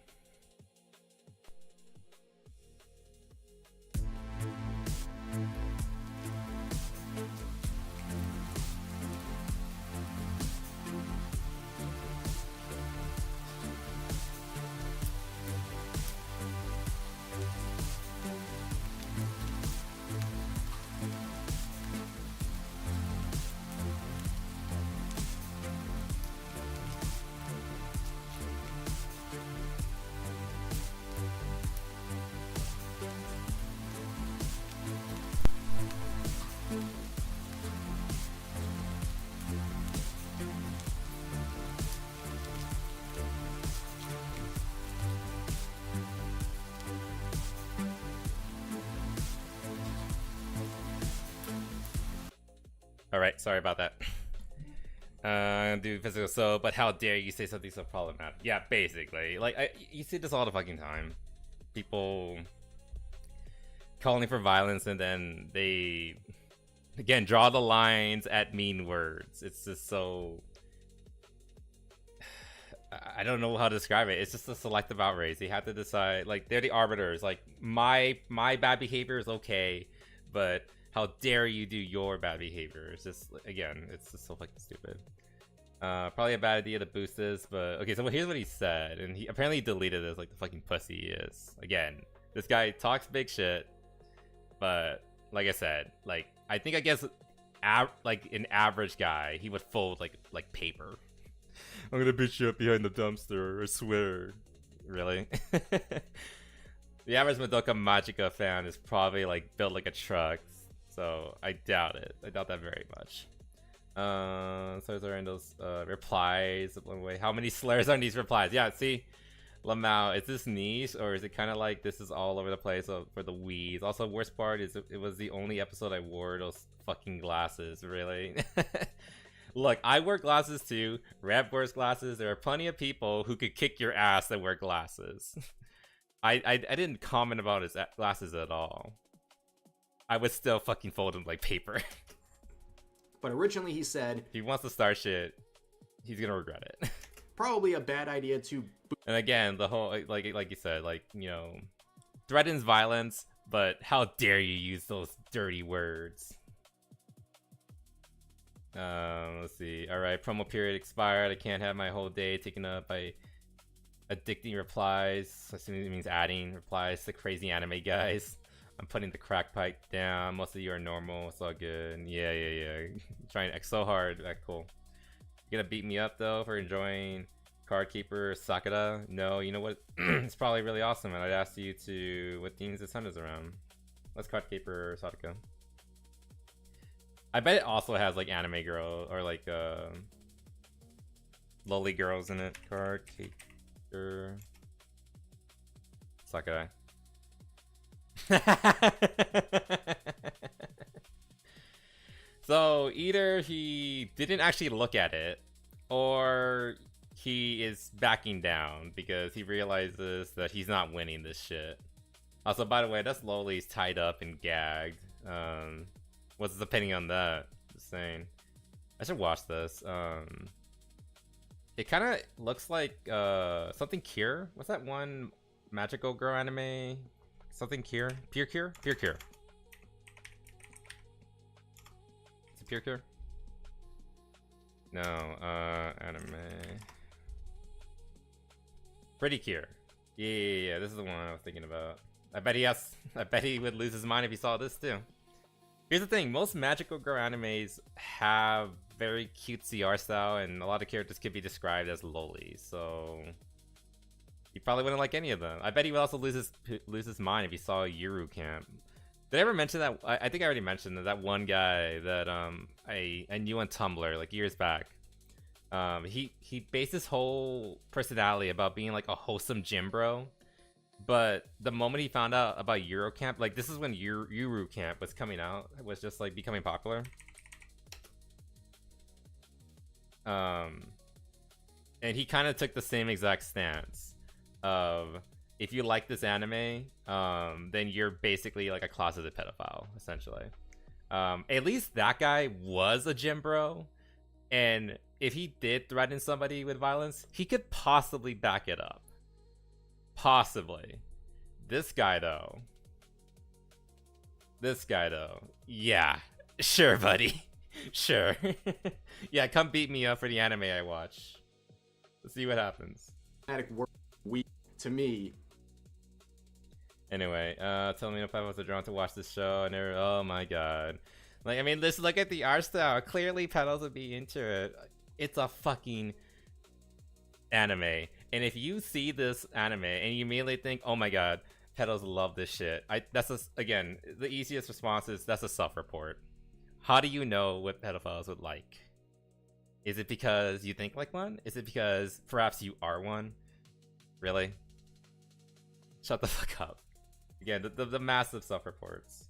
Alright, sorry about that. Do physical so, but how dare you say something so problematic? Yeah, basically. Like, you see this all the fucking time. People calling for violence and then they, again, draw the lines at mean words. It's just so... I don't know how to describe it. It's just a selective outrage. They have to decide, like, they're the arbiters. Like, my bad behavior is okay, but how dare you do your bad behavior? It's just, again, it's just so fucking stupid. Probably a bad idea to boost this, but okay, so here's what he said, and he apparently deleted this like the fucking pussy he is. Again, this guy talks big shit, but like I said, like, I think, I guess, like an average guy, he would fold like paper. I'm gonna beat you up behind the dumpster, I swear. Really? The average Madoka Magica fan is probably like built like a truck, so I doubt it. I doubt that very much. So are in those replies. Wait, how many slurs are in these replies? Yeah, see, Lamau, is this niche or is it kind of like this is all over the place for the weeds? Also, worst part is it was the only episode I wore those fucking glasses. Really? Look, I wear glasses too. Rap wears glasses. There are plenty of people who could kick your ass that wear glasses. I didn't comment about his glasses at all. I would still fucking fold them like paper. But originally he said, if he wants to start shit, he's gonna regret it. Probably a bad idea to... And again, the whole, like you said, like, you know, threatens violence, but how dare you use those dirty words? Let's see. Alright, promo period expired. I can't have my whole day taken up by addicting replies. Assuming it means adding replies to crazy anime guys. I'm putting the crack pipe down. Most of you are normal. It's all good. Yeah. Trying so hard. That cool. You gonna beat me up though for enjoying Card Keeper Sakura? No, you know what? It's probably really awesome, and I'd ask you to what themes the sun is around. Let's Card Keeper Sakura. I bet it also has like anime girl or like lolly girls in it. Card Keeper Sakura. So either he didn't actually look at it, or he is backing down because he realizes that he's not winning this shit. Also, by the way, that's Loli's tied up and gagged. What's his opinion on that? Just saying. I should watch this. It kind of looks like something Cure. What's that one magical girl anime? Something Cure? Pure Cure? Pure Cure. Is it Pure Cure? No, anime. Pretty Cure. Yeah, this is the one I was thinking about. I bet he would lose his mind if he saw this too. Here's the thing, most magical girl animes have very cutesy art style, and a lot of characters could be described as loli, so he probably wouldn't like any of them. I bet he would also lose his mind if he saw Yuru Camp. Did I ever mention that? I think I already mentioned that one guy that I knew on Tumblr like years back. He based his whole personality about being like a wholesome gym bro. But the moment he found out about Eurocamp, like this is when Yuru Camp was coming out, was just like becoming popular. And he kind of took the same exact stance of, if you like this anime, then you're basically like a closeted pedophile, essentially. At least that guy was a gym bro, and if he did threaten somebody with violence, he could possibly back it up. Possibly. This guy though, yeah, sure buddy, sure. Yeah, come beat me up for the anime I watch. Let's see what happens. Week to me. Anyway, tell me if I was drawn to watch this show, and oh my god, like, I mean, let's look at the art style. Clearly pedals would be into it. It's a fucking anime, and if you see this anime and you immediately think, oh my god, pedals love this shit, again, the easiest response is that's a self-report. How do you know what pedophiles would like? Is it because you think like one? Is it because perhaps you are one? Really? Shut the fuck up. Again, the massive self-reports.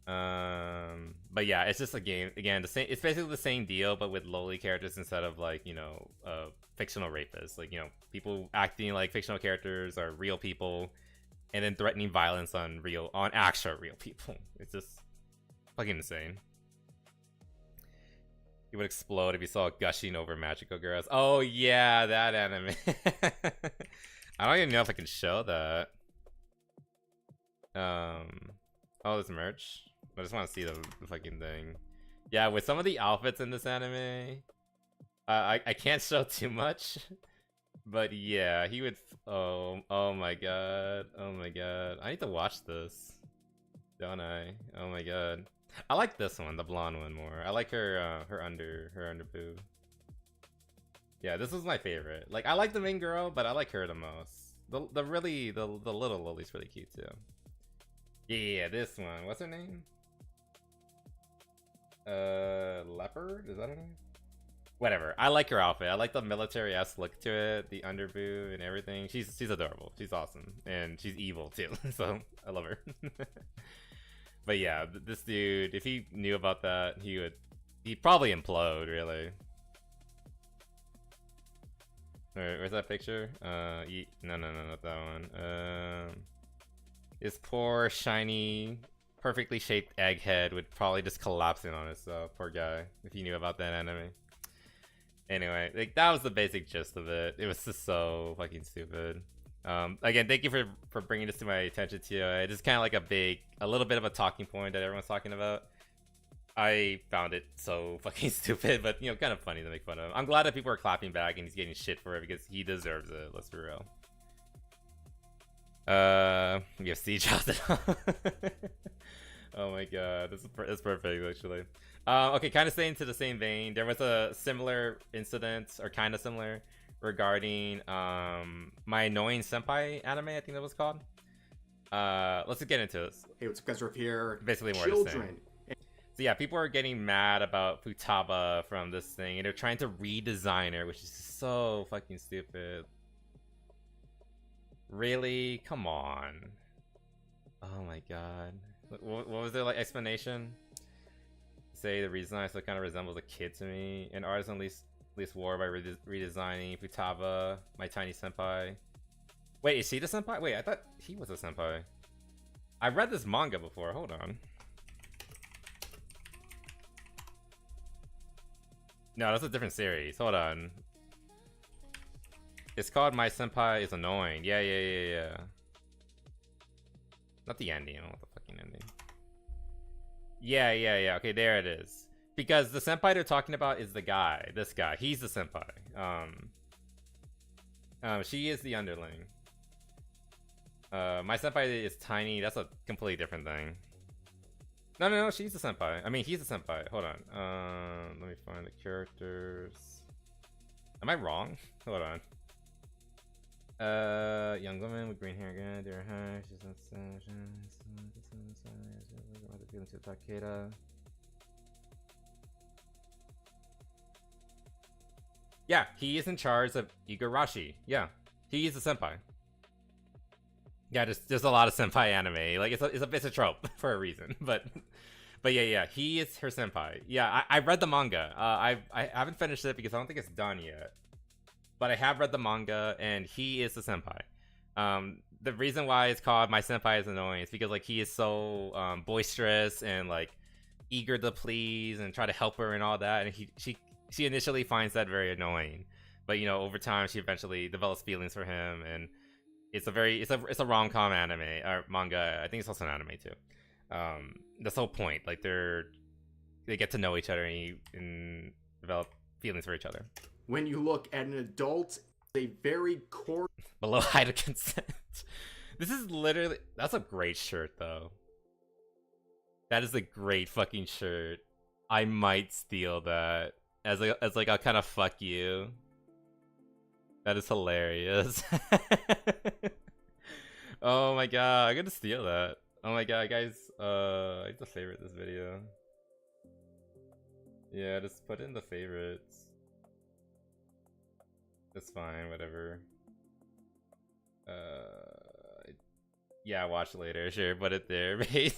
But yeah, it's just a game. Again, the same. It's basically the same deal, but with lowly characters instead of like, you know, fictional rapists. Like, you know, people acting like fictional characters are real people, and then threatening violence on actual real people. It's just fucking insane. He would explode if he saw gushing over magical girls. Oh yeah, that anime. I don't even know if I can show that. Oh, this merch. I just want to see the fucking thing. Yeah, with some of the outfits in this anime, I can't show too much, but yeah, he would. Oh my god, oh my god, I need to watch this, don't I? Oh my god, I like this one, the blonde one, more. I like her under boob. Yeah, this was my favorite. Like, I like the main girl, but I like her the most. The little Lily's really cute too. Yeah, this one. What's her name? Leopard? Is that her name? Whatever. I like her outfit. I like the military-esque look to it, the underboob and everything. She's adorable. She's awesome, and she's evil too. So I love her. But yeah, this dude, if he knew about that, he'd probably implode. Really. Alright, where's that picture? No, not that one. This poor, shiny, perfectly shaped egghead would probably just collapse in on itself. Poor guy, if he knew about that anime. Anyway, like, that was the basic gist of it. It was just so fucking stupid. Again, thank you for bringing this to my attention too. It is kind of like a little bit of a talking point that everyone's talking about. I found it so fucking stupid, but, you know, kind of funny to make fun of. I'm glad that people are clapping back and he's getting shit for it because he deserves it. Let's be real. We have Siege out it. Oh my god, that's perfect actually. Okay, kind of staying to the same vein. There was a similar incident, or kind of similar, regarding My Annoying Senpai anime, I think that was called. Let's just get into this. Hey, what's up, guys? We're here. Basically more the same. So yeah, people are getting mad about Futaba from this thing, and they're trying to redesign her, which is so fucking stupid. Really? Come on. Oh my god. What was their like explanation? Say the redesign still kind of resembles a kid to me. An artist unleashed war by redesigning Futaba, my tiny senpai. Wait, is she the senpai? Wait, I thought he was a senpai. I read this manga before. Hold on. No, that's a different series. Hold on. It's called My Senpai is Annoying. Yeah. Not the ending. I don't want the fucking ending. Yeah. Okay, there it is. Because the senpai they're talking about is the guy. This guy. He's the senpai. She is the underling. My senpai is tiny. That's a completely different thing. No, she's the senpai. I mean, he's the senpai. Hold on. Let me find the characters. Am I wrong? Hold on. Young woman with green hair again. Dear hi. She's not Takeda. Yeah, he is in charge of Igarashi. Yeah, he is a senpai. Yeah, there's a lot of senpai anime. Like it's a trope for a reason. But yeah, he is her senpai. Yeah, I read the manga. I haven't finished it because I don't think it's done yet. But I have read the manga, and he is the senpai. The reason why it's called My Senpai is Annoying is because like he is so boisterous and like eager to please and try to help her and all that, and she initially finds that very annoying, but you know, over time she eventually develops feelings for him, and it's a rom-com anime or manga. I think it's also an anime too. That's the whole point. Like they get to know each other and develop feelings for each other. When you look at an adult, a very core below height of consent. This is literally, that's a great shirt though. That is a great fucking shirt. I might steal that as like a kind of fuck you. That is hilarious. Oh my god, I'm gonna steal that. Oh my god, guys, I have to favorite this video. Yeah, just put in the favorites. That's fine, whatever. Yeah, watch later, sure, put it there, mate.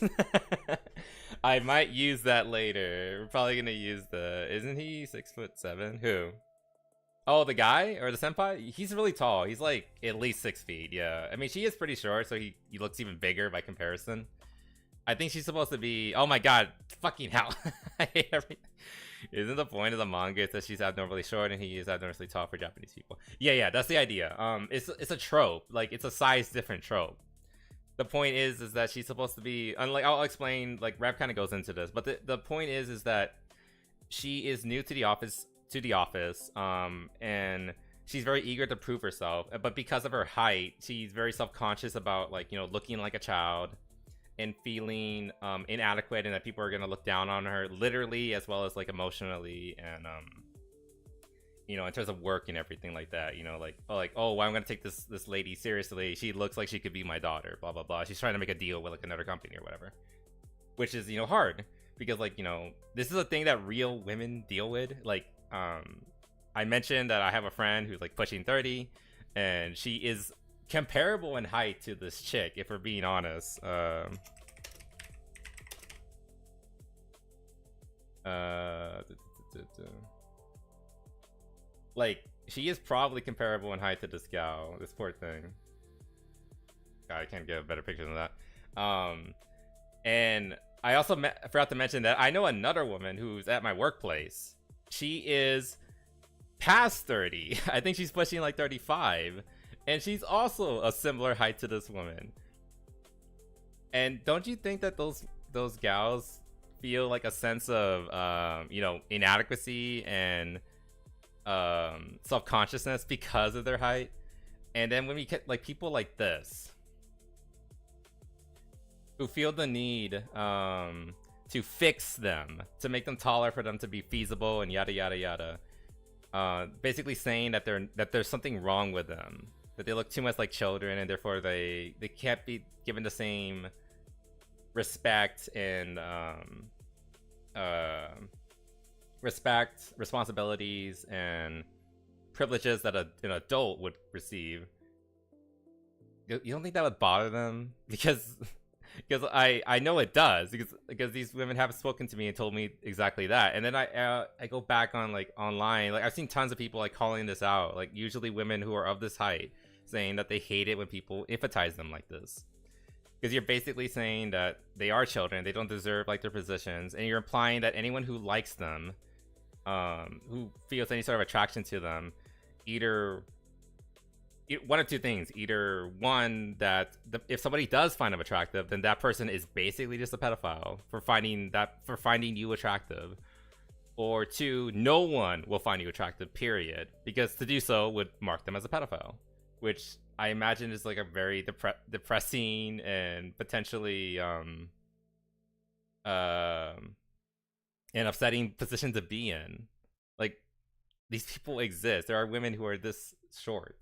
I might use that later. We're probably gonna use isn't he 6'7"? Who? Oh, the guy or the senpai? He's really tall. He's like at least 6 feet. Yeah, I mean she is pretty short, so he looks even bigger by comparison. I think she's supposed to be. Oh my god, fucking hell! I hate everything. Isn't the point of the manga is that she's abnormally short and he is abnormally tall for Japanese people? Yeah, that's the idea. It's a trope. Like it's a size different trope. The point is that she's supposed to be, unlike, I'll explain, like Rev kind of goes into this, but the point is that she is new to the office, and she's very eager to prove herself, but because of her height, she's very self-conscious about, like, you know, looking like a child and feeling inadequate, and that people are gonna look down on her, literally as well as like emotionally, and you know, in terms of work and everything like that, you know, oh, well, I'm gonna take this lady seriously. She looks like she could be my daughter, blah blah blah. She's trying to make a deal with like another company or whatever, which is, you know, hard because, like, you know, this is a thing that real women deal with. Like, I mentioned that I have a friend who's like pushing 30, and she is comparable in height to this chick, if we're being honest. Like, she is probably comparable in height to this gal, this poor thing. God, I can't get a better picture than that. And I also forgot to mention that I know another woman who's at my workplace. She is past 30. I think she's pushing like 35. And she's also a similar height to this woman. And don't you think that those gals feel like a sense of, you know, inadequacy and self-consciousness because of their height? And then when we get like people like this who feel the need to fix them, to make them taller for them to be feasible and yada yada yada, basically saying that there's something wrong with them, that they look too much like children, and therefore they can't be given the same respect and respect, responsibilities, and privileges that an adult would receive. You don't think that would bother them? Because I know it does, because these women have spoken to me and told me exactly that. And then I go back on like online, like I've seen tons of people like calling this out, like usually women who are of this height, saying that they hate it when people emphasize them like this, because you're basically saying that they are children, they don't deserve like their positions, and you're implying that anyone who likes them, who feels any sort of attraction to them, either one of two things: either one, that if somebody does find them attractive, then that person is basically just a pedophile for finding you attractive, or 2, no one will find you attractive, period, because to do so would mark them as a pedophile, which I imagine is like a very depressing and potentially an upsetting position to be in. Like, these people exist. There are women who are this short,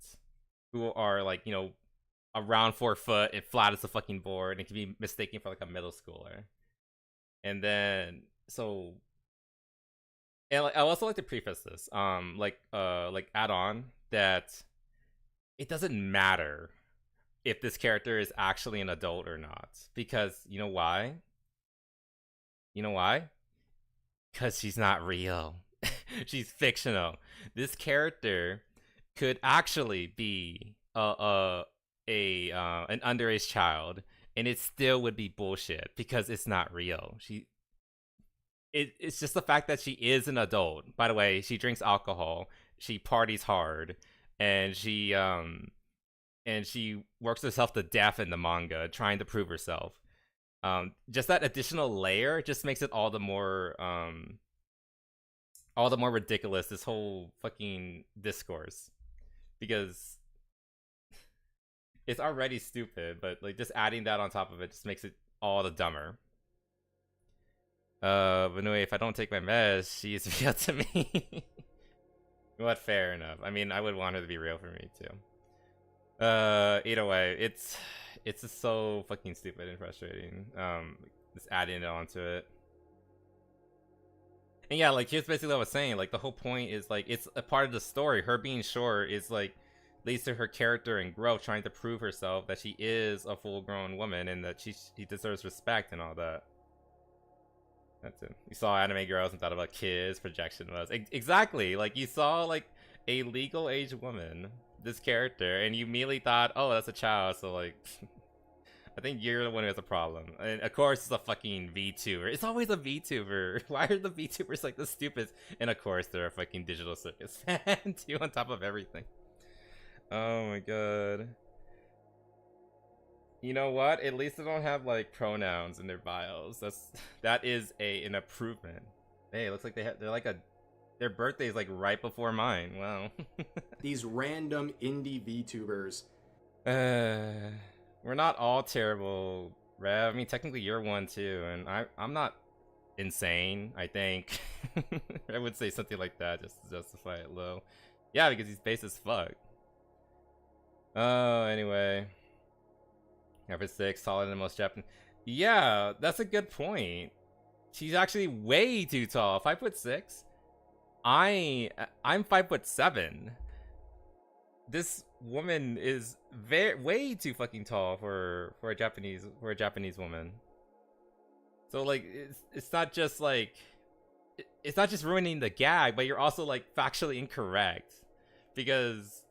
who are like, you know, around 4 foot and flat as a fucking board, and can be mistaken for like a middle schooler. And then and like, I also like to preface this, like add on that it doesn't matter if this character is actually an adult or not, because you know why? You know why? Because she's not real. She's fictional. This character could actually be an underage child, and it still would be bullshit because it's not real. It's just the fact that she is an adult. By the way, she drinks alcohol, she parties hard, and she works herself to death in the manga trying to prove herself. Just that additional layer just makes it all the more ridiculous, this whole fucking discourse, because it's already stupid, but like just adding that on top of it just makes it all the dumber. But anyway, if I don't take my meds, she is real to me. What? Fair enough. I mean, I would want her to be real for me too. Either way, it's just so fucking stupid and frustrating. Just adding it onto it. And yeah, like, here's basically what I was saying. Like, the whole point is, like, it's a part of the story. Her being short is, like, leads to her character and growth, trying to prove herself that she is a full-grown woman and that she deserves respect and all that. That's it. You saw anime girls and thought about kids, projection was. Exactly. Like, you saw, like, a legal age woman, this character, and you immediately thought, oh, that's a child, so, like... I think you're the one who has a problem. And of course it's a fucking VTuber. It's always a VTuber. Why are the VTubers like the stupid? And of course they're a fucking Digital Circus fan too, on top of everything. Oh my god. You know what? At least they don't have like pronouns in their bios. That is an improvement. Hey, it looks like they're like their birthday is like right before mine. Wow. These random indie VTubers. We're not all terrible, Rev. I mean, technically you're one too, and I'm not insane, I think. I would say something like that just to justify it low. Yeah, because he's base as fuck. Oh, anyway. Number 6, taller than most Japanese. Yeah, that's a good point. She's actually way too tall. 5'6". I'm 5'7". This woman is way too fucking tall for a Japanese woman. So like it's not just like it's not just ruining the gag, but you're also like factually incorrect, because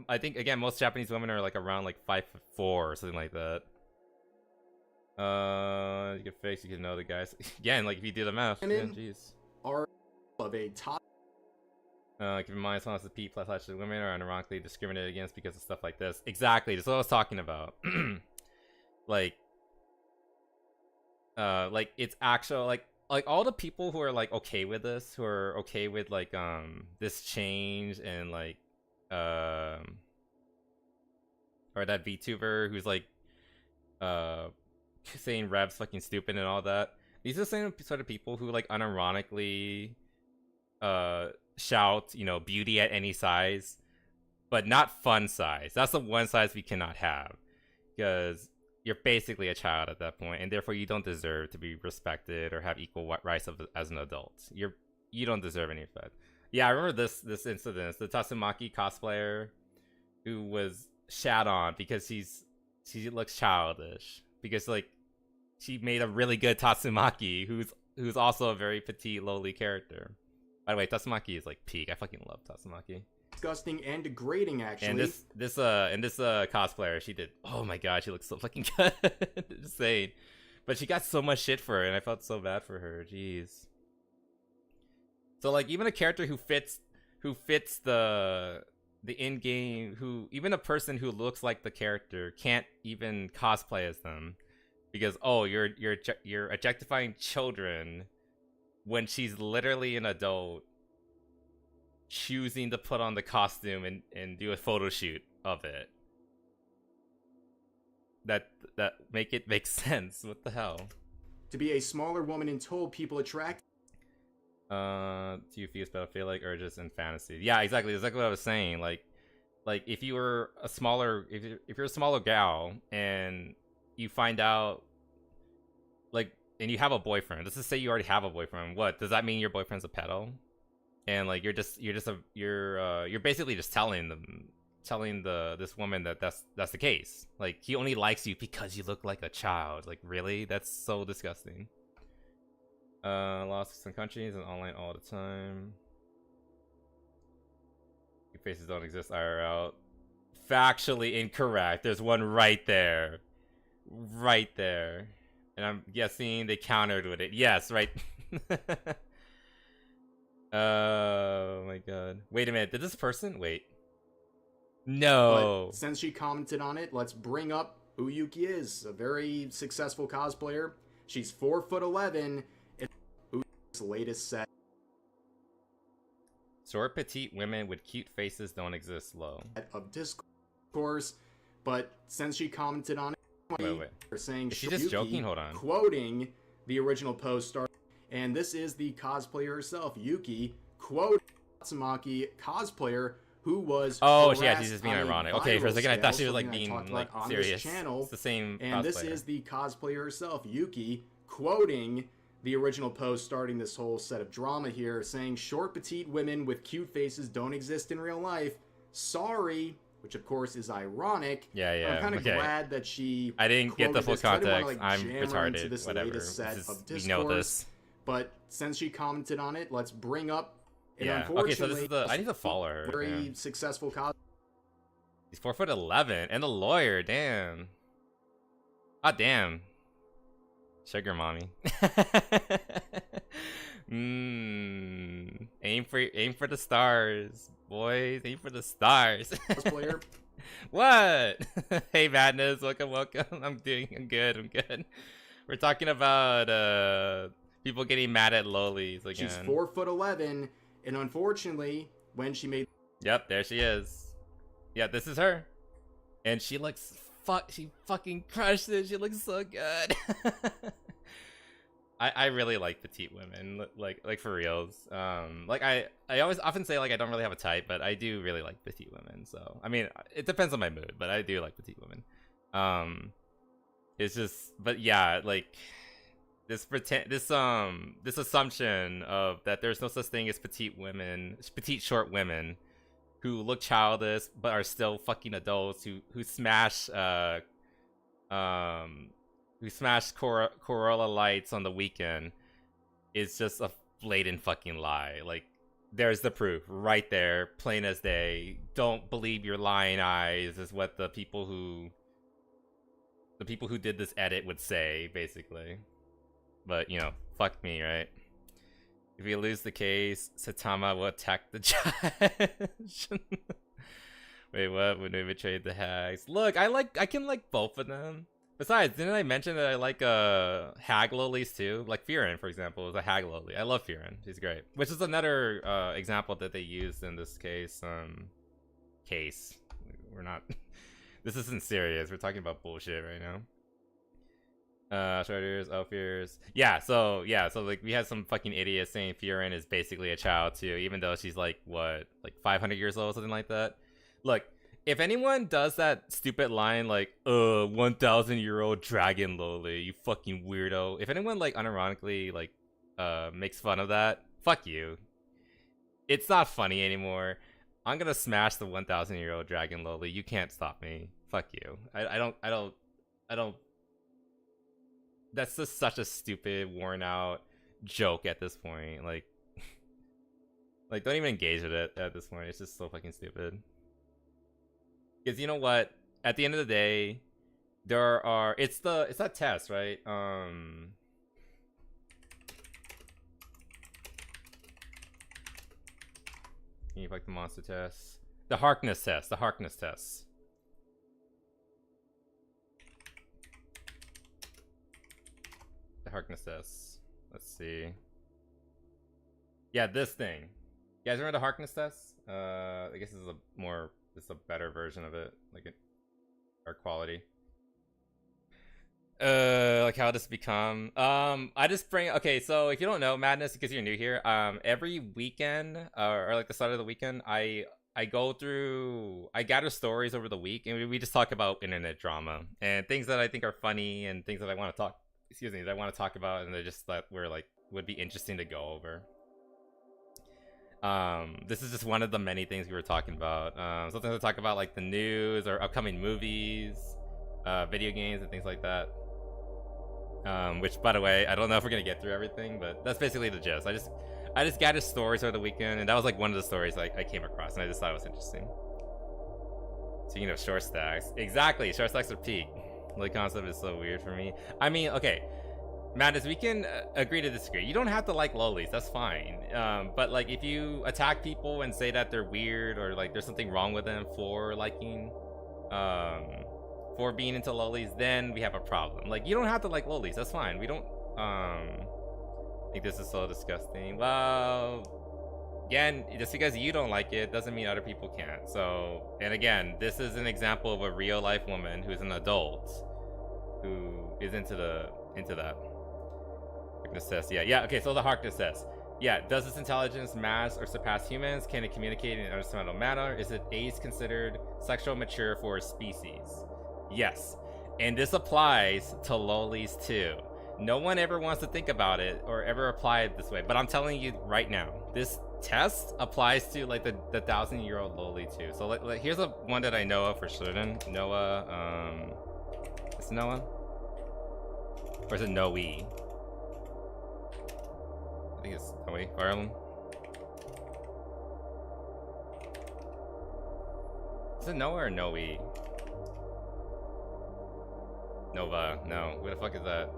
I think again most Japanese women are like around like 5'4" or something like that. You can fix, you can know the guys again. Like if you do the math, yeah, jeez. Are of a top. Keep in mind, some of the P+ women are unironically discriminated against because of stuff like this. Exactly, that's what I was talking about. like it's actual like all the people who are like okay with this, who are okay with like this change, and like or that VTuber who's like saying Rev's fucking stupid and all that. These are the same sort of people who like unironically shout, you know, beauty at any size, but not fun size. That's the one size we cannot have, because you're basically a child at that point, and therefore you don't deserve to be respected or have equal rights as an adult. You don't deserve any of that. Yeah, I remember this incident. The Tatsumaki cosplayer who was shat on because she looks childish, because like she made a really good Tatsumaki who's also a very petite, lowly character. By the way, Tatsumaki is like peak. I fucking love Tatsumaki. Disgusting and degrading, actually. And this cosplayer, she did. Oh my god, she looks so fucking good. Insane. But she got so much shit for it, and I felt so bad for her. Jeez. So like, even a character who fits the in-game, even a person who looks like the character can't even cosplay as them, because oh, you're objectifying children when she's literally an adult choosing to put on the costume and do a photo shoot of it. That make it make sense. What the hell? To be a smaller woman and told people attract. Do you feel pedophilic or just in fantasy? Yeah, exactly what I was saying. Like if you were a smaller, if you're a smaller gal and you find out, like, and you have a boyfriend. Let's just say you already have a boyfriend. What does that mean? Your boyfriend's a pedo? And like you're basically just telling this woman that that's the case. Like, he only likes you because you look like a child. Like, really? That's so disgusting. Lost in some countries and online all the time. Your faces don't exist IRL. Factually incorrect. There's one right there. Right there. And I'm guessing they countered with it. Yes, right. Oh my god. Wait a minute. Did this person? Wait. No. But since she commented on it, let's bring up who Yuki is. A very successful cosplayer. She's 4'11". It's latest set. Short, petite women with cute faces don't exist. Low. Of discourse, but since she commented on it, wait. They're saying is she just joking? Hold on. Quoting the original post star, and this is the cosplayer herself, Yuki, quote Tatsumaki cosplayer who was yeah, she's just being ironic. Okay, for a second I thought she was like being like serious. Channel, it's the same and cosplayer. This is the cosplayer herself, Yuki, quoting the original post starting this whole set of drama here, saying short petite women with cute faces don't exist in real life. Sorry, which of course is ironic. Yeah. I'm kind of glad that she. I didn't get the full context. I'm jam retarded. this Whatever. latest set of we know this. But since she commented on it, let's bring up. Yeah. Okay, so this is the. I need to follow her. Very successful He's 4'11" and a lawyer. Damn. Ah, damn. Sugar mommy. Aim for the stars, boys. Aim for the stars. Player. What? Hey, Madness. Welcome. I'm good. We're talking about people getting mad at lolis again. She's 4'11", and unfortunately, when she made. Yep, there she is. Yeah, this is her, and she looks. She fucking crushed it. She looks so good. I really like petite women, like for reals. Like I always often say like I don't really have a type, but I do really like petite women. So I mean, it depends on my mood, but I do like petite women. It's just, but yeah, like this assumption of that there's no such thing as petite short women who look childish but are still fucking adults who smash Corolla lights on the weekend is just a blatant fucking lie. Like, there's the proof right there, plain as day. Don't believe your lying eyes is what the people who did this edit would say, basically. But you know, fuck me, right? If we lose the case, Satama will attack the judge. Wait, what? When we betrayed the hags. Look, I can like both of them. Besides, didn't I mention that I like hag lolis too? Like Firen, for example, is a hag loli. I love Firen. She's great. Which is another example that they used in this case. We're not. This isn't serious. We're talking about bullshit right now. Shredders, Elfiers. Yeah, so like we had some fucking idiot saying Firen is basically a child too, even though she's like what, like 500 years old, something like that. Look, if anyone does that stupid line like 1,000-year-old dragon loli, you fucking weirdo. If anyone like unironically like makes fun of that, fuck you. It's not funny anymore. I'm gonna smash the 1,000-year-old dragon loli. You can't stop me. Fuck you. I don't. That's just such a stupid, worn out joke at this point. Like don't even engage with it at this point. It's just so fucking stupid. Because you know what? At the end of the day, it's that test, right? Can you like the monster test? The Harkness test. The Harkness test. The Harkness test. Let's see. Yeah, this thing. You guys remember the Harkness test? I guess this is a better version of it, like our quality. Like how does it become? I just bring. Okay, so if you don't know Madness, because you're new here, every weekend or like the start of the weekend, I gather stories over the week, and we just talk about internet drama and things that I think are funny and things that I want to talk. Excuse me, that I want to talk about, and they're just that would be interesting to go over. This is just one of the many things we were talking about. Sometimes we talk about like the news or upcoming movies, video games and things like that. Which, by the way, I don't know if we're gonna get through everything, but that's basically the gist. I just gathered stories over the weekend, and that was like one of the stories I came across, and I just thought it was interesting. Speaking of short stacks, exactly, short stacks are peak. The concept is so weird for me. I mean, okay. Madness, we can agree to disagree. You don't have to like lolis, that's fine. But like if you attack people and say that they're weird or like there's something wrong with them for liking, for being into lolis, then we have a problem. Like you don't have to like lolis, that's fine. We don't think this is so disgusting. Well, again, just because you don't like it doesn't mean other people can't. So, and again, this is an example of a real life woman who's an adult who is into that. Harkness test. Yeah. Okay, so the Harkness test. Yeah, does this intelligence match or surpass humans? Can it communicate in an understandable manner? Is it age considered sexual mature for a species? Yes. And this applies to lolis too. No one ever wants to think about it or ever apply it this way, but I'm telling you right now, this test applies to like the 1,000-year-old loli too. So like, here's a one that I know of for certain. Noah, is it Noah? Or is it Noe? I think it's Noe, Ireland. Is it Noah or Noe? Nova, no. Who the fuck is that?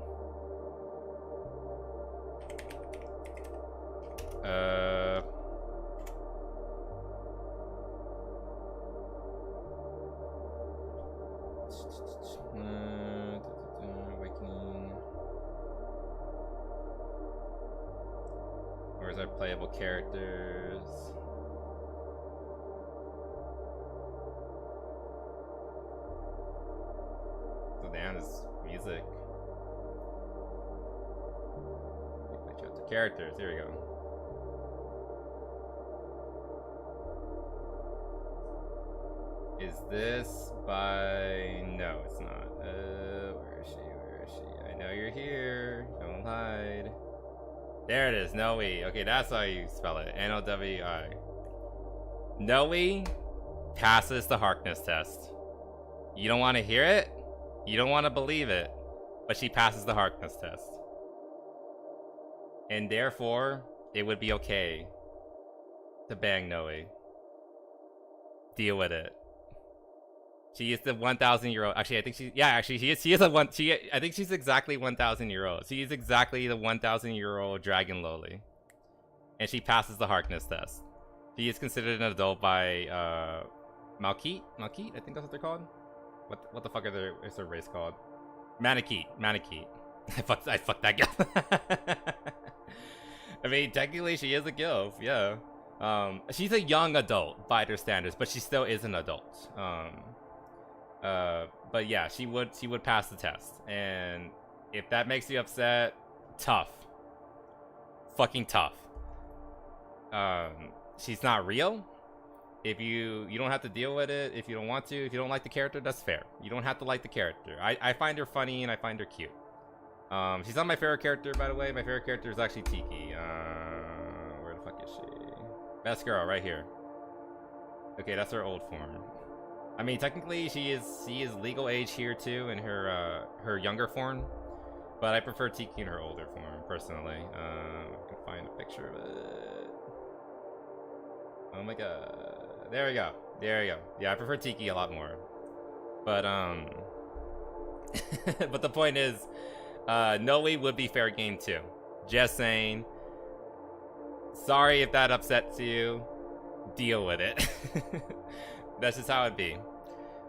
Awakening. Where's our playable characters? So down is music. The characters, here we go. Is this by... No, it's not. Where is she? Where is she? I know you're here. Don't hide. There it is, Noe. Okay, that's how you spell it. N-O-W-I. Noe passes the Harkness test. You don't want to hear it? You don't want to believe it. But she passes the Harkness test. And therefore, it would be okay to bang Noe. Deal with it. She is the 1,000-year-old. Actually, I think she. Yeah, actually, she is. She is a one. She. I think she's exactly 1,000-year-old. She is exactly the 1,000-year-old dragon loli, and she passes the Harkness test. She is considered an adult by Malkeet. Malkeet, I think that's what they're called. What the fuck is their race called? Manakete. Manakete. I fucked that guy. I mean, technically, she is a gilf. Yeah. She's a young adult by their standards, but she still is an adult. But yeah, she would pass the test, and if that makes you upset, tough, fucking tough. She's not real. If you don't have to deal with it, if you don't want to, if you don't like the character, that's fair. You don't have to like the character. I find her funny and I find her cute. She's not my favorite character, by the way. My favorite character is actually Tiki. Where the fuck is she? Best girl, right here. Okay, that's her old form. I mean, technically, she is legal age here too in her younger form, but I prefer Tiki in her older form personally. I can find a picture of it. Oh my god, there we go. There we go. Yeah, I prefer Tiki a lot more. But but the point is, Noe would be fair game too. Just saying. Sorry if that upsets you. Deal with it. That's just how it be.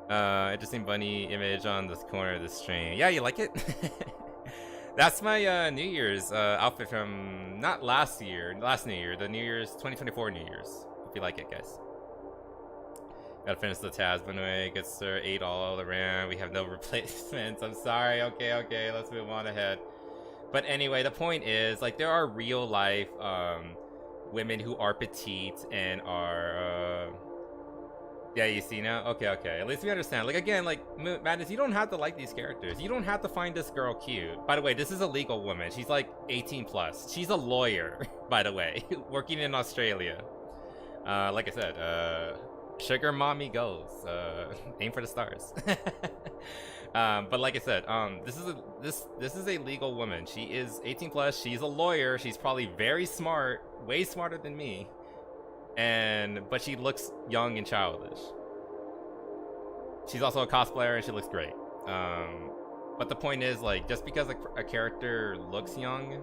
Interesting bunny image on this corner of the stream. Yeah, you like it? That's my New Year's outfit from not last New Year, the New Year's 2024 New Year's. If you like it, guys. Gotta finish the task. Anyway, gets 8 all around. We have no replacements. I'm sorry. Okay, let's move on ahead. But anyway, the point is, like, there are real life women who are petite and are yeah, you see now? Okay. At least we understand. Like, again, like, Madness, you don't have to like these characters. You don't have to find this girl cute. By the way, this is a legal woman. She's like 18 plus. She's a lawyer, by the way, working in Australia. Like I said, sugar mommy goes. Aim for the stars. But like I said, this is a legal woman. She is 18 plus. She's a lawyer. She's probably very smart, way smarter than me. But she looks young and childish. She's also a cosplayer and she looks great. But the point is, like, just because a character looks young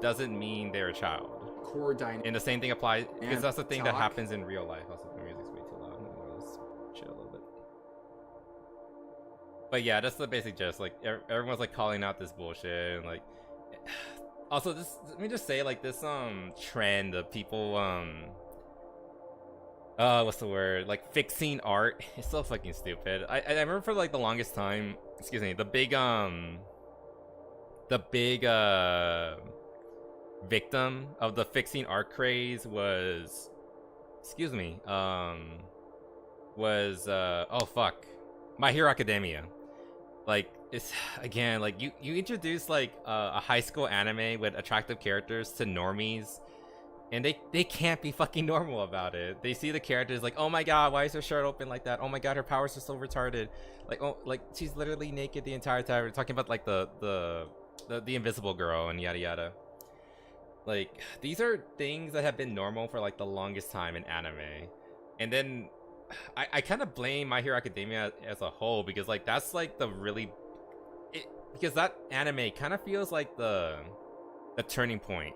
doesn't mean they're a child. Core dynamic. And the same thing applies, because that's the thing that happens in real life. Also, the music's way too loud. Let's chill a little bit. But yeah, that's the basic gist. Like, everyone's like calling out this bullshit, and like, also this. Let me just say, like, this trend of people what's the word? Like, fixing art. It's so fucking stupid. I remember for like the longest time. Excuse me. The big victim of the fixing art craze was, excuse me, oh fuck, My Hero Academia. Like, it's, again, like, you introduce like a high school anime with attractive characters to normies, and they can't be fucking normal about it. They see the characters like, oh my god, why is her shirt open like that? Oh my god, her powers are so retarded. Like, oh, like, she's literally naked the entire time. We're talking about like the invisible girl and yada yada. Like, these are things that have been normal for like the longest time in anime. And then I kind of blame My Hero Academia as a whole, because like that's like the really because that anime kind of feels like the turning point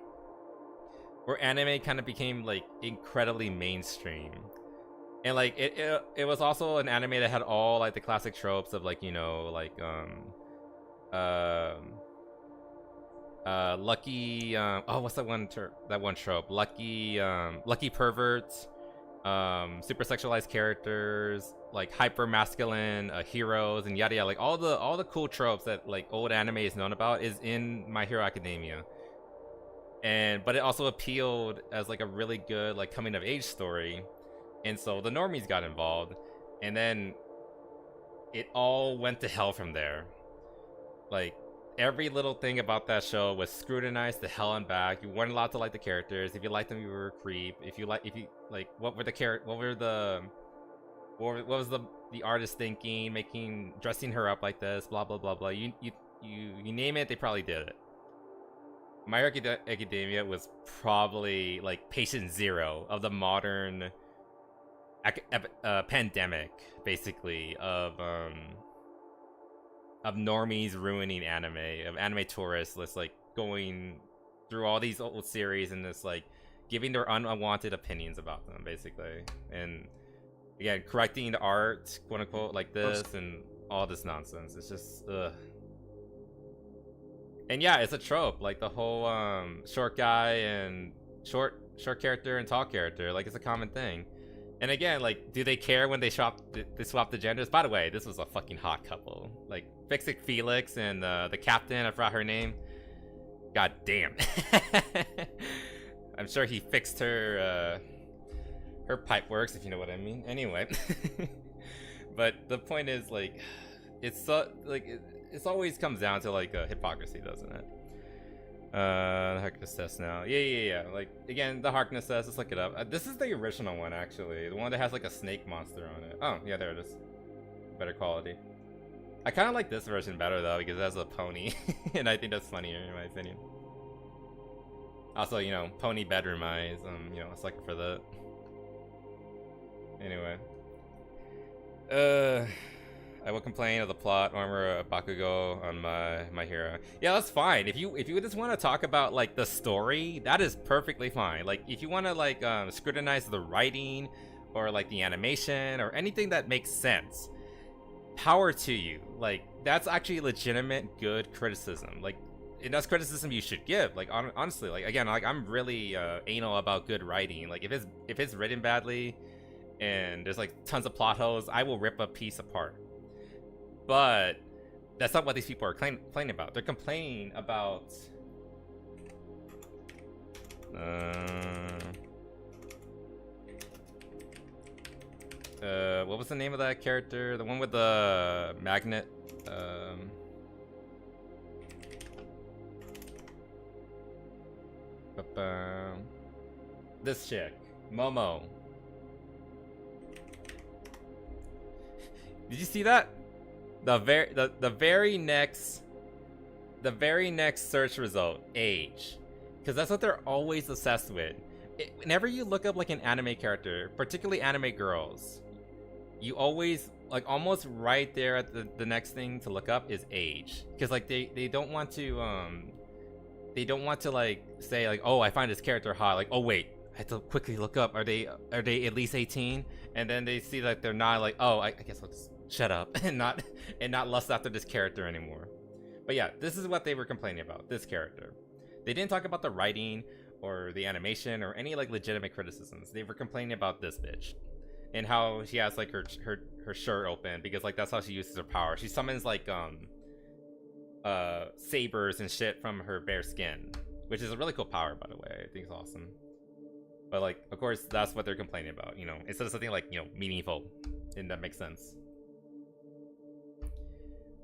where anime kind of became like incredibly mainstream. And like it was also an anime that had all like the classic tropes of, like, you know, like lucky oh, what's that one trope? Lucky perverts, super sexualized characters, like hyper masculine heroes, and yada yada. Like all the cool tropes that like old anime is known about is in My Hero Academia. But it also appealed as like a really good like coming of age story, and so the normies got involved, and then it all went to hell from there. Like, every little thing about that show was scrutinized to hell and back. You weren't allowed to like the characters. If you liked them, you were a creep. What was the artist thinking, dressing her up like this, blah blah blah blah. You name it, they probably did it. My Hero Academia was probably like patient zero of the modern pandemic, basically, of normies ruining anime, of anime tourists just like going through all these old series and just like giving their unwanted opinions about them, basically. And again, correcting the art, quote unquote, like this, and all this nonsense. It's just ugh. And yeah, it's a trope, like the whole short guy and short character and tall character. Like, it's a common thing. And again, like, do they care when they swap the genders? By the way, this was a fucking hot couple. Like, Fixic Felix and the captain, I forgot her name. God damn. I'm sure he fixed her pipe works, if you know what I mean. Anyway. But the point is, like, it's so, like, it always comes down to like hypocrisy, doesn't it? The Harkness test now. Yeah. Like, again, the Harkness test, let's look it up. This is the original one, actually. The one that has like a snake monster on it. Oh, yeah, there it is. Better quality. I kind of like this version better, though, because it has a pony. And I think that's funnier, in my opinion. Also, you know, pony bedroom eyes. You know, a sucker for that. Anyway. I will complain of the plot armor of Bakugo on my hero. Yeah, that's fine. If you just want to talk about like the story, that is perfectly fine. Like, if you want to like scrutinize the writing or like the animation or anything that makes sense, power to you. Like, that's actually legitimate good criticism. Like, that's criticism you should give. Like honestly, like again, like I'm really anal about good writing. Like if it's written badly and there's like tons of plot holes, I will rip a piece apart. But that's not what these people are complaining about. They're complaining about what was the name of that character? The one with the magnet. This chick, Momo. Did you see that? The very next search result, age, because that's what they're always obsessed with. Whenever you look up like an anime character, particularly anime girls, you always like almost right there at the next thing to look up is age, because like they don't want to like say like, oh, I find this character hot, like, oh wait, I have to quickly look up, are they at least 18? And then they see that they're not, like, oh, I guess I'll just shut up and not lust after this character anymore. But yeah, this is what they were complaining about, this character. They didn't talk about the writing or the animation or any like legitimate criticisms. They were complaining about this bitch and how she has like her shirt open, because like that's how she uses her power. She summons like sabers and shit from her bare skin, which is a really cool power, by the way. I think it's awesome. But like, of course, that's what they're complaining about, you know, instead of something like, you know, meaningful, and that makes sense.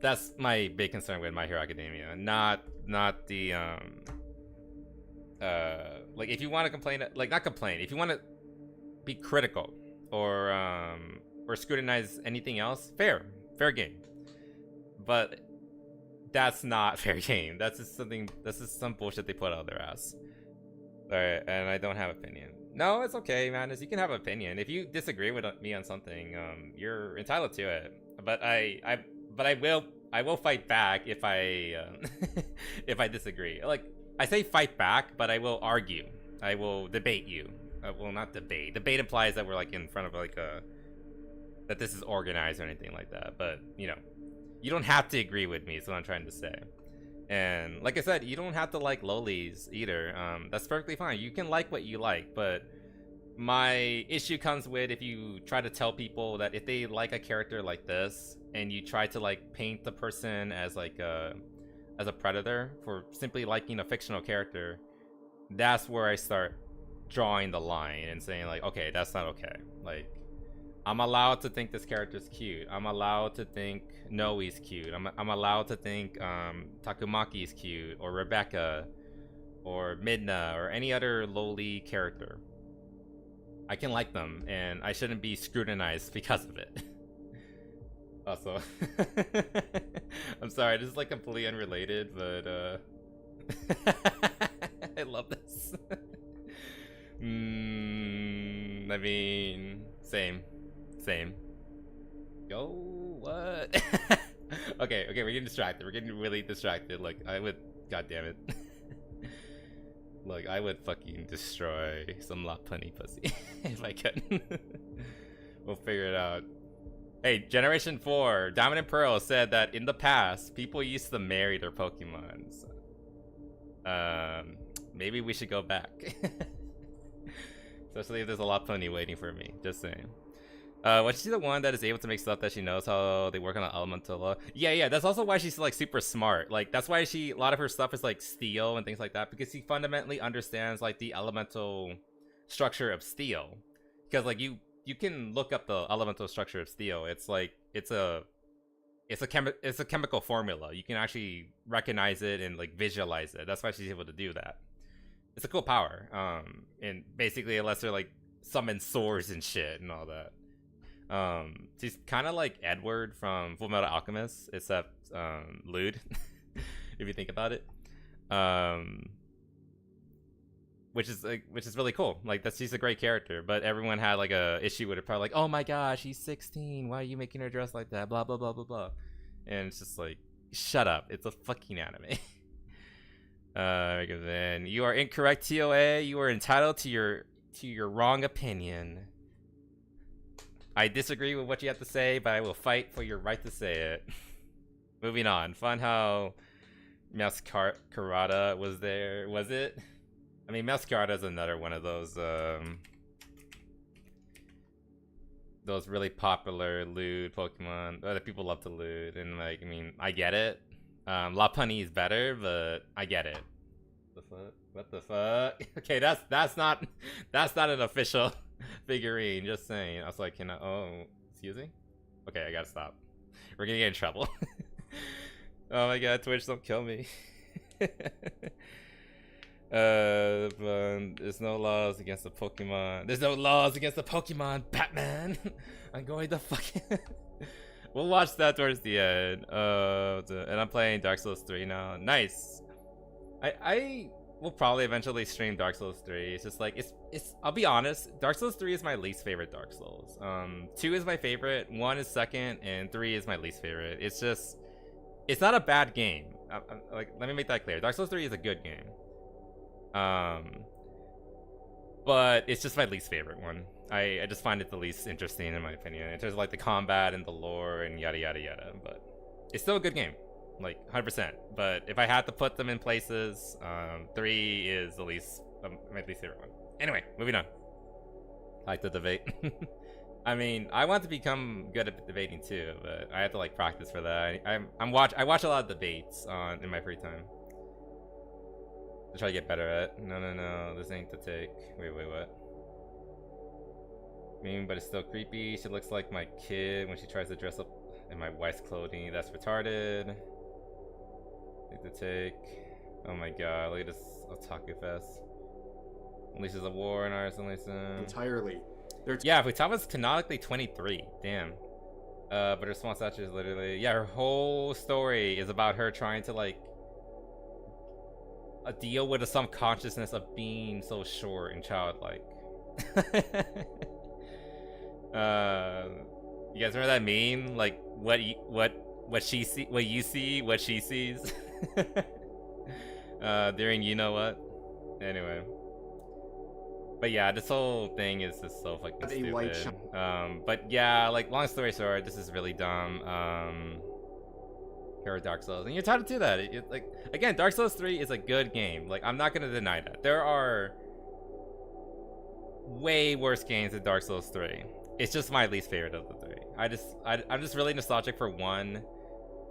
That's my big concern with My Hero Academia, not the like, if you want to complain, like, not complain, if you want to be critical or scrutinize anything else, fair game. But that's not fair game. That's just some bullshit they put out their ass. Alright, and I don't have opinion. No, it's okay, man. You can have an opinion. If you disagree with me on something, you're entitled to it. But I will fight back if I if I disagree. Like, I say fight back, but I will argue. I will debate you. Well, not debate. Debate implies that we're like in front of like that this is organized or anything like that. But you know, you don't have to agree with me. Is what I'm trying to say. And like I said, you don't have to like lolis either. That's perfectly fine. You can like what you like, but my issue comes with if you try to tell people that if they like a character like this and you try to like paint the person as like as a predator for simply liking a fictional character, that's where I start drawing the line and saying like, okay, that's not okay. Like, I'm allowed to think this character's cute. I'm allowed to think Noe's cute. I'm allowed to think Takumaki's cute, or Rebecca, or Midna, or any other lowly character. I can like them, and I shouldn't be scrutinized because of it. Also, I'm sorry, this is like completely unrelated, but I love this. I mean, same. Yo, what? okay, we're getting distracted. We're getting really distracted. Like, god damn it. Like, I would fucking destroy some Lopunny pussy if I could. We'll figure it out. Hey, Generation 4, Diamond and Pearl said that in the past, people used to marry their Pokemons. Maybe we should go back. Especially if there's a Lopunny waiting for me. Just saying. Was she the one that is able to make stuff that she knows how they work on an elemental? Yeah, that's also why she's like super smart. Like, that's why a lot of her stuff is like steel and things like that, because she fundamentally understands like the elemental structure of steel. Because like you can look up the elemental structure of steel. It's like it's a chemical formula. You can actually recognize it and like visualize it. That's why she's able to do that. It's a cool power. And basically it lets her like summon swords and shit and all that. She's kind of like Edward from Fullmetal Alchemist, except lewd, if you think about it. Which is really cool. Like, she's a great character, but everyone had like a issue with it. Probably like, oh my gosh, she's 16. Why are you making her dress like that? Blah blah blah blah blah. And it's just like, shut up. It's a fucking anime. Then you are incorrect, TOA. You are entitled to your wrong opinion. I disagree with what you have to say, but I will fight for your right to say it. Moving on. Fun how Masquerada was there. Was it? I mean, Masquerada is another one of those really popular loot Pokemon that people love to loot, and like, I mean, I get it. Lopunny is better, but I get it. The fuck? What the fuck? Okay, that's not an official figurine. Just saying. I was like, can I? Oh, excuse me. Okay, I gotta stop. We're gonna get in trouble. Oh my god, Twitch, don't kill me. But there's no laws against the Pokemon. There's no laws against the Pokemon, Batman. I'm going to fucking. We'll watch that towards the end. And I'm playing Dark Souls 3 now. Nice. I will probably eventually stream Dark Souls 3. It's just like it's. I'll be honest. Dark Souls 3 is my least favorite Dark Souls. 2 is my favorite. 1 is second, and 3 is my least favorite. It's just. It's not a bad game. Like, let me make that clear. Dark Souls 3 is a good game. But it's just my least favorite one. I just find it the least interesting in my opinion in terms of like the combat and the lore and yada yada yada. But it's still a good game, like 100%. But if I had to put them in places, 3 is the least my least favorite one. Anyway, moving on. I like to debate. I mean, I want to become good at debating too, but I have to like practice for that. I watch a lot of debates in my free time. To try to get better at. No, this ain't the take. Wait, what? Mean, but it's still creepy. She looks like my kid when she tries to dress up in my wife's clothing. That's retarded. Take the take. Oh my god, look at this otaku fest. Unleashes a war in ours, entirely. Yeah, Futama's canonically 23. Damn. But her small stature is literally, yeah, her whole story is about her trying to like deal with some consciousness of being so short and childlike. You guys remember that meme? Like what she see, what you see, what she sees. During you know what. Anyway. But yeah, this whole thing is just so fucking stupid. But yeah, like long story short, this is really dumb. Here are Dark Souls, and you're entitled to that. Like again, Dark Souls 3 is a good game. Like I'm not gonna deny that. There are way worse games than Dark Souls 3. It's just my least favorite of the 3. I'm just really nostalgic for 1,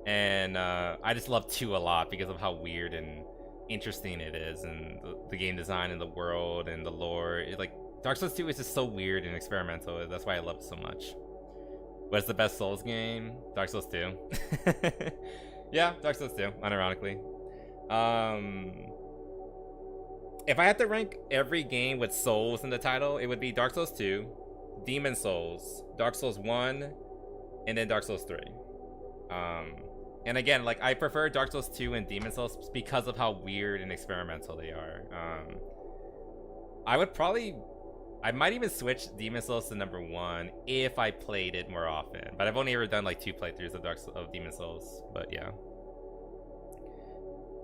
and I just love 2 a lot because of how weird and interesting it is, and the game design and the world and the lore. Like Dark Souls 2 is just so weird and experimental. That's why I love it so much. What's the best Souls game? Dark Souls 2. Yeah, Dark Souls 2, unironically. If I had to rank every game with Souls in the title, it would be Dark Souls 2, Demon Souls, Dark Souls 1, and then Dark Souls 3. And again, like I prefer Dark Souls 2 and Demon Souls because of how weird and experimental they are. I might even switch Demon Souls to number 1 if I played it more often. But I've only ever done like 2 playthroughs of Demon Souls. But yeah.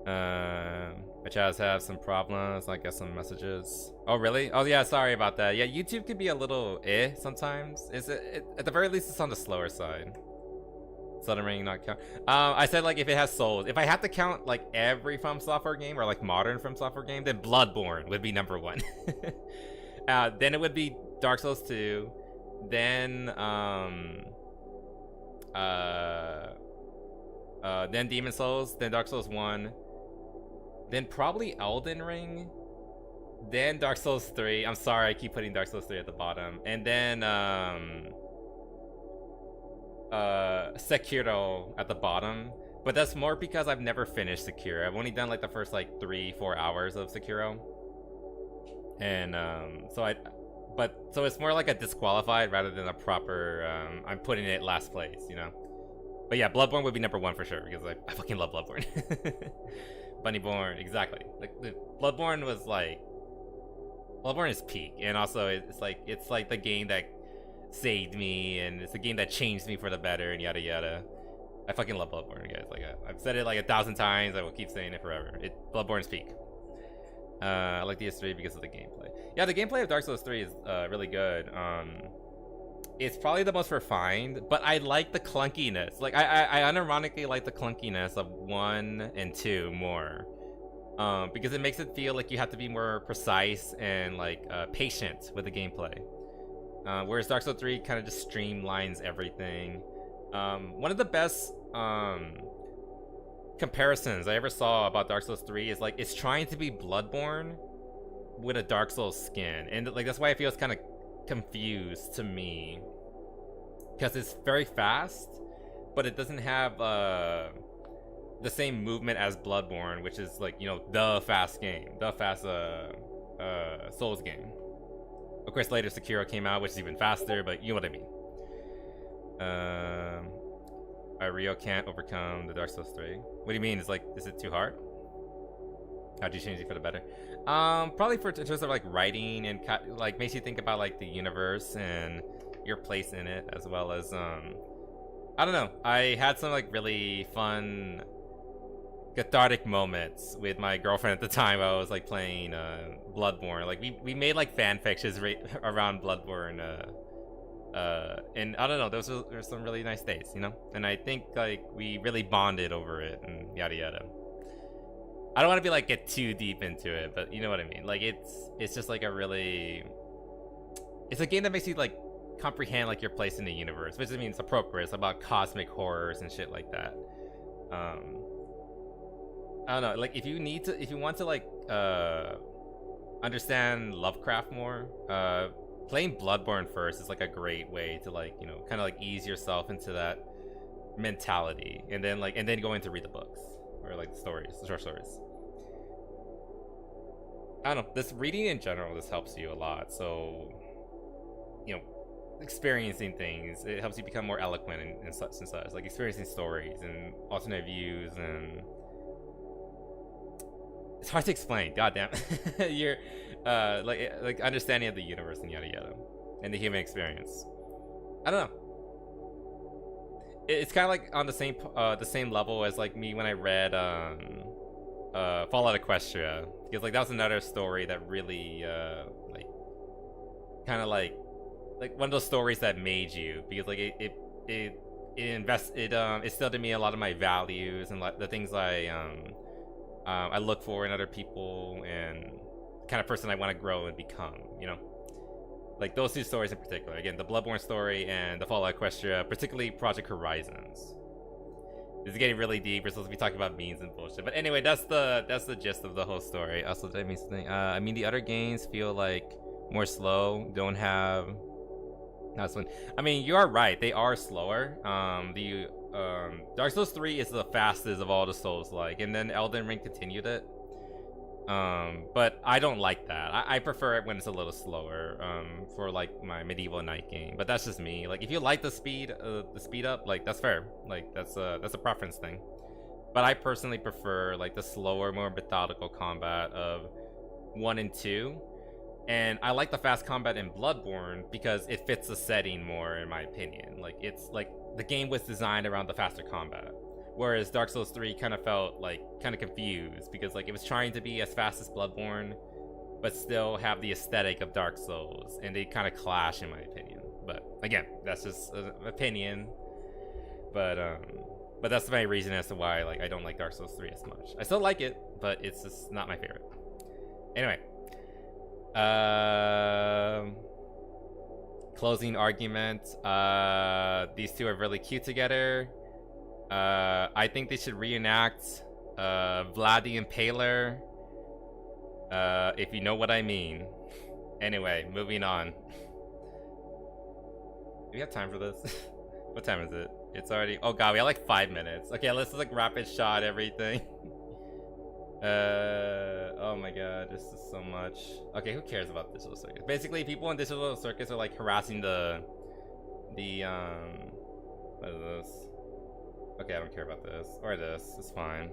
My chats have some problems. I guess some messages. Oh really? Oh yeah, sorry about that. Yeah, YouTube can be a little sometimes. At the very least, it's on the slower side. Southern Ring not count. I said like if it has Souls. If I had to count like every From Software game or like modern From Software game, then Bloodborne would be number 1. Then it would be Dark Souls 2. Then Demon Souls. Then Dark Souls 1. Then probably Elden Ring. Then Dark Souls 3. I'm sorry, I keep putting Dark Souls 3 at the bottom. And then Sekiro at the bottom, but that's more because I've never finished Sekiro. I've only done like the first like 3-4 hours of Sekiro, and so it's more like a disqualified rather than a proper I'm putting it last place, you know. But yeah, Bloodborne would be number 1 for sure because I fucking love Bloodborne. Bunnyborn, exactly. Like Bloodborne is peak, and also it's like the game that saved me, and it's a game that changed me for the better, and yada yada. I fucking love Bloodborne, guys. Like I've said it like 1,000 times. I will keep saying it forever. Bloodborne's peak. I like DS3 because of the gameplay. Yeah, the gameplay of Dark Souls 3 is really good. it's probably the most refined, but I like the clunkiness. Like I unironically like the clunkiness of 1 and 2 more. Because it makes it feel like you have to be more precise and like patient with the gameplay. Whereas Dark Souls 3 kind of just streamlines everything. One of the best comparisons I ever saw about Dark Souls 3 is like it's trying to be Bloodborne with a Dark Souls skin, and like that's why I feel it's kind of confused to me, because it's very fast, but it doesn't have the same movement as Bloodborne, which is like, you know, the fast game, the fast Souls game. Of course, later Sekiro came out, which is even faster, but you know what I mean. Rio can't overcome the Dark Souls 3. What do you mean? Is it too hard? How'd you change it for the better? Probably in terms of like writing and like makes you think about like the universe and your place in it, as well as I don't know. I had some like really fun cathartic moments with my girlfriend at the time. I was like playing Bloodborne. Like we made like fan fictions around Bloodborne. And I don't know, those were some really nice days, you know? And I think like we really bonded over it and yada yada. I don't want to be like get too deep into it, but you know what I mean. Like it's just like it's a game that makes you like comprehend like your place in the universe, which I mean it's appropriate. It's about cosmic horrors and shit like that. I don't know, like if you want to like understand Lovecraft more, playing Bloodborne first is like a great way to like, you know, kind of like ease yourself into that mentality, and then going to read the books or like the short stories. I don't know, this reading in general just helps you a lot. So, you know, experiencing things, it helps you become more eloquent and such, like experiencing stories and alternate views, and it's hard to explain. Goddamn, you're like understanding of the universe and yada yada, and the human experience. I don't know. It's kind of like on the same level as like me when I read Fallout Equestria, because like that was another story that really like kind of like one of those stories that made you, because like it instilled in me a lot of my values and like the things I look for in other people and the kind of person I want to grow and become, you know? Like those two stories in particular. Again, the Bloodborne story and the Fallout Equestria, particularly Project Horizons. This is getting really deep. We're supposed to be talking about memes and bullshit. But anyway, that's the gist of the whole story. Also, did I mean something? I mean, the other games feel like more slow. Don't have... That's one. I mean, you are right. They are slower. Dark Souls 3 is the fastest of all the Souls, like, and then Elden Ring continued it. But I don't like that. I prefer it when it's a little slower, for like my medieval knight game. But that's just me. Like if you like the speed up, like that's fair. Like that's a preference thing. But I personally prefer like the slower, more methodical combat of 1 and 2. And I like the fast combat in Bloodborne because it fits the setting more, in my opinion. Like it's like the game was designed around the faster combat. Whereas Dark Souls 3 kind of felt like kind of confused because like it was trying to be as fast as Bloodborne, but still have the aesthetic of Dark Souls, and they kind of clash, in my opinion. But again, that's just an opinion. But that's my reason as to why like I don't like Dark Souls 3 as much. I still like it, but it's just not my favorite. Anyway, closing argument. These two are really cute together. I think they should reenact Vlad the Impaler, if you know what I mean. Anyway, moving on. Do we have time for this? What time is it? It's already... Oh god, we have like 5 minutes. Okay, let's like rapid shot everything. Oh my god, this is so much. Okay, who cares about Digital Circus? Basically, people in Digital Circus are like harassing the what is this? Okay, I don't care about this. Or this. It's fine.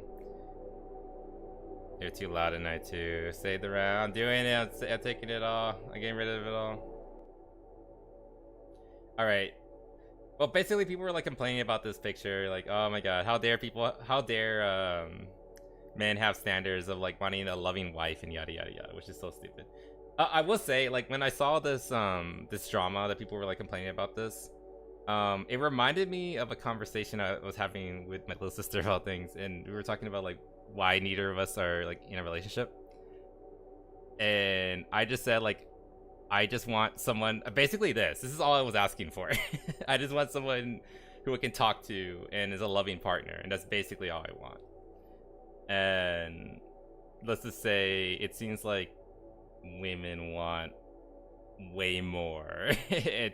You're too loud tonight too. Save the round. I'm doing it. I'm taking it all. I'm getting rid of it all. Alright. Well, basically people were like complaining about this picture. Like, oh my god, how dare men have standards of like wanting a loving wife and yada yada yada, which is so stupid. I will say, like, when I saw this this drama that people were like complaining about this, it reminded me of a conversation I was having with my little sister about things, and we were talking about like why neither of us are like in a relationship. And I just said, like, I just want someone, basically this is all I was asking for. I just want someone who I can talk to and is a loving partner, and that's basically all I want. And let's just say it seems like women want way more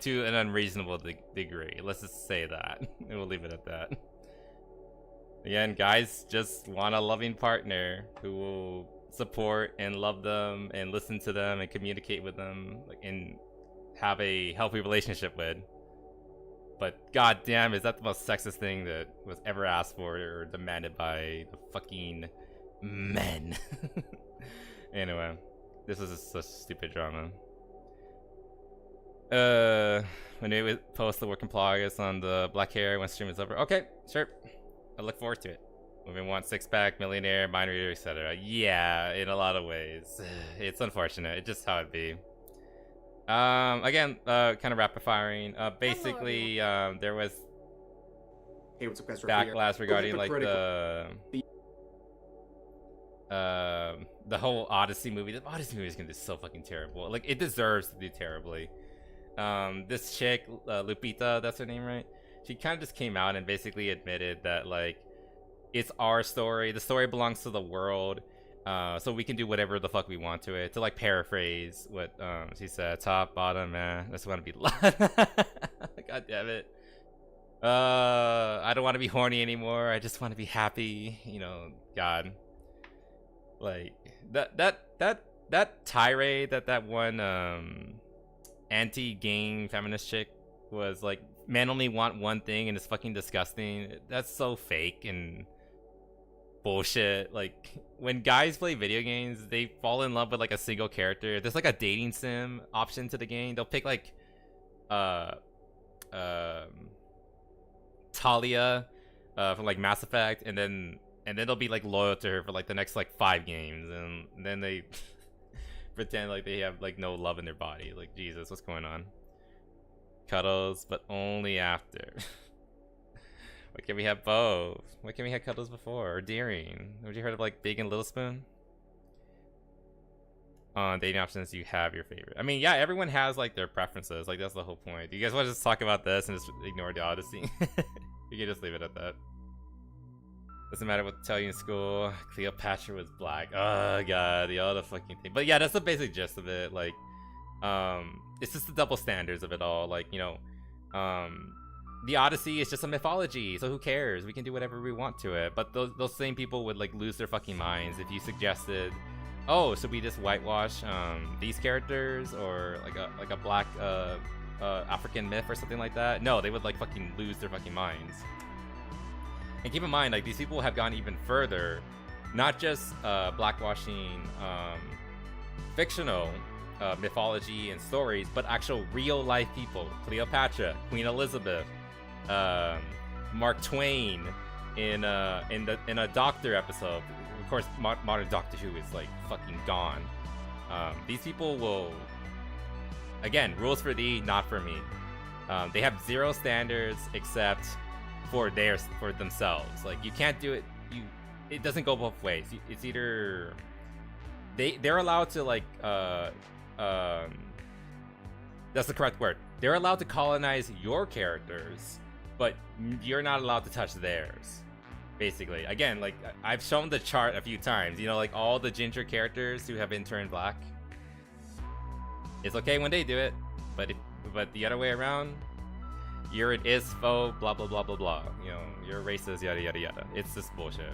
to an unreasonable degree. Let's just say that, and we'll leave it at that. Again, guys just want a loving partner who will support and love them and listen to them and communicate with them, like, and have a healthy relationship with. But goddamn, is that the most sexist thing that was ever asked for or demanded by the fucking men? Anyway, this was just such stupid drama. When we post the work in progress on the black hair when stream is over. Okay, sure. I look forward to it. Women want six-pack, millionaire, binary, etc. Yeah, in a lot of ways. It's unfortunate. It's just how it be. Again, kind of rapid firing. Basically, there was backlash regarding like the whole Odyssey movie. The Odyssey movie is gonna be so fucking terrible. Like, it deserves to do terribly. This chick, Lupita, that's her name, right? She kind of just came out and basically admitted that, like, it's our story. The story belongs to the world. So we can do whatever the fuck we want to it. To like paraphrase what she said, top, bottom, man. I just want to be God damn it. I don't want to be horny anymore. I just want to be happy. You know, God. Like that tirade that one anti-gang feminist chick was like, men only want one thing and it's fucking disgusting. That's so fake and bullshit. Like, when guys play video games, they fall in love with like a single character. There's like a dating sim option to the game. They'll pick like Talia from like Mass Effect, and then they'll be like loyal to her for like the next like 5 games, and then they pretend like they have like no love in their body. Like, Jesus, what's going on? Cuddles, but only after. Why can't we have both? Why can't we have cuddles before? Or Deering? Have you heard of like Big and Little Spoon? On dating options, you have your favorite. I mean, yeah, everyone has like their preferences. Like, that's the whole point. Do you guys want to just talk about this and just ignore the Odyssey? You can just leave it at that. Doesn't matter what to tell you in school. Cleopatra was black. Oh god, the other fucking thing. But yeah, that's the basic gist of it. Like, it's just the double standards of it all. Like, you know, the Odyssey is just a mythology, so who cares? We can do whatever we want to it. But those same people would like lose their fucking minds if you suggested, oh, should we just whitewash these characters or like a black African myth or something like that? No, they would like fucking lose their fucking minds. And keep in mind, like, these people have gone even further, not just blackwashing fictional mythology and stories, but actual real life people. Cleopatra, Queen Elizabeth, Mark Twain in a Doctor episode. Of course, modern Doctor Who is like fucking gone. These people will, again, rules for thee, not for me. They have zero standards except for themselves. Like, you can't do it. It doesn't go both ways. It's either they're allowed to like that's the correct word. They're allowed to colonize your characters, but you're not allowed to touch theirs. Basically, again, like, I've shown the chart a few times. You know, like all the ginger characters who have been turned black. It's okay when they do it, but the other way around, you're an isfo, blah blah blah blah blah. You know, you're racist, yada yada yada. It's just bullshit.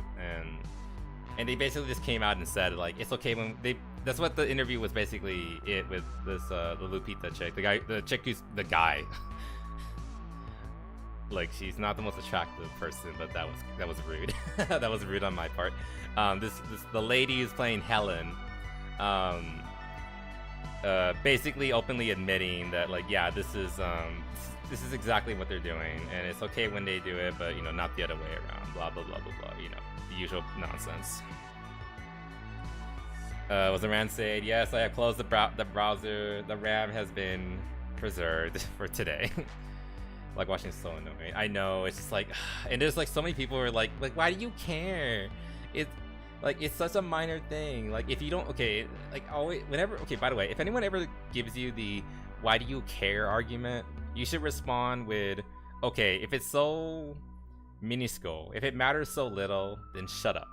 And they basically just came out and said, like, it's okay when they. That's what the interview was basically it with this the Lupita chick, the chick who's the guy. Like, she's not the most attractive person, but that was rude. That was rude on my part. The lady who's playing Helen, basically openly admitting that, like, yeah, this is exactly what they're doing, and it's okay when they do it, but, you know, not the other way around. Blah blah blah blah blah. You know, the usual nonsense. Was the RAM saved? Yes, I have closed the browser. The RAM has been preserved for today. Like, watching is so annoying. I know, it's just like, and there's like so many people who are like, why do you care? It's like, it's such a minor thing. Like, if you don't, okay, like always, whenever, okay, by the way, if anyone ever gives you the why do you care argument, you should respond with, okay, if it's so minuscule, if it matters so little, then shut up.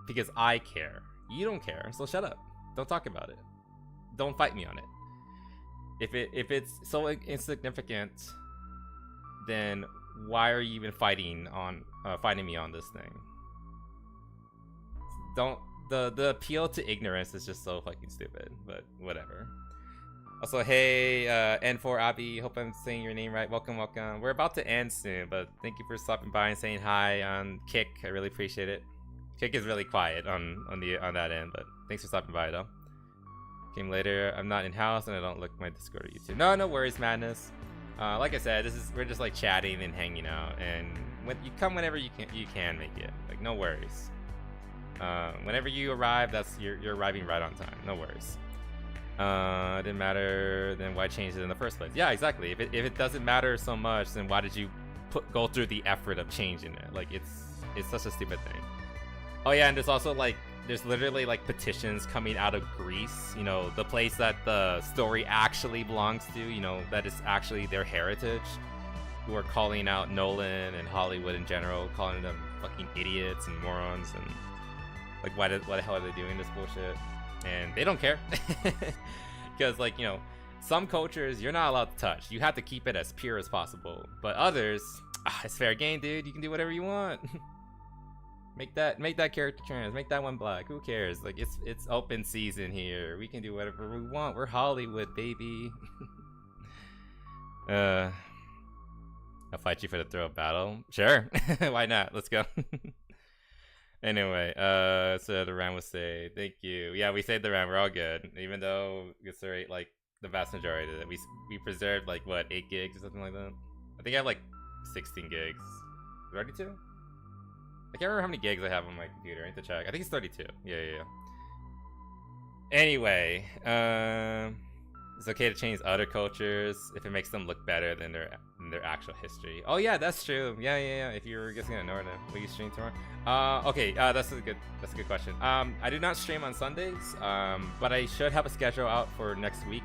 Because I care. You don't care, so shut up. Don't talk about it. Don't fight me on it. If it's so insignificant, then why are you even fighting me on this thing? Don't the appeal to ignorance is just so fucking stupid, but whatever. Also, hey, N4 Abby, hope I'm saying your name right. Welcome. We're about to end soon, but thank you for stopping by and saying hi on Kick. I really appreciate it. Kick is really quiet on that end, but thanks for stopping by though. Came later. I'm not in house and I don't look at my Discord or YouTube. No worries, madness. Like I said, we're just like chatting and hanging out, and when you come whenever you can make it. Like, no worries. Whenever you arrive, you're arriving right on time. No worries. It didn't matter, then why change it in the first place? Yeah, exactly. If it doesn't matter so much, then why did you go through the effort of changing it? Like, it's such a stupid thing. Oh yeah, and there's also like there's literally like petitions coming out of Greece, you know, the place that the story actually belongs to, you know, that is actually their heritage, who are calling out Nolan and Hollywood in general, calling them fucking idiots and morons, and like why the hell are they doing this bullshit? And they don't care. Because, like, you know, some cultures you're not allowed to touch. You have to keep it as pure as possible. But others, it's fair game, dude. You can do whatever you want. Make that character trans. Make that one black. Who cares? Like, it's open season here. We can do whatever we want. We're Hollywood, baby. I'll fight you for the throw battle. Sure. Why not? Let's go. Anyway, so the RAM was saved. Thank you. Yeah, we saved the RAM. We're all good. Even though it's already like the vast majority of it, we preserved like what, 8 gigs or something like that. I think I have like 16 gigs. 32? I can't remember how many gigs I have on my computer. I need to check. I think it's 32. Yeah. Anyway, it's okay to change other cultures if it makes them look better than their actual history. Oh yeah, that's true. Yeah. If you were just gonna ignore them, will you stream tomorrow? Okay. That's a good question. I do not stream on Sundays. But I should have a schedule out for next week.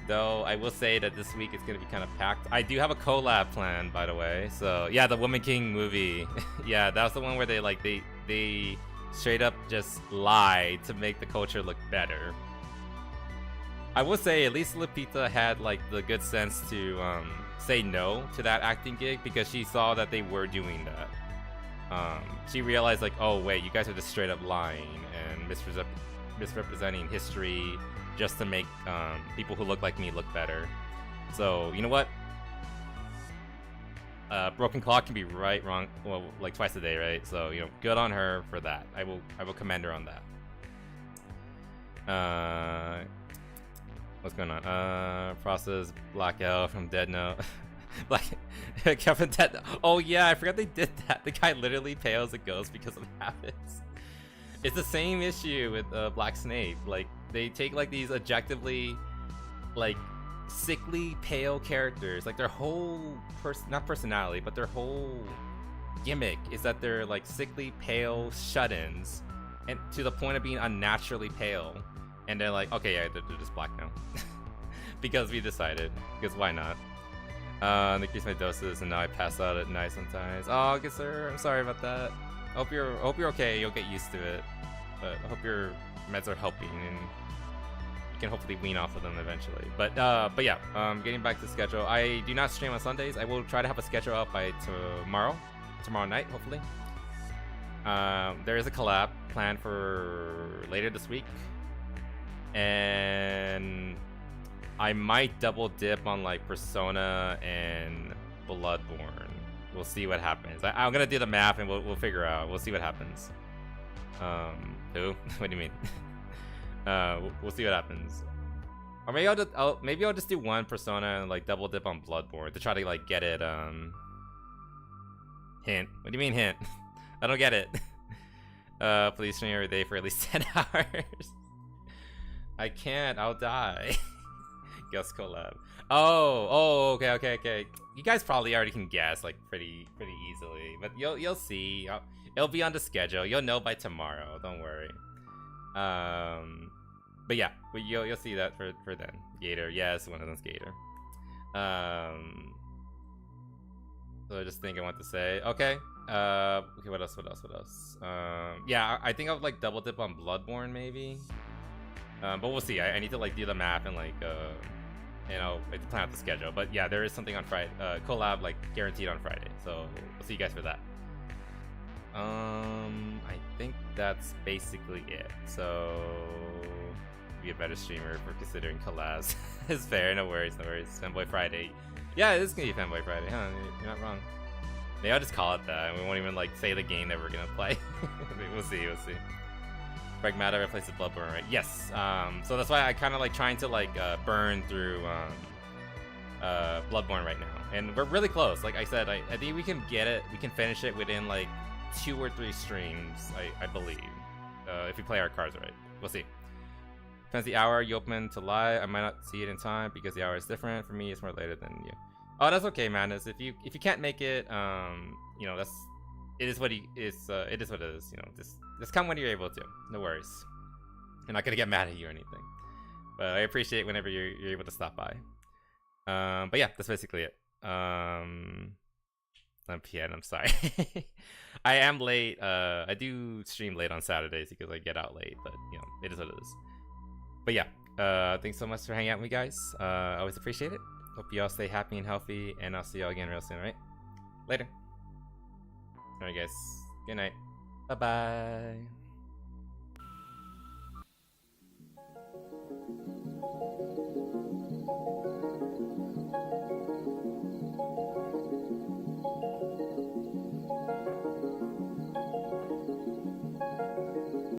Though I will say that this week it's gonna be kind of packed. I do have a collab plan, by the way. So yeah, the Woman King movie. Yeah, that was the one where they straight up just lied to make the culture look better. I will say at least Lupita had like the good sense to say no to that acting gig, because she saw that they were doing that. She realized like, oh wait, you guys are just straight up lying and misrepresenting history just to make people who look like me look better. So you know what? Broken clock can be right, wrong, well, like twice a day, right? So you know, good on her for that. I will commend her on that. What's going on? Process blackout from Dead Note. Kevin Dead. Oh yeah, I forgot they did that. The guy literally pales a ghost because of habits. It's the same issue with Black Snake. Like, they take like these objectively like sickly pale characters, like their whole not personality, but their whole gimmick is that they're like sickly pale shut-ins, and to the point of being unnaturally pale. And they're like, okay, yeah, they're just black now. Because we decided. Because why not? Increase my doses, and now I pass out at night sometimes. Oh, good sir, I'm sorry about that. Hope you're okay. You'll get used to it. But I hope your meds are helping, and you can hopefully wean off of them eventually. But yeah, getting back to the schedule. I do not stream on Sundays. I will try to have a schedule up by tomorrow night, hopefully. There is a collab planned for later this week. And I might double dip on like Persona and Bloodborne. We'll see what happens. I'm gonna do the math and we'll figure out. We'll see what happens. Who? What do you mean? We'll see what happens. Or maybe I'll just do one Persona and like double dip on Bloodborne to try to like get it. Hint. What do you mean hint? I don't get it. Please stream every day for at least 10 hours. I can't. I'll die. Guess collab. Oh, okay. You guys probably already can guess like pretty easily, but you'll see. It'll be on the schedule. You'll know by tomorrow. Don't worry. But yeah, you'll see that for then. Gator, yes, one of them's Gator. So I just think I want to say, okay. Okay, what else? Yeah, I think I would like double dip on Bloodborne maybe. But we'll see. I need to like do the math and like you know, like, plan out the schedule. But yeah, there is something on Friday. Collab like guaranteed on Friday. So we'll see you guys for that. I think that's basically it. So be a better streamer for considering collabs. It's fair. No worries. Femboy Friday. Yeah, this is gonna be Femboy Friday, huh? You're not wrong. Maybe I'll just call it that, and we won't even like say the game that we're gonna play. We'll see. Pragmata replaces Bloodborne, right? Yes. So that's why I kind of like trying to like burn through Bloodborne right now, and we're really close. Like I said, I think we can get it. We can finish it within like 2 or 3 streams, I believe, if we play our cards right. We'll see. Depends the hour you open to live. I might not see it in time because the hour is different. For me, it's more later than you. Oh, that's okay, Madness. If you can't make it, you know, it is what it is. You know, just come when you're able to. No worries. I'm not gonna get mad at you or anything. But I appreciate whenever you're able to stop by. But yeah, that's basically it. 9 p.m. I'm sorry. I am late. I do stream late on Saturdays because I get out late. But you know, it is what it is. But yeah, thanks so much for hanging out with me, guys. I always appreciate it. Hope you all stay happy and healthy, and I'll see y'all again real soon, alright? Later. Alright, guys. Good night. Bye-bye.